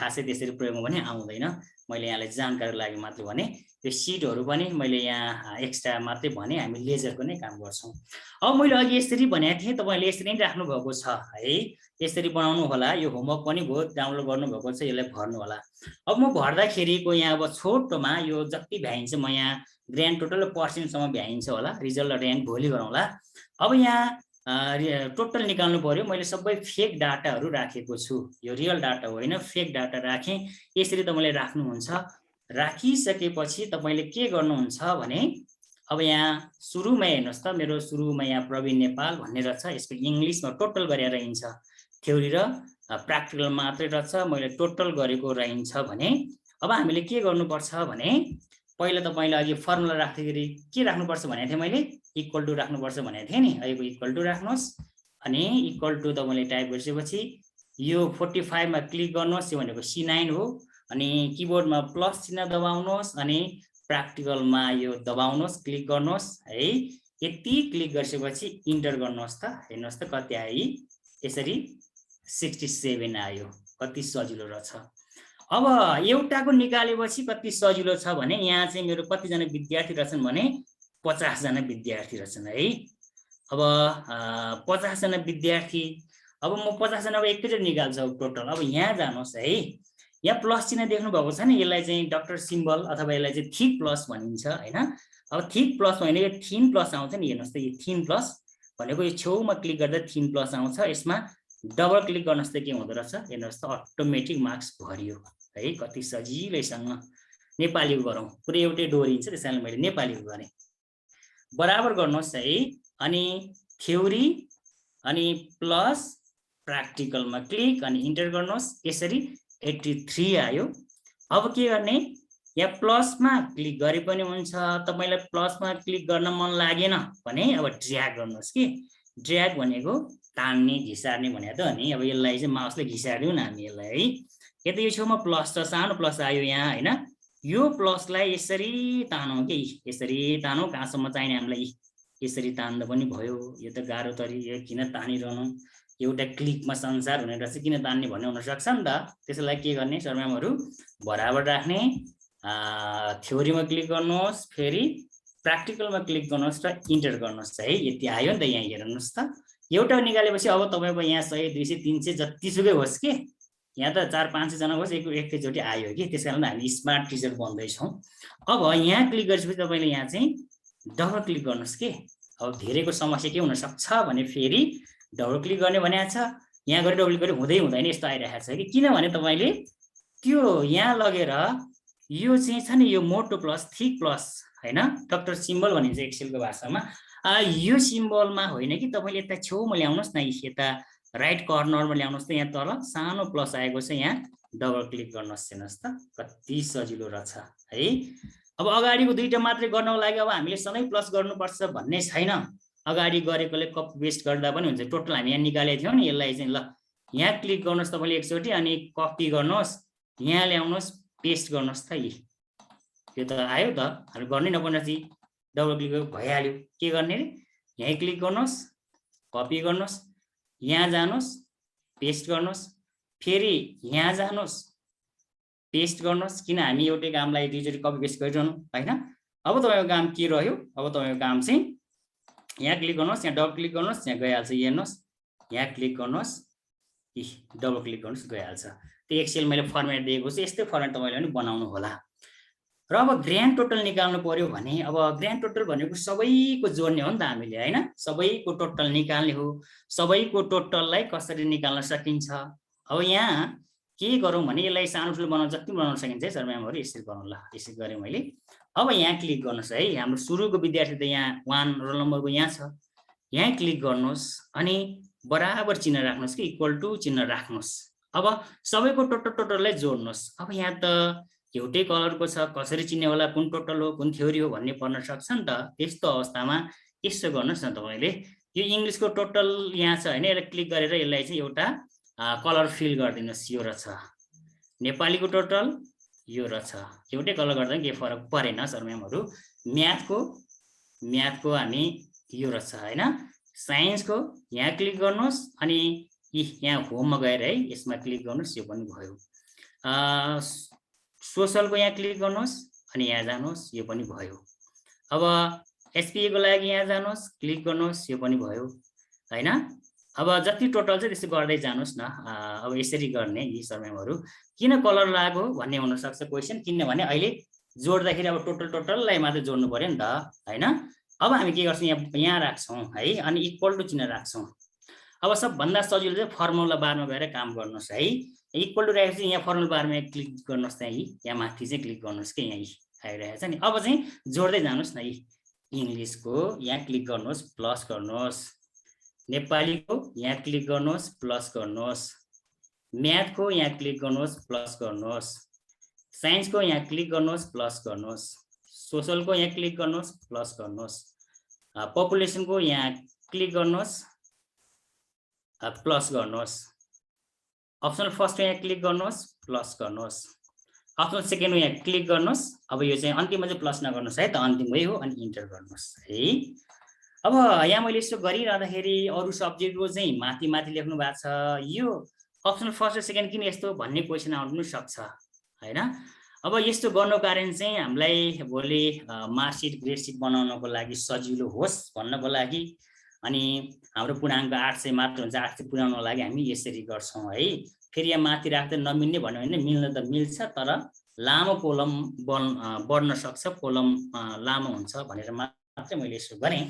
Speaker 6: खासै त्यसरी प्रयोगमा पनि आउँदैन, मैले यहाँलाई जानकारीको लागि मात्र भने। यो सिटहरू पनि मैले यहाँ एक्स्ट्रा मात्रै भने, हामी लेजरको नै काम गर्छौँ। अब मैले अघि यसरी भनेको थिएँ, तपाईँले यसरी नै राख्नु भएको छ है, यसरी बनाउनु होला। यो होमवर्क पनि भयो, डाउनलोड गर्नुभएको छ, यसलाई भर्नु होला। अब म भर्दाखेरिको यहाँ अब छोटोमा यो जति भ्याइन्छ म यहाँ ग्रान्ड टोटल पर्सेन्टसम्म भ्याइन्छ होला, रिजल्ट ऱ्याङ्क भोलि गरौँला। अब यहाँ टोटल निकाल्नु पर्यो। मैले सबै फेक डाटाहरू राखेको छु, यो रियल डाटा होइन, फेक डाटा राखेँ। यसरी तपाईँले राख्नुहुन्छ। राखिसकेपछि तपाईँले के गर्नुहुन्छ भने अब यहाँ सुरुमा हेर्नुहोस् त, मेरो सुरुमा यहाँ प्रवीण नेपाल भन्ने रहेछ, यसको इङ्ग्लिसमा टोटल गरेर रहन्छ, थ्योरी र प्र्याक्टिकल मात्रै रहेछ, मैले टोटल गरेको रहन्छ भने अब हामीले के गर्नुपर्छ भने पहिला तपाईँले अघि फर्मुला राख्दाखेरि के राख्नुपर्छ भनेको थिएँ मैले, इक्वल टु राख्नुपर्छ भनेको थिएँ नि। अहिलेको इक्वल टु राख्नुहोस्, अनि इक्वल टु तपाईँले टाइप गरिसकेपछि यो 45मा क्लिक गर्नुहोस्, यो भनेको C9 हो। अनि किबोर्डमा प्लस चिन्ह दबाउनुहोस्, अनि प्र्याक्टिकलमा यो दबाउनुहोस्, क्लिक गर्नुहोस् है। यति क्लिक गरिसकेपछि इन्टर गर्नुहोस् त, हेर्नुहोस् त कति आयो, यसरी 67 आयो। कति सजिलो रहेछ। अब एउटाको निकालेपछि कति सजिलो छ भने यहाँ चाहिँ मेरो कतिजना विद्यार्थी रहेछन् भने 50 जना विद्यार्थी रहेछन् है। अब 50 जना विद्यार्थी, अब म 50 जनाको एकैचोटि निकाल्छु टोटल। अब यहाँ जानुहोस् है, यहाँ प्लस चिन्ह देख्नु भएको छ नि, यसलाई चाहिँ डक्टर सिम्बल अथवा यसलाई चाहिँ थिक प्लस भनिन्छ होइन। अब थिक प्लस भनेको थिन प्लस आउँछ नि, हेर्नुहोस् त, यो थिन प्लस भनेको यो छेउमा क्लिक गर्दा थिन प्लस आउँछ। यसमा डबल क्लिक गर्नुहोस् त के हुँदो रहेछ, हेर्नुहोस् त अटोमेटिक मार्क्स भरियो है। कति सजिलैसँग नेपालीको गरौँ, पुरै एउटै डोरिन्छ, त्यस कारणले मैले नेपालीको गरेँ। बराबर गर्नुहोस् है, अनि थ्योरी अनि प्लस प्र्याक्टिकलमा क्लिक अनि इन्टर गर्नुहोस्, यसरी 83 आयो। अब के गर्ने, यहाँ प्लसमा क्लिक गरे पनि हुन्छ। तपाईँलाई प्लसमा क्लिक गर्न मन लागेन भने अब ड्र्याग गर्नुहोस् कि, ड्र्याग भनेको तान्ने घिसार्ने भने त नि। अब यसलाई चाहिँ माउसले घिसार्यौँ न हामी यसलाई है। यता यो छेउमा प्लस छ, सानो प्लस आयो यहाँ होइन। यो प्लसलाई यसरी तानौँ कि, यसरी तानौँ, कहाँसम्म चाहिने हामीलाई यसरी तान्दा पनि भयो। यो त गाह्रो तरी, यो किन तानिरहनु, एउटा क्लिकमा संसार हुने रहेछ, किन तान्ने भन्ने हुनसक्छ नि त। त्यसलाई के गर्ने, सरम्यामहरू बराबर राख्ने, थ्योरीमा क्लिक गर्नुहोस्, फेरि प्र्याक्टिकलमा क्लिक गर्नुहोस् र इन्टर गर्नुहोस् है। यति आयो नि त, यहाँ हेर्नुहोस् त। एउटा निकालेपछि अब तपाईँको यहाँ 100 200 300 जतिसुकै होस् कि, यहाँ त 400-500 जना होस्, एकैचोटि आयो कि, त्यस कारण हामी स्मार्ट टिचर बन्दैछौँ। अब यहाँ क्लिक गरेपछि तपाईँले यहाँ चाहिँ डबल क्लिक गर्नुहोस् कि। अब धेरैको समस्या के हुनसक्छ भने फेरि डबल क्लिक गर्ने भनेको छ, यहाँ गएर डबल क्लिक गरे हुँदै हुँदैन यस्तो आइरहेको छ कि। किनभने तपाईँले त्यो यहाँ लगेर यो चाहिँ छ नि, यो मोटो प्लस थिक प्लस होइन, डक्टर सिम्बल भनिन्छ एक्सेलको भाषामा। यो सिम्बलमा होइन कि, तपाईँले यता छेउमा ल्याउनुहोस् न, यता राइट कर्नरमा ल्याउनुहोस् त, यहाँ तल सानो प्लस आएको छ, यहाँ डबल क्लिक गर्नुहोस्, हेर्नुहोस् त कति सजिलो रहेछ है। अब अगाडिको दुईवटा मात्रै गर्नको लागि अब हामीले सधैँ प्लस गर्नुपर्छ भन्ने छैन। अगाडि गरेकोले कपी पेस्ट गर्दा पनि हुन्छ। टोटल हामी यहाँ निकालेको थियौँ नि, यसलाई चाहिँ ल यहाँ क्लिक गर्नुहोस् तपाईँले एकचोटि, अनि कपी गर्नुहोस्, यहाँ ल्याउनुहोस्, पेस्ट गर्नुहोस् त। यो त आयो त, हामी गर्नै नपर्ने चाहिँ डबल क्लिक भइहाल्यो। के गर्ने रे, यहीँ क्लिक गर्नुहोस्, कपी गर्नुहोस्, यहाँ जानुहोस्, पेस्ट गर्नुहोस्, फेरि यहाँ जानुहोस्, पेस्ट गर्नुहोस्। किन हामी एउटै कामलाई दुईचोटि कपी पेस्ट गरिरहनु होइन। अब तपाईँको काम के रह्यो, अब तपाईँको काम चाहिँ यहाँ क्लिक गर्नुहोस्, यहाँ डबल क्लिक गर्नुहोस्, यहाँ गइहाल्छ। हेर्नुहोस्, यहाँ क्लिक गर्नुहोस्, डबल क्लिक गर्नुहोस्, गइहाल्छ। त्यो एक्सेल मैले फर्मेट दिएको छु, यस्तै फर्मेट तपाईँले पनि बनाउनु होला। र अब ग्रान्ड टोटल निकाल्नु पर्यो भने अब ग्रान्ड टोटल भनेको सबैको जोड्ने हो नि त हामीले होइन, सबैको टोटल निकाल्ने हो। सबैको टोटललाई कसरी निकाल्न सकिन्छ। अब यहाँ के गरौँ भने यसलाई सानो ठुलो बनाउन जति बनाउन सकिन्छ है सर म्यामहरू, यसरी गरौँ ल। यसरी गरेँ मैले। अब यहाँ क्लिक गर्नुहोस् है, हाम्रो सुरुको विद्यार्थी त यहाँ 1 रोल नम्बरको यहाँ छ, यहाँ क्लिक गर्नुहोस् अनि बराबर चिन्ह राख्नुहोस् कि इक्वल टु चिन्ह राख्नुहोस्। अब सबैको टोटललाई जोड्नुहोस्। अब यहाँ त एउटै कलरको छ, कसरी चिन्ने होला कुन टोटल हो कुन थ्योरी हो भन्ने पर्न सक्छ नि त। त्यस्तो अवस्थामा यसो गर्नुहोस् न तपाईँले, यो इङ्ग्लिसको टोटल यहाँ छ होइन, यसलाई क्लिक गरेर यसलाई चाहिँ एउटा कलर फिल गरिदिनुहोस्। यो रहेछ नेपालीको टोटल, यो रहेछ। एउटै कलर गर्दा केही फरक परेन सर म्यामहरू। म्याथको हामी यो रहेछ होइन। साइन्सको यहाँ क्लिक गर्नुहोस् अनि यहाँ होममा गएर है यसमा क्लिक गर्नुहोस्, यो पनि भयो। सोशलको यहाँ क्लिक गर्नुहोस् अनि यहाँ जानुहोस्, यो पनि भयो। अब एसपिए को लागि यहाँ जानुहोस्, क्लिक गर्नुहोस्, यो पनि भयो होइन। अब जति टोटल चाहिँ त्यसो गर्दै जानुहोस् न। अब यसरी गर्ने यी समयहरू किन कलर लाग्यो भन्ने हुनसक्छ क्वेसन, किनभने अहिले जोड्दाखेरि अब टोटललाई मात्रै जोड्नु पर्यो नि त होइन। अब हामी के गर्छौँ, यहाँ राख्छौँ है अनि इक्वल टु चिन्ह राख्छौँ। अब सबभन्दा सजिलो चाहिँ फर्मुला बारमा गएर काम गर्नुहोस् है। इक्वल टु राखेपछि यहाँ फर्मुला बारमा क्लिक गर्नुहोस्, यहाँ माथि चाहिँ क्लिक गर्नुहोस् कि यहाँ आइरहेको छ नि। अब चाहिँ जोड्दै जानुहोस् न। इङ्ग्लिसको यहाँ क्लिक गर्नुहोस्, प्लस गर्नुहोस्। नेपालीको यहाँ क्लिक गर्नुहोस्, प्लस गर्नुहोस्। म्याथको यहाँ क्लिक गर्नुहोस्, प्लस गर्नुहोस्। साइन्सको यहाँ क्लिक गर्नुहोस्, प्लस गर्नुहोस्। सोशलको यहाँ क्लिक गर्नुहोस्, प्लस गर्नुहोस्। पपुलेसनको यहाँ क्लिक गर्नुहोस्, प्लस गर्नुहोस्। अप्सनल फर्स्टको यहाँ क्लिक गर्नुहोस्, प्लस गर्नुहोस्। अप्सनल सेकेन्डको यहाँ क्लिक गर्नुहोस्। अब यो चाहिँ अन्तिममा चाहिँ प्लस नगर्नुहोस् है त, अन्तिममै हो अनि इन्टर गर्नुहोस् है। अब यहाँ मैले यसो गरिरहँदाखेरि अरू सब्जेक्टको चाहिँ माथि लेख्नु भएको छ। यो अप्सनल फर्स्ट र सेकेन्ड किन यस्तो भन्ने क्वेसन आउनु पनि सक्छ होइन। अब यस्तो गर्नुको कारण चाहिँ हामीलाई भोलि मार्कसिट ग्रेडसिट बनाउनको लागि सजिलो होस् भन्नको लागि अनि हाम्रो पूर्णाङ्क 800 मात्र हुन्छ, 800 पुर्याउनको लागि हामी यसरी गर्छौँ है। फेरि यहाँ माथि राख्दै नमिल्ने भन्यो भने मिल्न त मिल्छ, तर लामो कोलम बढ्न सक्छ, कोलम लामो हुन्छ भनेर मात्रै मैले यसो गरेँ।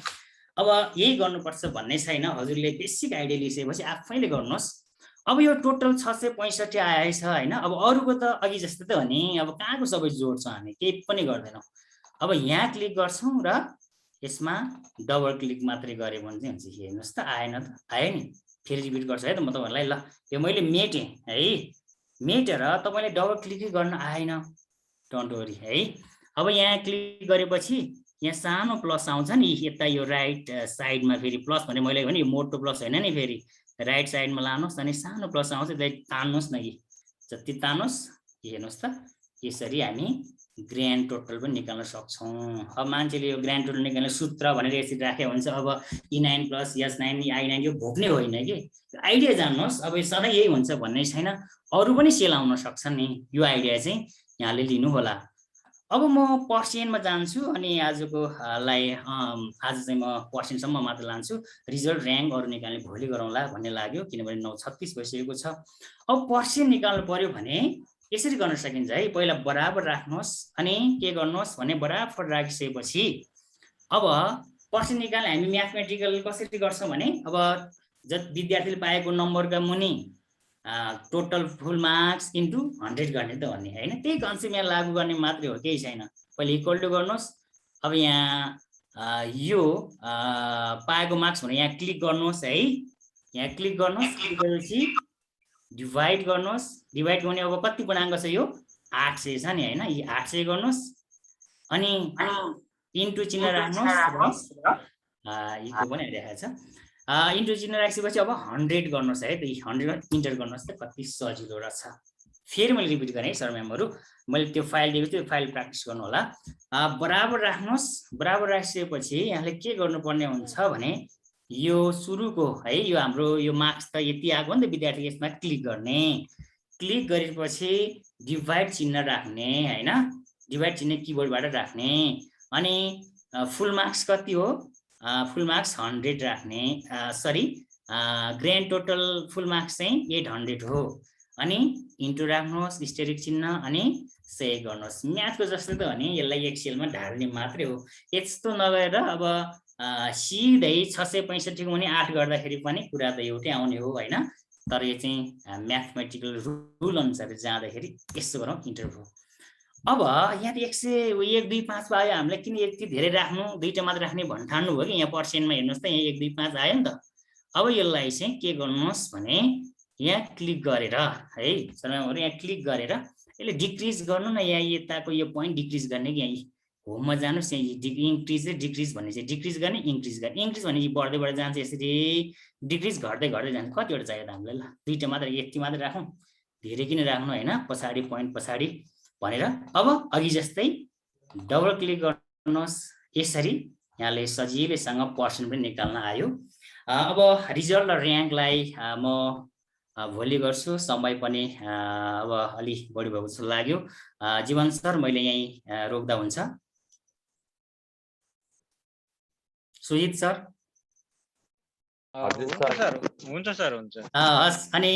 Speaker 6: अब यही गर्नुपर्छ भन्ने छैन, हजुरले बेसिक आइडिया लिइसकेपछि आफैले गर्नुहोस्। अब यो टोटल 665 आएछ होइन। अब अरूको त अघि जस्तो त हो नि, अब कहाँको सबै जोड्छौँ हामी, केही पनि गर्दैनौँ। अब यहाँ क्लिक गर्छौँ र यसमा डबल क्लिक मात्रै गरे भने चाहिँ हुन्छ। हेर्नुहोस् त आएन त, आयो नि। फेरि रिपिट गर्छु है त म तपाईँहरूलाई। ल यो मैले मेटेँ है, मेटेर तपाईँले डबल क्लिकै गर्न आएन, डोन्ट वरी है। अब यहाँ क्लिक गरेपछि यहाँ सानो प्लस आउँछ नि यता यो राइट साइडमा, फेरि प्लस भने मैले भने यो मोटो प्लस होइन नि, फेरि राइट साइडमा लानुहोस् अनि सानो प्लस आउँछ, त्यसलाई तान्नुहोस् न। कि जति तान्नुहोस् हेर्नुहोस् त, यसरी हामी ग्रान्ड टोटल पनि निकाल्न सक्छौँ। अब मान्छेले यो ग्रान्ड टोटल निकाल्ने सूत्र भनेर यसरी राखेको हुन्छ। अब E9 + S9 I9 यो भोग्ने होइन कि, आइडिया जान्नुहोस्। अब यो सधैँ यही हुन्छ भन्ने छैन, अरू पनि सेल आउन सक्छन् नि। यो आइडिया चाहिँ यहाँले लिनु होला। अब म पर्सेन्टमा जान्छु अनि आजको आज चाहिँ म पर्सेन्टसम्म मात्र लान्छु। रिजल्ट र्याङ्क अरू निकाल्ने भोलि गरौँला भन्ने लाग्यो, किनभने 9:36 भइसकेको छ। अब पर्सेन्ट निकाल्नु पर्यो भने यसरी गर्न सकिन्छ है। पहिला बराबर राख्नुहोस् अनि के गर्नुहोस् भने बराबर राखिसकेपछि अब पर्सेन्ट निकाल्ने हामी म्याथमेटिकल कसरी गर्छौँ भने अब विद्यार्थीले पाएको नम्बरका मुनि टोटल फुल मार्क्स इन्टु 100 गर्ने त भन्ने होइन। त्यही कन्सेप्ट यहाँ लागू गर्ने मात्रै हो, केही छैन। पहिले इक्वल टु गर्नुहोस्। अब यहाँ यो पाएको मार्क्स भने यहाँ क्लिक गर्नुहोस् है, यहाँ क्लिक गर्नुहोस्। क्लिक गरेपछि डिभाइड गर्नुहोस्। डिभाइड गर्ने अब कति पूर्णाङ्क छ, यो 800 छ नि होइन। यी 800 गर्नुहोस् अनि इन्टु चिन्ह राख्नुहोस्। यीको पनि आइरहेको छ। इन्टु चिन्ह राखिसकेपछि अब 100 गर्नुहोस् है। त 100 इन्टर गर्नुहोस् त, कति सजिलो रहेछ। फेरि मैले रिपिट गरेँ है सर म्यामहरू, मैले त्यो फाइल दिएको त्यो फाइल प्र्याक्टिस गर्नु होला। बराबर राख्नुहोस्। बराबर राखिसकेपछि यहाँले के गर्नुपर्ने हुन्छ भने यो सुरुको है यो हाम्रो यो मार्क्स त यति आएको नि त विद्यार्थी यसमा क्लिक गर्ने, क्लिक गरेपछि डिभाइड चिन्ह राख्ने हैन, डिभाइड चिन्ह किबोर्डबाट राख्ने, अनि फुल मार्क्स कति हो, फुल मार्क्स 100 राख्ने, सरी ग्रान्ड टोटल फुल मार्क्स चाहिँ 800 हो, अनि इन्टु राख्नुहोस् स्टेरिक चिन्ह अनि सेभ गर्नुहोस्। म्याथको जस्तो त हो नि यसलाई एक्सेलमा ढाल्ने मात्रै हो, यस्तो नगरेर अब सिधै 665 हुने 8 गर्दाखेरि पनि कुरा त एउटै आउने हो हैन, तर यो चाहिँ म्याथमेटिकल रुल अनुसार जाँदाखेरि यस्तो गरौँ इन्टरभ्यू। अब यहाँ 100 1 2 5 आयो, हामीलाई किन यति धेरै राख्नु, दुईटा मात्र राख्ने भन्न ठान्नु भयो कि यहाँ पर्सेन्टमा हेर्नुहोस् त यहाँ 1 2 5 आयो नि त। अब यसलाई चाहिँ के गर्नुहोस् भने यहाँ क्लिक गरेर है सरहरू यहाँ क्लिक गरेर यसले डिक्रिज गर्नु न, यहाँ यताको यो पोइन्ट डिक्रिज गर्ने कि यहाँ होममा जानुहोस्, यहाँ इन्क्रिज र डिक्रिज भन्ने चाहिँ डिक्रिज गर्ने इन्क्रिज गर्ने, इन्क्रिज भने बढ्दै बढ्दै जान्छ यसरी, डिक्रिज घट्दै घट्दै जान्छ। कतिवटा चाहियो त हामीलाई, ल दुईटा मात्र यति मात्र राखौँ, धेरै किन राख्नु हैन, पछाडि पोइन्ट पछाडि भनेर। अब अघि जस्तै डबल क्लिक गर्नुहोस्, यसरी यहाँले सजिलैसँग पर्सेन्ट पनि निकाल्न आयो। अब रिजल्ट र र्याङ्कलाई म भोलि गर्छु, समय पनि अब अलि बढी भएको जस्तो लाग्यो। जीवन सर मैले यहीँ रोक्दा हुन्छ? सुजित सर?
Speaker 3: हुन्छ सर हुन्छ।
Speaker 6: हस्, अनि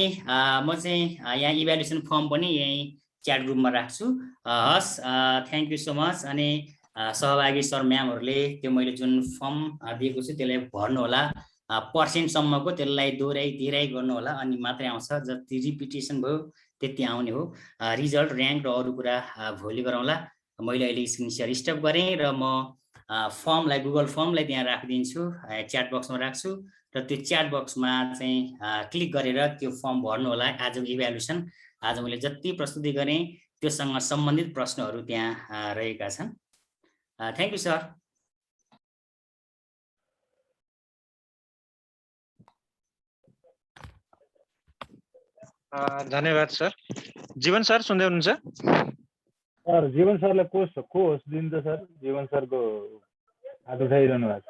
Speaker 6: म चाहिँ यहाँ इभ्यालुएसन फर्म पनि यहीँ च्याट ग्रुपमा राख्छु। हस्, थ्याङ्क यू सो मच। अनि सहभागी सर म्यामहरूले त्यो मैले जुन फर्म दिएको छु त्यसलाई भर्नु होला, पर्सेन्टसम्मको त्यसलाई दोहोऱ्याइ गर्नु होला, अनि मात्रै आउँछ, जति रिपिटेसन भयो त्यति आउने हो। रिजल्ट र्याङ्क र अरू कुरा भोलि गरौँला। मैले अहिले स्क्रिन सेयर स्टप गरेँ र म फर्मलाई गुगल फर्मलाई त्यहाँ राखिदिन्छु, च्याट बक्समा राख्छु, र त्यो च्याट बक्समा चाहिँ क्लिक गरेर त्यो फर्म भर्नु होला। आजको इभ्यालुएसन आज मैले जति प्रस्तुति गरेँ त्योसँग सम्बन्धित प्रश्नहरू त्यहाँ रहेका छन्। Thank you sir.
Speaker 3: धन्यवाद सर। जीवन सर सुन्दै हुनुहुन्छ?
Speaker 2: सर जीवन सरलाई को होस्ट दिन्छ सर? जीवन सरको हात उठाइरहनु भएको छ।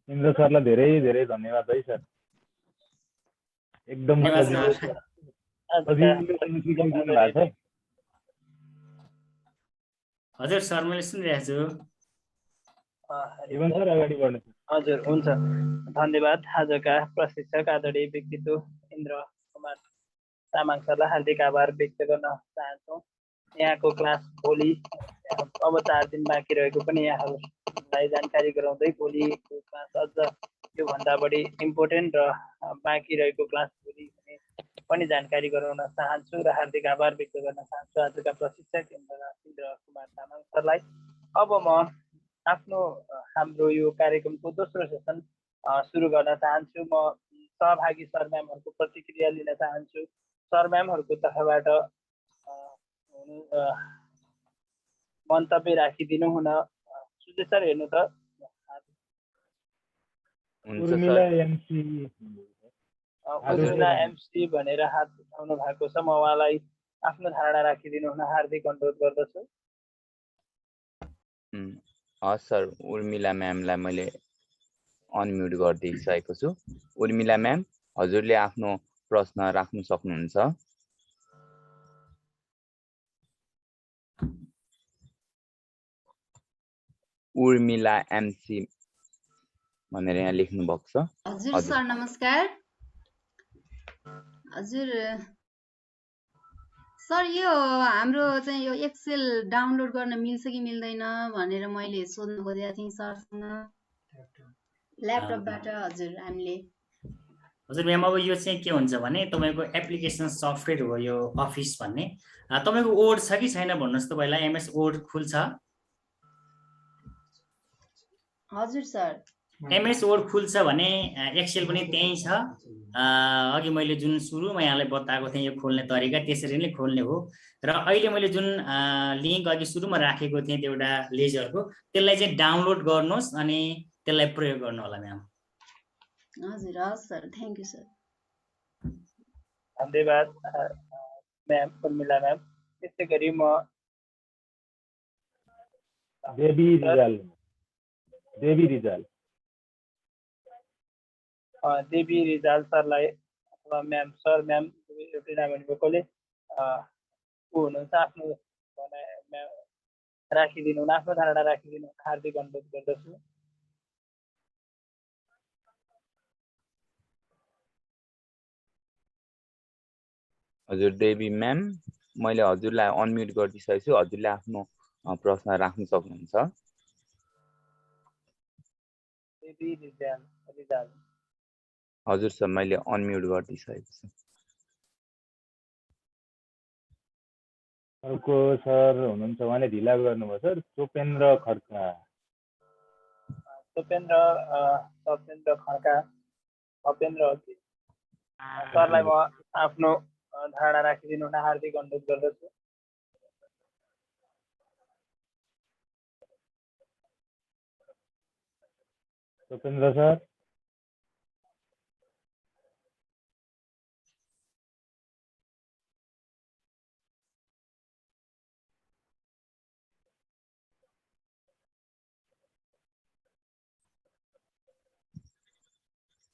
Speaker 2: इन्द्र सरलाई धेरै धेरै धन्यवाद है सर, एकदम सजिलो सिकाइदिनु भएको छ।
Speaker 6: हजुर सर मैले सुनिरहेको छु।
Speaker 2: जीवन सर अगाडि बढ्नु।
Speaker 8: हजुर हुन्छ, धन्यवाद। आजका प्रशिक्षक आदरणीय व्यक्तित्व इन्द्र कुमार तामाङ सरलाई हार्दिक आभार व्यक्त गर्न चाहन्छौँ। यहाँको क्लास भोलि अब 4 दिन बाँकी रहेको पनि यहाँहरूलाई जानकारी गराउँदै भोलिको क्लास अझ योभन्दा बढी इम्पोर्टेन्ट र बाँकी रहेको क्लास भोलि पनि जानकारी गराउन चाहन्छु र हार्दिक आभार व्यक्त गर्न चाहन्छु आजका प्रशिक्षक इन्द्र कुमार तामाङ सरलाई। अब म आफ्नो हाम्रो यो कार्यक्रमको दोस्रो सेसन सुरु गर्न चाहन्छु। म सहभागी सर म्यामहरूको प्रतिक्रिया लिन चाहन्छु। सर म्यामहरूको तर्फबाट मन्तव्य राखिदिनु हुन। सुजय सर हेर्नु त।
Speaker 2: उर्मिला
Speaker 8: एमसी भनेर हात उठाउनु भएको छ, म उहाँलाई आफ्नो धारणा राखिदिनु हुन हार्दिक अनुरोध गर्दछु।
Speaker 4: हस् सर, उर्मिला म्यामलाई मैले अनम्युट गरिदिइसकेको छु। उर्मिला म्याम, हजुरले आफ्नो प्रश्न राख्नु सक्नुहुन्छ। उर्मिला एमसी भनेर यहाँ लेख्नु भएको छ।
Speaker 9: हजुर सर नमस्कार। हजुर सर, यो हाम्रो चाहिँ यो एक्सेल डाउनलोड गर्न मिल्छ कि मिल्दैन भनेर मैले सोध्नु खोजेको थिएँ सरसँग ल्यापटपबाट। हजुर हामीले
Speaker 6: हजुर म्याम, अब यो चाहिँ के हुन्छ भने तपाईँको एप्लिकेसन सफ्टवेयर हो यो अफिस भन्ने। तपाईँको वर्ड छ कि छैन भन्नुहोस् त पहिला। एमएस वर्ड खुल्छ?
Speaker 9: हजुर सर,
Speaker 6: एमएस वर्ड खुल्छ भने एक्सेल पनि त्यहीँ छ। अघि मैले जुन सुरुमा यहाँलाई बताएको थिएँ यो खोल्ने तरिका त्यसरी नै खोल्ने हो। र अहिले मैले जुन लिङ्क अघि सुरुमा राखेको थिएँ त्यो एउटा लेजरको, त्यसलाई चाहिँ डाउनलोड गर्नुहोस् अनि त्यसलाई प्रयोग गर्नु होला म्याम।
Speaker 9: हजुर हस् सर, थ्याङ्क यू सर।
Speaker 8: धन्यवाद म्याम उर्मिला म्याम। त्यसै गरी म
Speaker 2: देवी रिजाल
Speaker 8: देवी रिजाल सरलाई अथवा म्याम सर म्याम एउटै नाम भएकोले को हुनुहुन्छ आफ्नो राखिदिनु आफ्नो धारणा राखिदिनु हार्दिक अनुरोध गर्दछु।
Speaker 4: हजुर देवी म्याम, मैले हजुरलाई अनम्युट गरिदिइसकेको छु, हजुरले आफ्नो प्रश्न राख्न सक्नुहुन्छ।
Speaker 8: देवी रिजाल
Speaker 4: हजुर सर, मैले अनम्युट गरिदिइसकेको छु।
Speaker 2: अर्को सर हुनुहुन्छ, उहाँले ढिला गर्नुभयो सर, सोपेन्द्र खड्का।
Speaker 8: सपेन्द्र खड्का भपेन्द्र सरलाई म आफ्नो धारणा राखिदिनु हुन हार्दिक अनुरोध गर्दछु।
Speaker 2: सोपेन्द्र सर।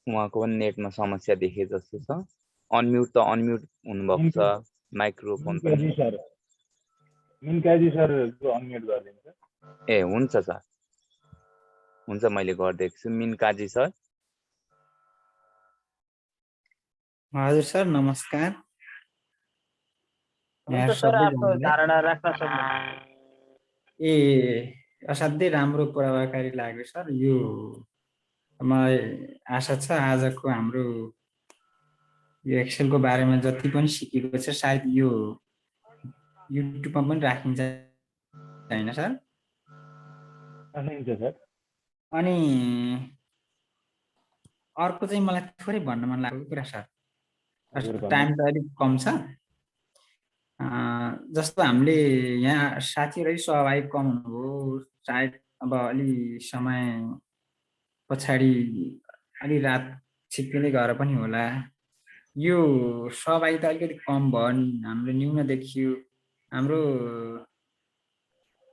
Speaker 4: उहाँको पनि नेटमा समस्या देखे जस्तो छ। अनम्युट त अनम्युट हुनुभएको छ, माइक्रोफोन पनि।
Speaker 2: मिनकाजी सरको अनम्युट गरिदिनु।
Speaker 4: ए हुन्छ सर, हुन्छ, मैले गरिदिएको छु। मिनकाजी सर।
Speaker 10: हजुर सर, नमस्कार।
Speaker 8: हुन्छ सर, आफ्नो धारणा राख्न सक्नुहुन्छ।
Speaker 10: असाध्यै राम्रो प्रभावकारी लाग्यो सर। यो मलाई आशा छ आजको हाम्रो यो एक्सेलको बारेमा जति पनि सिकेको छ सायद यो युट्युबमा पनि राखिन्छ हैन सर?
Speaker 2: राखिन्छ सर।
Speaker 10: अनि अर्को चाहिँ मलाई थोरै भन्न मन लागेको कुरा सर, टाइम त अलिक कम छ। जस्तो हामीले यहाँ साथीहरू सहभागी कम हुनुभयो, सायद अब अलि समय पछाडि अलि रात छिप्पिँदै गएर पनि होला, यो सहभागिता अलिकति कम भयो नि, हाम्रो न्यून देखियो। हाम्रो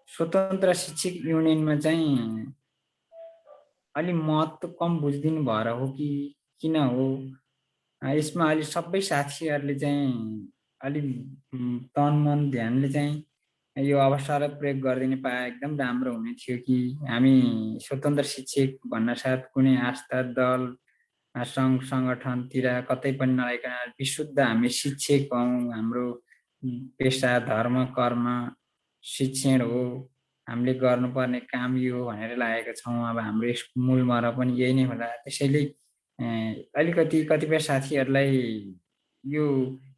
Speaker 10: स्वतन्त्र शिक्षक युनियनमा चाहिँ अलि महत्त्व कम बुझिदिनु भएर हो कि किन हो? यसमा अलि सबै साथीहरूले चाहिँ अलि तन मन ध्यानले चाहिँ यो अवसरलाई प्रयोग गरिदिनु पाए एकदम राम्रो हुने थियो कि हामी स्वतन्त्र शिक्षक भन्न साथ कुनै आस्था दल सङ्घ सङ्गठनतिर कतै पनि नआइकन विशुद्ध हामी शिक्षक हौँ, हाम्रो पेसा धर्म कर्म शिक्षण हो, हामीले गर्नुपर्ने काम यो भनेर लागेका छौँ। अब हाम्रो यसको मूल मर पनि यही नै होला। त्यसैले अलिकति कतिपय साथीहरूलाई यो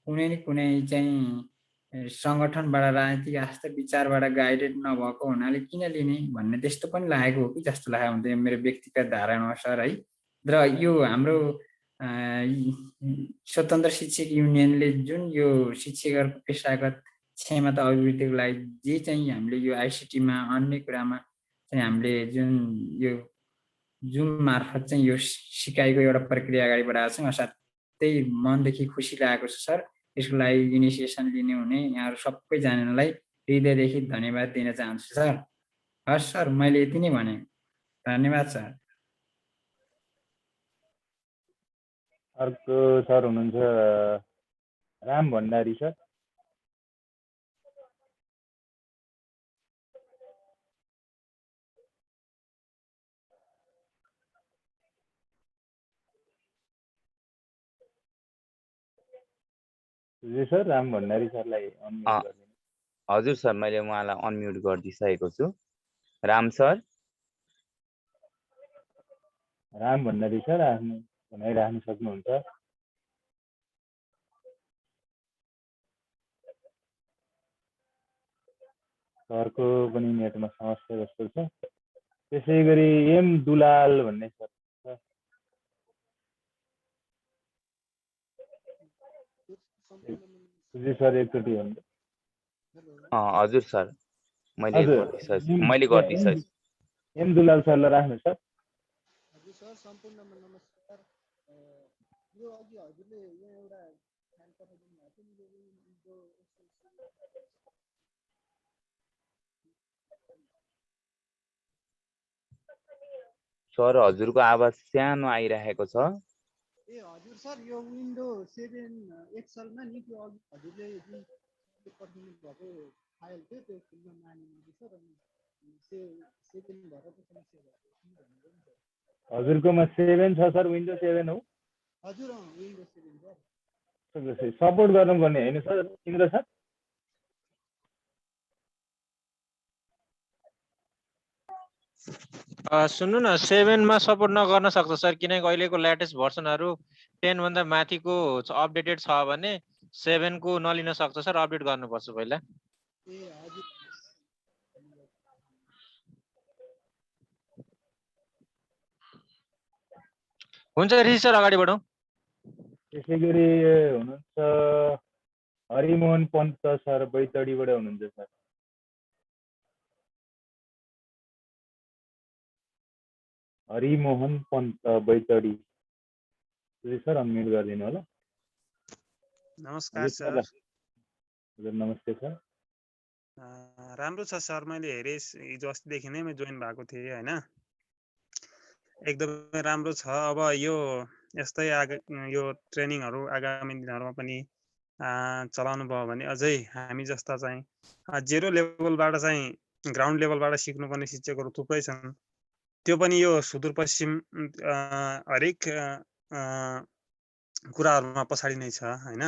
Speaker 10: कुनै न कुनै चाहिँ सङ्गठनबाट राजनीतिक आस्था विचारबाट गाइडेड नभएको हुनाले किन लिने भन्ने त्यस्तो पनि लागेको हो कि जस्तो लागेको हुन्थ्यो मेरो व्यक्तिगत धारणा सर है। र यो हाम्रो स्वतन्त्र शिक्षक युनियनले जुन यो शिक्षकहरूको पेसागत क्षमता अभिवृद्धिको लागि जे चाहिँ हामीले यो आइसिटीमा अन्य कुरामा चाहिँ हामीले जुन यो जुम मार्फत चाहिँ यो सिकाइको एउटा प्रक्रिया अगाडि बढाएको छौँ, असाध्यै मनदेखि खुसी लागेको छ सर। यसको लागि इनिसिएसन लिने हुने यहाँहरू सबैजनालाई हृदयदेखि धन्यवाद दिन चाहन्छु सर। हस् सर, मैले यति नै भने, धन्यवाद सर।
Speaker 2: अर्को सर हुनुहुन्छ राम भण्डारी सर। सर राम भण्डारी सरलाई अनम्युट गरिदिनु।
Speaker 4: हजुर सर, मैले उहाँलाई अनम्युट गरिदिइसकेको छु। राम सर।
Speaker 2: राम भण्डारी सर आफ्नो भनाइ राख्न सक्नुहुन्छ। सरको पनि नेटमा समस्या जस्तो छ। त्यसै गरी एम दुलाल भन्ने सर छ। सर एकचोटि भन्नु।
Speaker 4: हजुर सर, मैले गरिदिइसकेको छु।
Speaker 2: एम दुलाल सरलाई राख्नु सर।
Speaker 11: हजुर सर, सम्पूर्णमा नमस्कार। यो अघि हजुरले यहाँ एउटा
Speaker 4: सर हजुरको आवाज सानो आइरहेको छ।
Speaker 11: ए हजुर सर यो विन्डो 7 एक्सएलमा नि त्यो अघि हजुरले जुन पठाउनु भएको फाइल थियो त्यो फिल्डमा मानिन्छ सर अनि त्यो 7 भएर त समस्या भएको छ।
Speaker 2: हजुरकोमा 7 छ सर, विन्डो 7 हो?
Speaker 11: हजुर विन्डो 7 सर।
Speaker 2: सपोर्ट गर्नुपर्ने होइन सर इन्द्र सर?
Speaker 3: सुन्नु न 7 मा सपोर्ट नगर्न सक्छ सर, किनकि अहिलेको लेटेस्ट भर्सनहरू 10 भन्दा माथिको अपडेटेड छ भने 7 को नलिन सक्छ सर, अपडेट गर्नुपर्छ पहिला।
Speaker 11: ए हजुर
Speaker 3: हुन्छ ऋषि सर, अगाडि बढौँ।
Speaker 2: त्यसै गरी हुनुहुन्छ हरिमोहन पन्त सर, बैतडीबाट हुनुहुन्छ sir. Harimohan Pant Baitadi sir, unmute गरिदिनु होला।
Speaker 12: नमस्कार सर।
Speaker 2: हजुर नमस्ते सर।
Speaker 12: राम्रो छ सर, मैले हेरेँ हिजो अस्तिदेखि नै म जोइन भएको थिएँ होइन, एकदमै राम्रो छ। अब यो यस्तै यो ट्रेनिङहरू आगामी दिनहरूमा पनि चलाउनु भयो भने अझै हामी जस्ता चाहिँ जेरो लेभलबाट चाहिँ ग्राउन्ड लेभलबाट सिक्नुपर्ने शिक्षकहरू थुप्रै छन्, त्यो पनि यो सुदूरपश्चिम हरेक कुराहरूमा पछाडि नै छ होइन।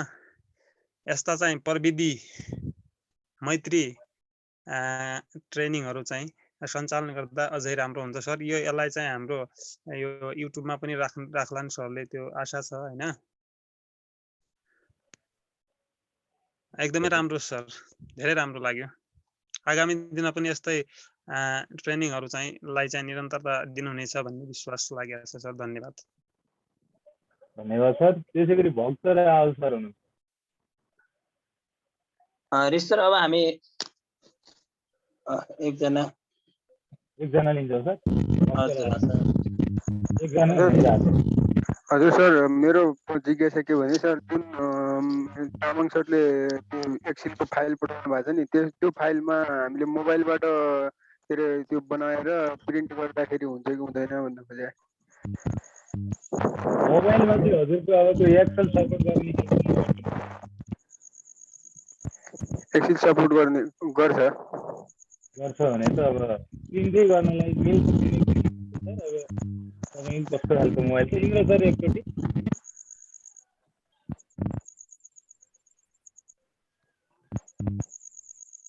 Speaker 12: यस्ता चाहिँ प्रविधि मैत्री ट्रेनिङहरू चाहिँ सञ्चालन गर्दा अझै राम्रो हुन्छ सर। यो यसलाई चाहिँ हाम्रो यो युट्युबमा पनि राख्लान् सरले, त्यो आशा छ होइन। एकदमै राम्रो सर, धेरै राम्रो लाग्यो। आगामी दिनमा पनि यस्तै ट्रेनिङहरू चाहिँ निरन्तरता दिनुहुनेछ भन्ने विश्वास लागेको छ सर। धन्यवाद।
Speaker 2: धन्यवाद सर। त्यसै गरी भक्त रावल सर हुनुहुन्छ।
Speaker 1: ऋषि सर, अब हामी एकजना
Speaker 2: लिन्छौँ सर।
Speaker 11: हजुर सर, मेरो जिज्ञासा के भने सर, जुन तामाङ सरले त्यो एक्सेलको फाइल पठाउनु भएको छ नि, त्यो फाइलमा हामीले मोबाइलबाट के अरे त्यो बनाएर प्रिन्ट गर्दाखेरि हुन्छ कि हुँदैन भन्नु खोजेँ।
Speaker 2: मोबाइलमा चाहिँ हजुरको अब त्यो एक्सेल सपोर्ट गर्ने
Speaker 11: गर्छ
Speaker 2: भने त अब प्रिन्टै गर्नलाई मिल्छ। अब तपाईँ कस्तो खालको मोबाइल छ इन्द्र सर? एकचोटि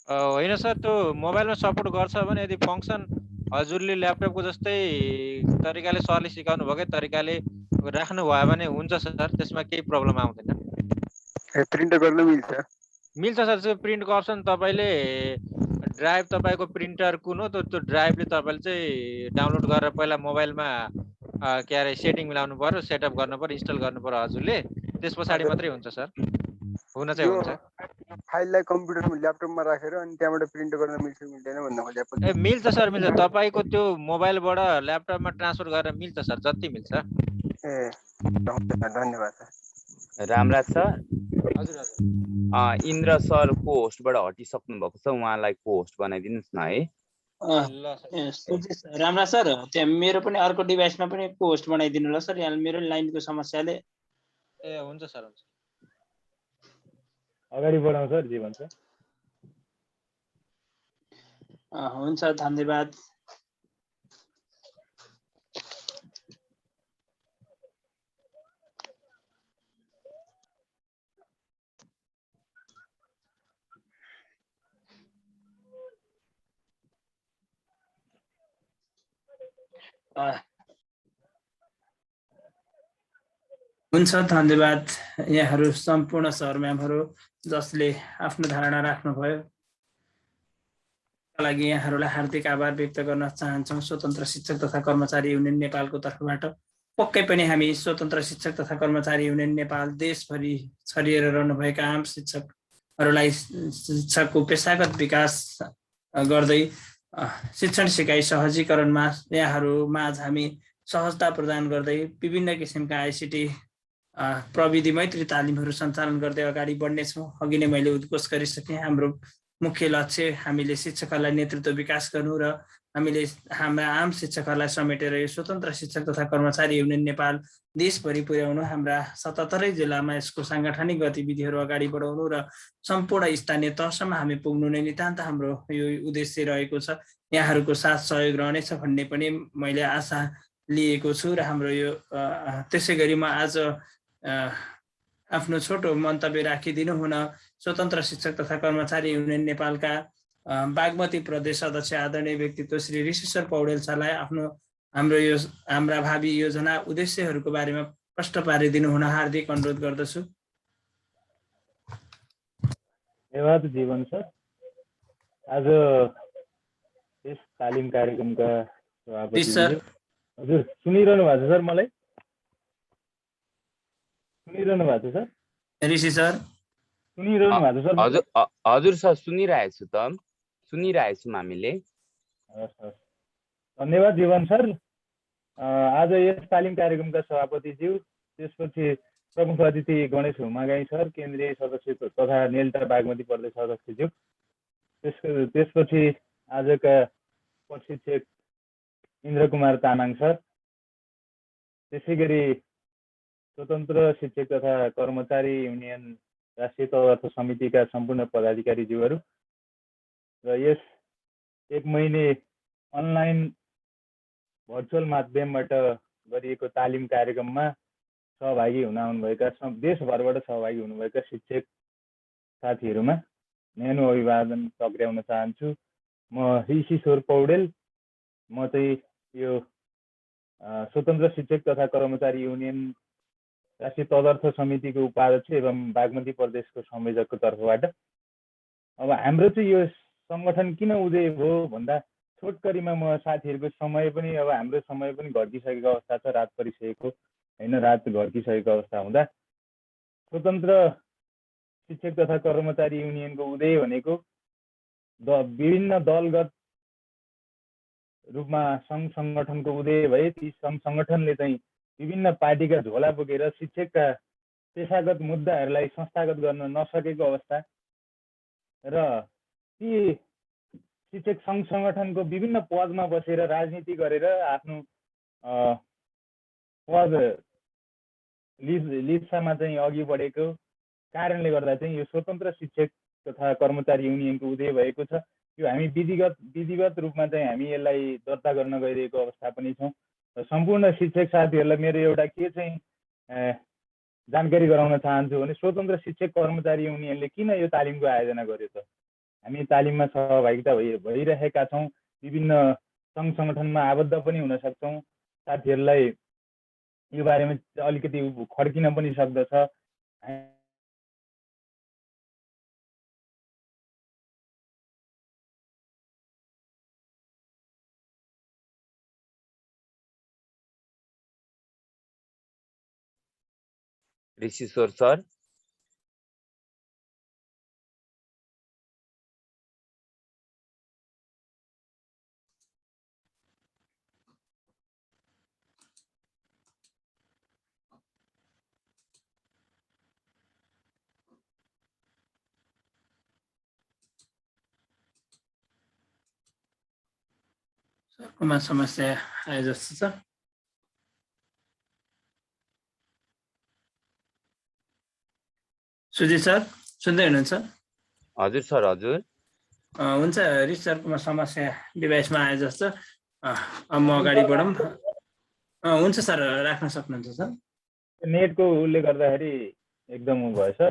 Speaker 3: होइन सर, त्यो मोबाइलमा सपोर्ट गर्छ भने यदि फङ्सन हजुरले ल्यापटपको जस्तै तरिकाले सरले सिकाउनु भएकै तरिकाले राख्नु भयो भने हुन्छ सर, त्यसमा केही प्रब्लम आउँदैन।
Speaker 11: प्रिन्ट गर्न
Speaker 3: मिल्छ सर। त्यो प्रिन्टको अप्सन तपाईँले ड्राइभ, तपाईँको प्रिन्टर कुन हो त्यो ड्राइभले तपाईँले चाहिँ डाउनलोड गरेर पहिला मोबाइलमा के अरे सेटिङ मिलाउनु पर्यो, सेटअप गर्नु पर्यो, इन्स्टल गर्नु पर्यो हजुरले, त्यस पछाडि मात्रै हुन्छ सर। हुन चाहिँ हुन्छ।
Speaker 11: फाइललाई कम्प्युटरमा ल्यापटपमा राखेर अनि त्यहाँबाट प्रिन्ट गर्न मिल्छ मिल्दैन भन्नु खोजेँ।
Speaker 3: ए मिल्छ सर, मिल्छ। तपाईँको त्यो मोबाइलबाट ल्यापटपमा ट्रान्सफर गरेर मिल्छ सर, जति मिल्छ।
Speaker 11: ए धन्यवाद सर।
Speaker 4: रामराज सर।
Speaker 3: हजुर हजुर।
Speaker 4: इन्द्र सर को होस्टबाट हटिसक्नु भएको छ, उहाँलाई को होस्ट बनाइदिनुहोस् न है।
Speaker 1: रामराज सर, त्यहाँ मेरो पनि अर्को डिभाइसमा पनि को होस्ट बनाइदिनु ल सर, यहाँ मेरो लाइनको समस्याले।
Speaker 3: ए हुन्छ सर, हुन्छ।
Speaker 2: अगाडि बढाउँ सर जीवन सर।
Speaker 1: हुन्छ, धन्यवाद। हुन्छ, धन्यवाद यहाँहरू सम्पूर्ण सर म्यामहरू जसले आफ्नो धारणा राख्नुभयो। लागि यहाँहरूलाई हार्दिक आभार व्यक्त गर्न चाहन्छौँ। स्वतन्त्र शिक्षक तथा कर्मचारी युनियन नेपालको तर्फबाट पक्कै पनि हामी स्वतन्त्र शिक्षक तथा कर्मचारी युनियन नेपाल देशभरि छरिएर रहनुभएका आम शिक्षकहरूलाई शिक्षाको पेसागत विकास गर्दै शिक्षण सिकाइ सहजीकरणमा यहाँहरू माझ हामी सहजता प्रदान गर्दै विभिन्न किसिमका आइसिटी प्रविधि मैत्री तालिमहरू सञ्चालन गर्दै अगाडि बढ्नेछौँ। अघि नै मैले उद्घोष गरिसकेँ, हाम्रो मुख्य लक्ष्य हामीले शिक्षकहरूलाई नेतृत्व विकास गर्नु र हामीले हाम्रा आम शिक्षकहरूलाई समेटेर यो स्वतन्त्र शिक्षक तथा कर्मचारी युनियन नेपाल देशभरि पुर्याउनु, हाम्रा 77 जिल्लामा यसको साङ्गठनिक गतिविधिहरू अगाडि बढाउनु र सम्पूर्ण स्थानीय तहसम्म हामी पुग्नु नै नितान्त हाम्रो यो उद्देश्य रहेको छ। यहाँहरूको साथ सहयोग रहनेछ भन्ने पनि मैले आशा लिएको छु र हाम्रो यो त्यसै गरी म आज आफ्नो छोटो मन्तव्य राखिदिनु हुन स्वतन्त्र शिक्षक तथा कर्मचारी युनियन नेपालका बागमती प्रदेश अध्यक्ष आदरणीय व्यक्तित्व श्री ऋषिश्वर पौडेल सरलाई हाम्रा भावी योजना उद्देश्यहरूको बारेमा प्रश्न पारिदिनु हुन हार्दिक अनुरोध गर्दछु।
Speaker 2: धन्यवाद जीवन सर। आज यस तालिम कार्यक्रमका सभापति हजुर सुनिरहनु भएको छ सर? मलाई सुनिरहनु भएको छ सर?
Speaker 1: ऋषि सर
Speaker 2: सुनिरहनु भएको छ सर?
Speaker 4: हजुर सर सुनिरहेको छु त, सुनिरहेको छौँ हामीले।
Speaker 2: धन्यवाद जीवन सर। आज यस तालिम कार्यक्रमका सभापतिज्यू, त्यसपछि प्रमुख अतिथि गणेश हुमागाई सर, केन्द्रीय सदस्य तथा नेल्टा बागमती प्रदेश सदस्यज्यू, त्यसपछि आजका प्रशिक्षक इन्द्र कुमार तामाङ सर, त्यसै गरी स्वतन्त्र शिक्षक तथा कर्मचारी युनियन राष्ट्रिय तदर्थ समितिका सम्पूर्ण पदाधिकारीज्यूहरू र यस 1 महिने अनलाइन भर्चुअल माध्यमबाट गरिएको तालिम कार्यक्रममा सहभागी हुन आउनुभएका देशभरबाट सहभागी हुनुभएका शिक्षक साथीहरूमा न्यानो अभिवादन टक्र्याउन चाहन्छु। म ऋषिश्वर पौडेल, म चाहिँ यो स्वतन्त्र शिक्षक तथा कर्मचारी युनियन राष्ट्रिय तदर्थ समितिको उपाध्यक्ष एवं बागमती प्रदेशको संयोजकको तर्फबाट। अब हाम्रो चाहिँ यो सङ्गठन किन उदय भयो भन्दा छोटकरीमा म साथीहरूको समय पनि, अब हाम्रो समय पनि घर्किसकेको अवस्था छ, रात परिसकेको होइन, रात घर्किसकेको अवस्था हुँदा स्वतन्त्र शिक्षक तथा कर्मचारी युनियनको उदय भनेको विभिन्न दलगत रूपमा सङ्घ सङ्गठनको उदय भए ती सङ्घ सङ्गठनले चाहिँ विभिन्न पार्टीका झोला बोकेर शिक्षकका पेसागत मुद्दाहरूलाई संस्थागत गर्न नसकेको अवस्था र ती शिक्षक सङ्घ सङ्गठनको विभिन्न पदमा बसेर राजनीति गरेर आफ्नो पद लिप्सामा चाहिँ अघि बढेको कारणले गर्दा चाहिँ यो स्वतन्त्र शिक्षक तथा कर्मचारी युनियनको उदय भएको छ। यो हामी विधिगत रूपमा चाहिँ हामी यसलाई दर्ता गर्न गइरहेको अवस्था पनि छौँ। सम्पूर्ण शिक्षक साथीहरूलाई मेरो एउटा के चाहिँ जानकारी गराउन चाहन्छु भने स्वतन्त्र शिक्षक कर्मचारी युनियनले किन यो तालिमको आयोजना गर्यो त? हामी तालिममा सहभागिता भइरहेका छौँ, विभिन्न सङ्घ सङ्गठनमा आबद्ध पनि हुन सक्छौँ। साथीहरूलाई यो बारेमा अलिकति खड्किन पनि सक्दछ।
Speaker 4: ऋषिश्वर सर
Speaker 1: सरकोमा समस्या आए जस्तो छ। सुजित सर सुन्दै हुनुहुन्छ?
Speaker 4: हजुर सर हजुर
Speaker 1: हुन्छ। ऋषि सरकोमा समस्या डिभाइसमा आए जस्तो। अब म अगाडि बढौँ। हुन्छ सर, राख्न सक्नुहुन्छ सर।
Speaker 2: नेटको उसले गर्दाखेरि एकदम भयो सर।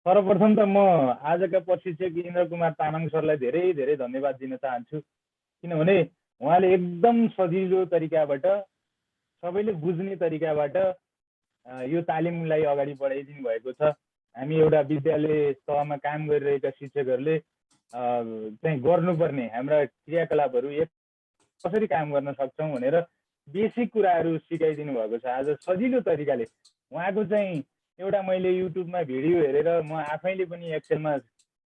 Speaker 2: सर्वप्रथम त म आजका प्रशिक्षक इन्द्र कुमार तामाङ सरलाई धेरै धेरै धन्यवाद दिन चाहन्छु, किनभने उहाँले एकदम सजिलो तरिकाबाट, सबैले बुझ्ने तरिकाबाट यो तालिमलाई अगाडि बढाइदिनु भएको छ। हामी एउटा विद्यालय तहमा काम गरिरहेका शिक्षकहरूले चाहिँ गर्नुपर्ने हाम्रा क्रियाकलापहरू कसरी काम गर्न सक्छौँ भनेर बेसिक कुराहरू सिकाइदिनु भएको छ आज सजिलो तरिकाले। उहाँको चाहिँ एउटा मैले युट्युबमा भिडियो हेरेर म आफैले पनि एक्सेलमा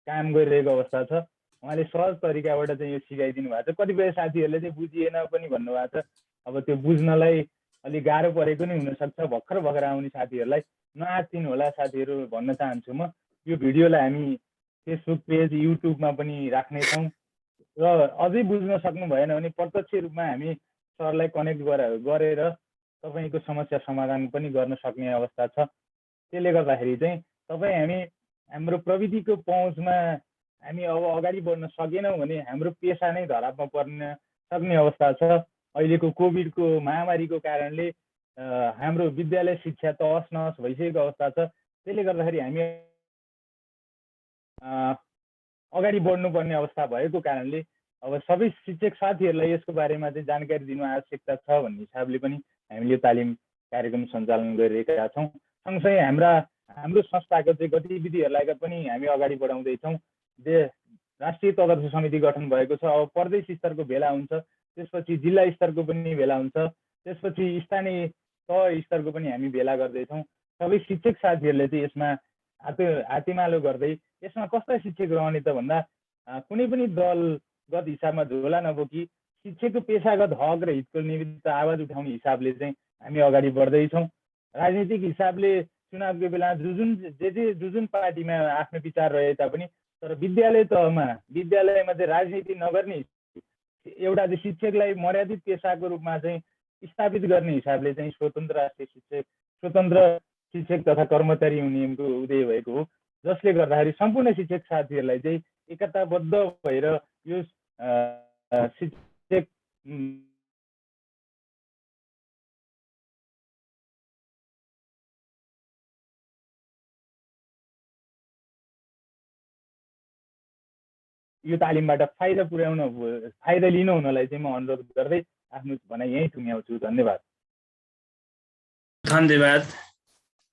Speaker 2: काम गरिरहेको अवस्था छ। उहाँले सहज तरिकाबाट चाहिँ यो सिकाइदिनु भएको छ। कतिपय साथीहरूले चाहिँ बुझिएन पनि भन्नुभएको छ। अब त्यो बुझ्नलाई अलिक गाह्रो परेको नै हुनसक्छ भर्खर आउने साथीहरूलाई। नआत्तिनु होला साथीहरू भन्न चाहन्छु म। यो भिडियोलाई हामी फेसबुक पेज युट्युबमा पनि राख्नेछौँ र अझै बुझ्न सक्नु भएन भने प्रत्यक्ष रूपमा हामी सरलाई कनेक्ट गरेर तपाईँको समस्या समाधान पनि गर्न सक्ने अवस्था छ। त्यसले गर्दाखेरि चाहिँ तपाईँ हाम्रो प्रविधिको पहुँचमा हामी अब अगाडि बढ्न सकेनौँ भने हाम्रो पेसा नै धरापमा पर्न सक्ने अवस्था छ। अहिलेको कोभिडको महामारीको कारणले हाम्रो विद्यालय शिक्षा तहस नहस भइसकेको अवस्था छ। त्यसले गर्दाखेरि हामी अगाडि बढ्नुपर्ने अवस्था भएको कारणले अब सबै शिक्षक साथीहरूलाई यसको बारेमा चाहिँ जानकारी दिनु आवश्यकता छ भन्ने हिसाबले पनि हामीले तालिम कार्यक्रम सञ्चालन गरिरहेका छौँ। सँगसँगै हाम्रो संस्थाको चाहिँ गतिविधिहरूलाई पनि हामी अगाडि बढाउँदैछौँ। राष्ट्रिय तदर्थ समिति गठन भएको छ। अब प्रदेश स्तरको भेला हुन्छ, त्यसपछि जिल्ला स्तरको पनि भेला हुन्छ, त्यसपछि स्थानीय तह स्तरको पनि हामी भेला गर्दैछौँ। सबै शिक्षक साथीहरूले चाहिँ यसमा हातेमालो गर्दै यसमा कस्ता शिक्षक रहने त भन्दा कुनै पनि दलगत हिसाबमा झोला नबोकी शिक्षकको पेसागत हक र हितको निमित्त आवाज उठाउने हिसाबले चाहिँ हामी अगाडि बढ्दैछौँ। राजनीतिक हिसाबले चुनावको बेला जुन पार्टीमा आफ्नो विचार रहे तापनि तर विद्यालय तहमा विद्यालयमा चाहिँ राजनीति नगर्ने एउटा चाहिँ शिक्षकलाई मर्यादित पेसाको रूपमा चाहिँ स्थापित गर्ने हिसाबले चाहिँ स्वतन्त्र शिक्षक तथा कर्मचारी युनियनको उदय भएको हो, जसले गर्दाखेरि सम्पूर्ण शिक्षक साथीहरूलाई चाहिँ एकताबद्ध भएर यो शिक्षक यो तालिमबाट फाइदा लिनु हुनलाई चाहिँ म अनुरोध गर्दै आफ्नो भनाइ यहीँ टुङ्ग्याउँछु। धन्यवाद।
Speaker 1: धन्यवाद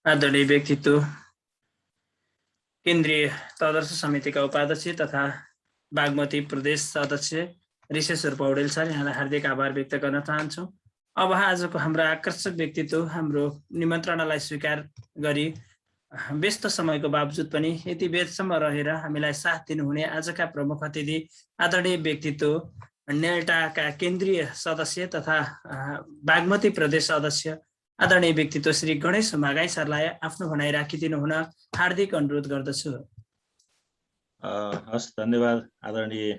Speaker 1: आदरणीय व्यक्तित्व केन्द्रीय तदर्थ समितिका उपाध्यक्ष तथा बागमती प्रदेश अध्यक्ष ऋषेश्वर पौडेल सर, यहाँलाई हार्दिक आभार व्यक्त गर्न चाहन्छौँ। अब आजको हाम्रो आकर्षक व्यक्तित्व हाम्रो निमन्त्रणालाई स्वीकार गरी व्यस्त समयको बावजुद पनि यति बेरसम्म रहेर हामीलाई साथ दिनुहुने आजका प्रमुख अतिथि आदरणीय व्यक्तित्व नेल्टाका केन्द्रीय सदस्य तथा बागमती प्रदेश अध्यक्ष आदरणीय व्यक्तित्व श्री गणेश मागाई सरलाई आफ्नो भनाइ राखिदिनु हुन हार्दिक अनुरोध गर्दछु।
Speaker 5: हस्, धन्यवाद आदरणीय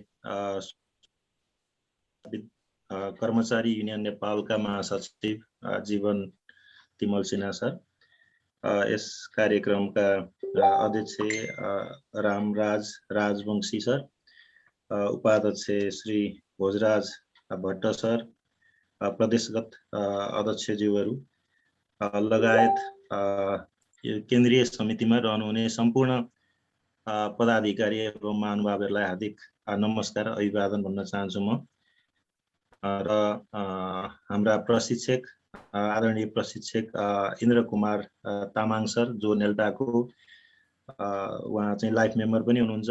Speaker 5: कर्मचारी युनियन नेपालका महासचिव जीवन तिमल सिन्हा सर, यस कार्यक्रमका अध्यक्ष रामराज राजवंशी सर, उपाध्यक्ष श्री भोजराज भट्ट सर, प्रदेशगत अध्यक्षज्यूहरू लगायत केन्द्रीय समितिमा रहनुहुने सम्पूर्ण पदाधिकारी एवं महानुभावहरूलाई हार्दिक नमस्कार अभिवादन भन्न चाहन्छु म। र हाम्रा प्रशिक्षक आदरणीय प्रशिक्षक इन्द्र कुमार तामाङ सर, जो नेल्टाको उहाँ चाहिँ लाइफ मेम्बर पनि हुनुहुन्छ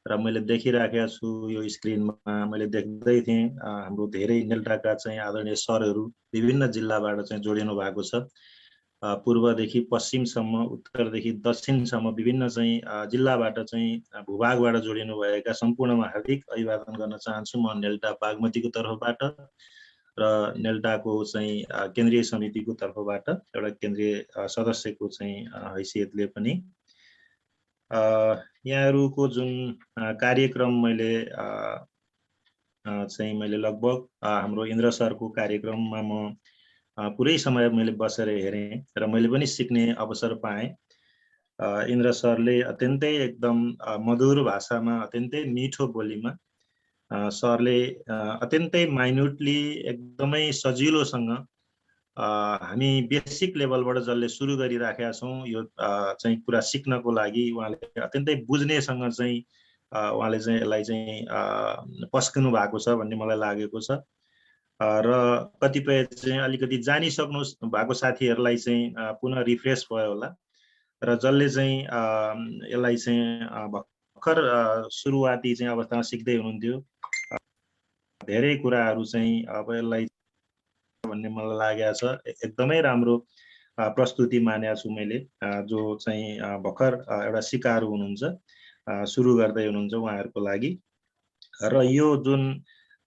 Speaker 5: र मैले देखिराखेको छु यो स्क्रिनमा मैले देख्दै थिएँ हाम्रो धेरै नेल्टाका चाहिँ आदरणीय सरहरू विभिन्न जिल्लाबाट चाहिँ जोडिनु भएको छ। पूर्वदेखि पश्चिमसम्म, उत्तरदेखि दक्षिणसम्म विभिन्न चाहिँ जिल्लाबाट चाहिँ भूभागबाट जोडिनु भएका सम्पूर्णमा हार्दिक अभिवादन गर्न चाहन्छु म नेल्टा बागमतीको तर्फबाट र नेल्टाको चाहिँ केन्द्रीय समितिको तर्फबाट एउटा केन्द्रीय सदस्यको चाहिँ हैसियतले पनि। यहाँहरूको जुन कार्यक्रम मैले लगभग हाम्रो इन्द्र सरको कार्यक्रममा म पुरै समय मैले बसेर हेरेँ र मैले पनि सिक्ने अवसर पाएँ। इन्द्र सरले अत्यन्तै एकदम मधुर भाषामा, अत्यन्तै मिठो बोलीमा सरले अत्यन्तै माइन्युटली एकदमै सजिलोसँग हामी बेसिक लेभलबाट जसले सुरु गरिराखेका छौँ यो चाहिँ कुरा सिक्नको लागि उहाँले अत्यन्तै बुझ्नेसँग चाहिँ उहाँले चाहिँ यसलाई चाहिँ पस्किनु भएको छ भन्ने मलाई लागेको छ। र कतिपय चाहिँ अलिकति जानिसक्नु भएको साथीहरूलाई चाहिँ पुनः रिफ्रेस भयो होला र जसले चाहिँ यसलाई चाहिँ भर्खर सुरुवाती चाहिँ अवस्थामा सिक्दै हुनुहुन्थ्यो धेरै कुराहरू चाहिँ अब यसलाई भन्ने मलाई लागेको छ। एकदमै राम्रो प्रस्तुति मानेको छु मैले, जो चाहिँ भर्खर एउटा सिकारु हुनुहुन्छ, सुरु गर्दै हुनुहुन्छ उहाँहरूको लागि। र यो जुन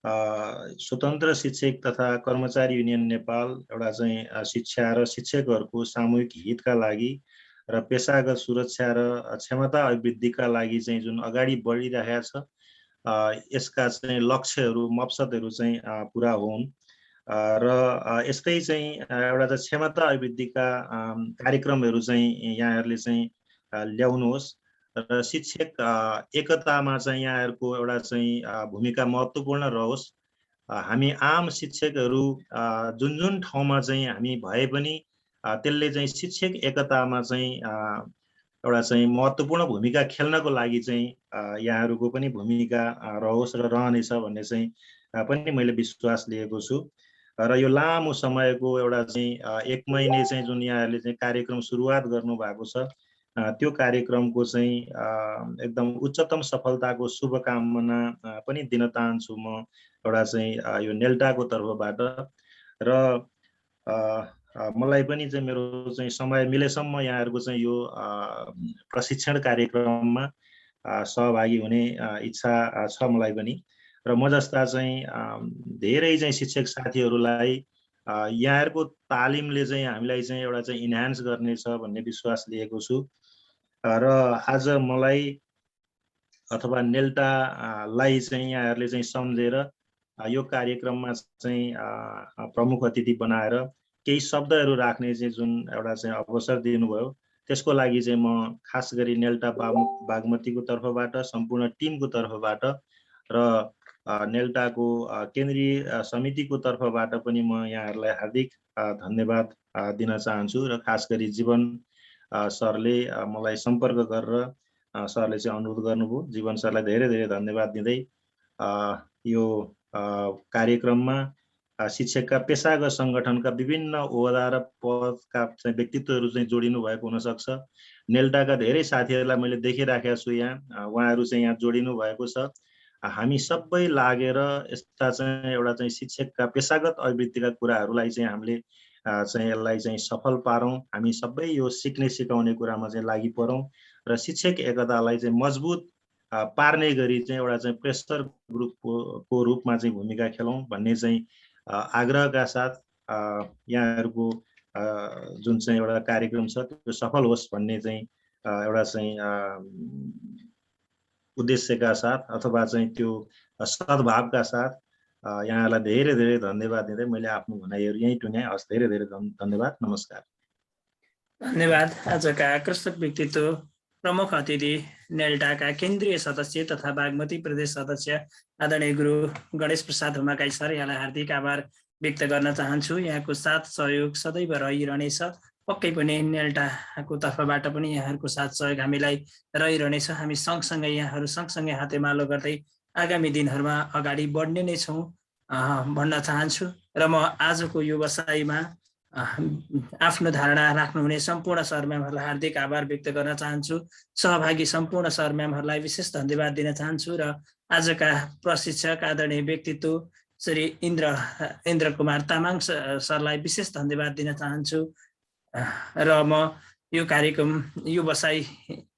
Speaker 5: स्वतन्त्र शिक्षक तथा कर्मचारी युनियन नेपाल एउटा चाहिँ शिक्षा र शिक्षकहरूको सामूहिक हितका लागि र पेसागत सुरक्षा र क्षमता अभिवृद्धिका लागि चाहिँ जुन अगाडि बढिरहेको छ यसका चाहिँ लक्ष्यहरू मकसदहरू चाहिँ पुरा हुन् र यस्तै चाहिँ एउटा चाहिँ क्षमता अभिवृद्धिका कार्यक्रमहरू चाहिँ यहाँहरूले चाहिँ ल्याउनुहोस् र शिक्षक एकतामा चाहिँ यहाँहरूको एउटा चाहिँ भूमिका महत्त्वपूर्ण रहोस्। हामी आम शिक्षकहरू जुन जुन ठाउँमा चाहिँ हामी भए पनि त्यसले चाहिँ शिक्षक एकतामा चाहिँ एउटा चाहिँ महत्त्वपूर्ण भूमिका खेल्नको लागि चाहिँ यहाँहरूको पनि भूमिका रहोस् र रहनेछ भन्ने चाहिँ पनि मैले विश्वास लिएको छु। र यो लामो समयको एउटा चाहिँ 1 महिने चाहिँ जुन यहाँहरूले चाहिँ कार्यक्रम सुरुवात गर्नुभएको छ त्यो कार्यक्रमको चाहिँ एकदम उच्चतम सफलताको शुभकामना पनि दिन चाहन्छु म एउटा चाहिँ यो नेल्टाको तर्फबाट। र मलाई पनि चाहिँ मेरो चाहिँ समय मिलेसम्म यहाँहरूको चाहिँ यो प्रशिक्षण कार्यक्रममा सहभागी हुने इच्छा छ मलाई पनि। र म जस्ता चाहिँ धेरै चाहिँ शिक्षक साथीहरूलाई यहाँहरूको तालिमले चाहिँ हामीलाई चाहिँ एउटा चाहिँ इन्हान्स गर्नेछ भन्ने विश्वास लिएको छु। र आज मलाई अथवा नेल्टालाई चाहिँ यहाँहरूले चाहिँ सम्झेर यो कार्यक्रममा चाहिँ प्रमुख अतिथि बनाएर केही शब्दहरू राख्ने चाहिँ जुन एउटा चाहिँ अवसर दिनुभयो त्यसको लागि चाहिँ म खास गरी नेल्टा बागमतीको तर्फबाट सम्पूर्ण टिमको तर्फबाट र नेल्टाको केन्द्रीय समितिको तर्फबाट पनि म यहाँहरूलाई हार्दिक धन्यवाद दिन चाहन्छु। र खास गरी जीवन सरले मलाई सम्पर्क गरेर सरले चाहिँ अनुरोध गर्नुभयो। जीवन सरलाई धेरै धेरै धन्यवाद दिँदै यो कार्यक्रममा शिक्षकका पेसागत सङ्गठनका विभिन्न ओहदा र पदका चाहिँ व्यक्तित्वहरू चाहिँ जोडिनु भएको हुनसक्छ। नेल्टाका धेरै साथीहरूलाई मैले देखिराखेको छु यहाँ, उहाँहरू चाहिँ यहाँ जोडिनु भएको छ। हामी सबै लागेर यस्ता चाहिँ एउटा चाहिँ शिक्षकका पेसागत अभिवृद्धिका कुराहरूलाई चाहिँ हामीले चाहिँ यसलाई चाहिँ सफल पारौँ। हामी सबै यो सिक्ने सिकाउने कुरामा चाहिँ लागि परौँ र शिक्षक एकतालाई चाहिँ मजबुत पार्ने गरी चाहिँ एउटा चाहिँ प्रेसर ग्रुपको रूपमा चाहिँ भूमिका खेलौँ भन्ने चाहिँ आग्रहका साथ यहाँहरूको जुन चाहिँ एउटा कार्यक्रम छ त्यो सफल होस् भन्ने चाहिँ एउटा चाहिँ उद्देश्यका साथ अथवा चाहिँ त्यो सद्भावका साथ यहाँलाई धेरै धेरै धन्यवाद दिँदै मैले आफ्नो भनाइहरू यहीँ टुङ्गाएँ। हस्, धेरै धेरै धन्यवाद। नमस्कार।
Speaker 1: धन्यवाद। आजका आकर्षक व्यक्तित्व प्रमुख अतिथि नेल्टाका केन्द्रीय सदस्य तथा बागमती प्रदेश सदस्य आदरणीय गुरु गणेश प्रसाद हुमाकाई सर, यहाँलाई हार्दिक आभार व्यक्त गर्न चाहन्छु। यहाँको साथ सहयोग सदैव रहिरहनेछ। पक्कै पनि नेल्टाको तर्फबाट पनि यहाँहरूको साथ सहयोग हामीलाई रहिरहनेछ। हामी सँगसँगै यहाँहरू सँगसँगै हातेमालो गर्दै आगामी दिनहरूमा अगाडि बढ्ने नै छौँ भन्न चाहन्छु। र म आजको यो बसाइमा आफ्नो धारणा राख्नुहुने सम्पूर्ण सर म्यामहरूलाई हार्दिक आभार व्यक्त गर्न चाहन्छु। सहभागी सम्पूर्ण सर म्यामहरूलाई विशेष धन्यवाद दिन चाहन्छु। र आजका प्रशिक्षक आदरणीय व्यक्तित्व श्री इन्द्र कुमार तामाङ सरलाई विशेष धन्यवाद दिन चाहन्छु। र म यो कार्यक्रम यो बसाइ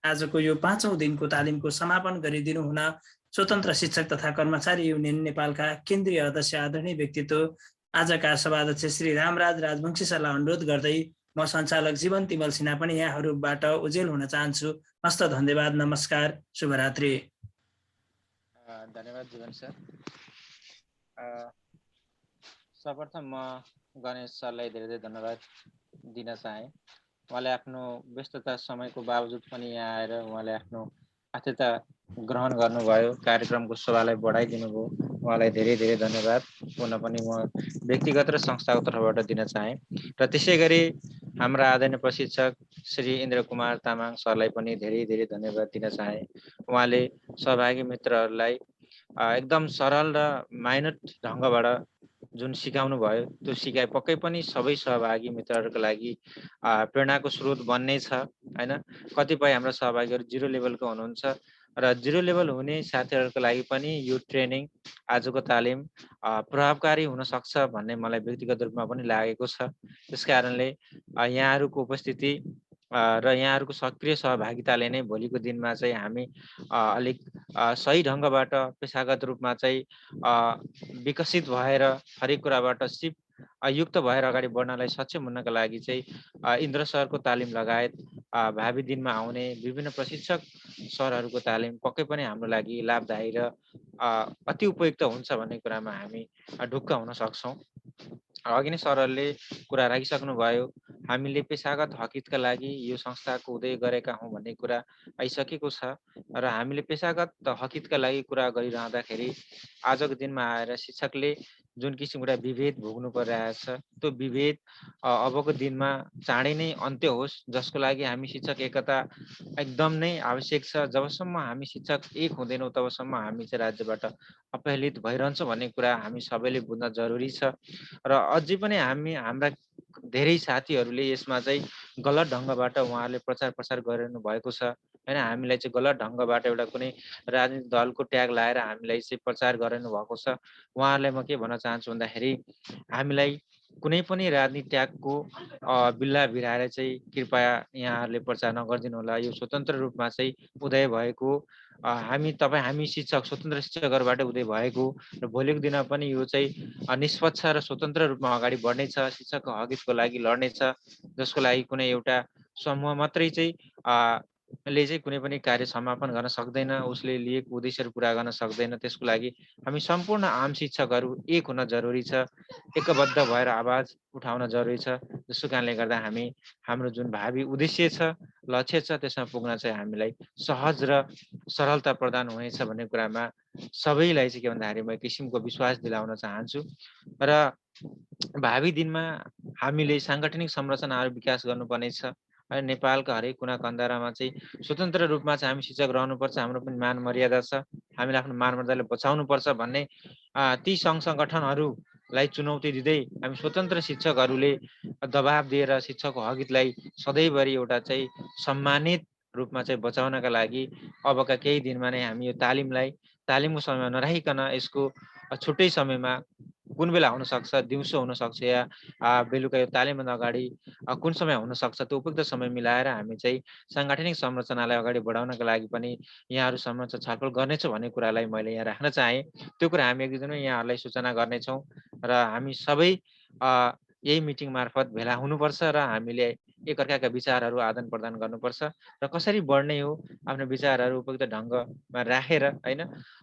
Speaker 1: आजको यो 5औं दिनको तालिमको समापन गरिदिनु हुन स्वतन्त्र शिक्षक तथा कर्मचारी युनियन नेपालका केन्द्रीय अध्यक्ष आदरणीय व्यक्तित्व आजका सभाध्यक्ष श्री रामराज राजवंशी सरलाई अनुरोध गर्दै म सञ्चालक जीवन तिमल सिन्हा पनि यहाँहरूबाट उजेल हुन चाहन्छु। हस्त धन्यवाद। नमस्कार, शुभरात्रि।
Speaker 3: धन्यवाद जीवन सर। सर्वप्रथम म गणेश सरलाई धेरै धेरै धन्यवाद दिन चाहे। उहाँले आफ्नो व्यस्तता समयको बावजुद पनि यहाँ आएर उहाँले आफ्नो आतिथ्यता ग्रहण गर्नुभयो, कार्यक्रमको शोभालाई बढाइदिनु भयो। उहाँलाई धेरै धेरै धन्यवाद पुनः पनि म व्यक्तिगत र संस्थाको तर्फबाट दिन चाहे। र त्यसै गरी हाम्रा आदरणीय प्रशिक्षक श्री इन्द्र कुमार तामाङ सरलाई पनि धेरै धेरै धन्यवाद दिन चाहे। उहाँले सहभागी मित्रहरूलाई एकदम सरल र माइनर ढङ्गबाट जुन सिकाउनु भयो त्यो सिकाइ पक्कै पनि सबै सहभागी मित्रहरूको लागि प्रेरणाको स्रोत बन्ने छ हैन। कतिपय हाम्रो सहभागीहरू 0 लेभलको हुनुहुन्छ र 0 लेभल हुने साथीहरूको लागि पनि यो ट्रेनिङ आजको तालिम प्रभावकारी हुन सक्छ भन्ने मलाई व्यक्तिगत रूपमा पनि लागेको छ। त्यसकारणले यहाँहरूको उपस्थिति र यहाँहरूको सक्रिय सहभागिताले नै भोलिको दिनमा चाहिँ हामी अलिक सही ढङ्गबाट पेसागत रूपमा चाहिँ विकसित भएर हरेक कुराबाट सिप युक्त भएर अगाडि बढ्नलाई सक्षम हुनका लागि चाहिँ इन्द्र सरको तालिम लगायत भावी दिनमा आउने विभिन्न प्रशिक्षक सरहरूको तालिम पक्कै पनि हाम्रो लागि लाभदायी र अति उपयुक्त हुन्छ भन्ने कुरामा हामी ढुक्क हुन सक्छौँ। अघि नै सरहरूले कुरा राखिसक्नु भयो, हामीले पेसागत हकितका लागि यो संस्थाको उदय गरेका हौँ भन्ने कुरा आइसकेको छ र हामीले पेसागत हकितका लागि कुरा गरिरहँदाखेरि आजको दिनमा आएर शिक्षकले जुन किसिमको विभेद भोग्नु परिरहेछ त्यो विभेद अबको दिनमा चाँडै नै अन्त्य होस्, जसको लागि हामी शिक्षक एकता एकदम नै आवश्यक छ। जबसम्म हामी शिक्षक एक हुँदैनौँ तबसम्म हामी चाहिँ राज्यबाट अपहेलित भइरहन्छौँ भन्ने कुरा हामी सबैले बुझ्न जरुरी छ। र अझै पनि हाम्रा धेरै साथीहरूले यसमा चाहिँ गलत ढङ्गबाट उहाँहरूले प्रचार प्रसार गरिरहनु भएको छ होइन। हामीलाई चाहिँ गलत ढङ्गबाट एउटा कुनै राजनीतिक दलको ट्याग लाएर हामीलाई चाहिँ प्रचार गरिरहनु भएको छ। उहाँहरूलाई म के भन्न चाहन्छु भन्दाखेरि हामीलाई कुनै पनि राजनीतिक ट्यागको बिल्ला भिराएर चाहिँ कृपया यहाँहरूले प्रचार नगरिदिनु होला। यो स्वतन्त्र रूपमा चाहिँ उदय भएको हामी शिक्षक स्वतन्त्र शिक्षकहरूबाट उदय भएको र भोलिको दिनमा पनि यो चाहिँ निष्पक्ष र स्वतन्त्र रूपमा अगाडि बढ्नेछ, शिक्षकको हकको लागि लड्नेछ, जसको लागि कुनै एउटा समूह मात्रै चाहिँ ले चाहिँ कुनै पनि कार्य समापन गर्न सक्दैन, उसले लिएको उद्देश्यहरू पुरा गर्न सक्दैन। त्यसको लागि हामी सम्पूर्ण आम शिक्षकहरू एक हुन जरुरी छ, एकबद्ध भएर आवाज उठाउन जरुरी छ। जसको कारणले गर्दा हामी हाम्रो जुन भावी उद्देश्य छ, लक्ष्य छ, त्यसमा पुग्न चाहिँ हामीलाई सहज र सरलता प्रदान हुनेछ भन्ने कुरामा सबैलाई चाहिँ के भन्दाखेरि म एक किसिमको विश्वास दिलाउन चाहन्छु। र भावी दिनमा हामीले साङ्गठनिक संरचनाहरू विकास गर्नुपर्नेछ। नेपालका हरेक कुना कन्दारामा चाहिँ स्वतन्त्र रूपमा चाहिँ हामी शिक्षक रहनुपर्छ, हाम्रो पनि मान मर्यादा छ, हामीले आफ्नो मान मर्यादालाई बचाउनुपर्छ भन्ने ती सङ्घ सङ्गठनहरूलाई चुनौती दिँदै हामी स्वतन्त्र शिक्षकहरूले दबाब दिएर शिक्षकको हकलाई सधैँभरि एउटा चाहिँ सम्मानित रूपमा चाहिँ बचाउनका लागि अबका केही दिनमा नै हामी यो तालिमको समयमा नराखिकन यसको छुट्टै समयमा कुन बेला हुनसक्छ, दिउँसो हुनसक्छ या बेलुका यो तालिमभन्दा अगाडि कुन समय हुनसक्छ, त्यो उपयुक्त समय मिलाएर हामी चाहिँ साङ्गठनिक संरचनालाई अगाडि बढाउनका लागि पनि यहाँहरूसम्म चाहिँ छलफल गर्नेछौँ भन्ने कुरालाई मैले यहाँ राख्न चाहेँ। त्यो कुरा हामी एक दुईजना यहाँहरूलाई सूचना गर्नेछौँ र हामी सबै यही मिटिङ मार्फत भेला हुनुपर्छ र हामीले एकअर्काका विचारहरू आदान प्रदान गर्नुपर्छ र कसरी बढ्ने हो आफ्नो विचारहरू उपयुक्त ढङ्गमा राखेर होइन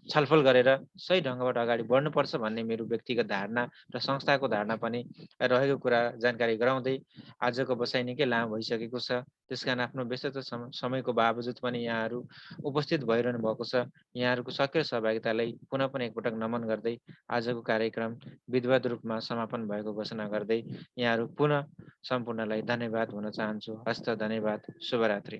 Speaker 3: छलफल गरेर सही ढङ्गबाट अगाडि बढ्नुपर्छ भन्ने मेरो व्यक्तिगत धारणा र संस्थाको धारणा पनि रहेको कुरा जानकारी गराउँदै आजको बसाइ निकै लामो भइसकेको छ। त्यसकारण आफ्नो व्यस्तता समयको बावजुद पनि यहाँहरू उपस्थित भइरहनु भएको छ। यहाँहरूको सक्रिय सहभागितालाई पुनः पनि एकपटक नमन गर्दै आजको कार्यक्रम विधिवत रूपमा समापन भएको घोषणा गर्दै यहाँहरू पुनः सम्पूर्णलाई धन्यवाद भन्न चाहन्छु। हस्त, धन्यवाद, शुभरात्रि।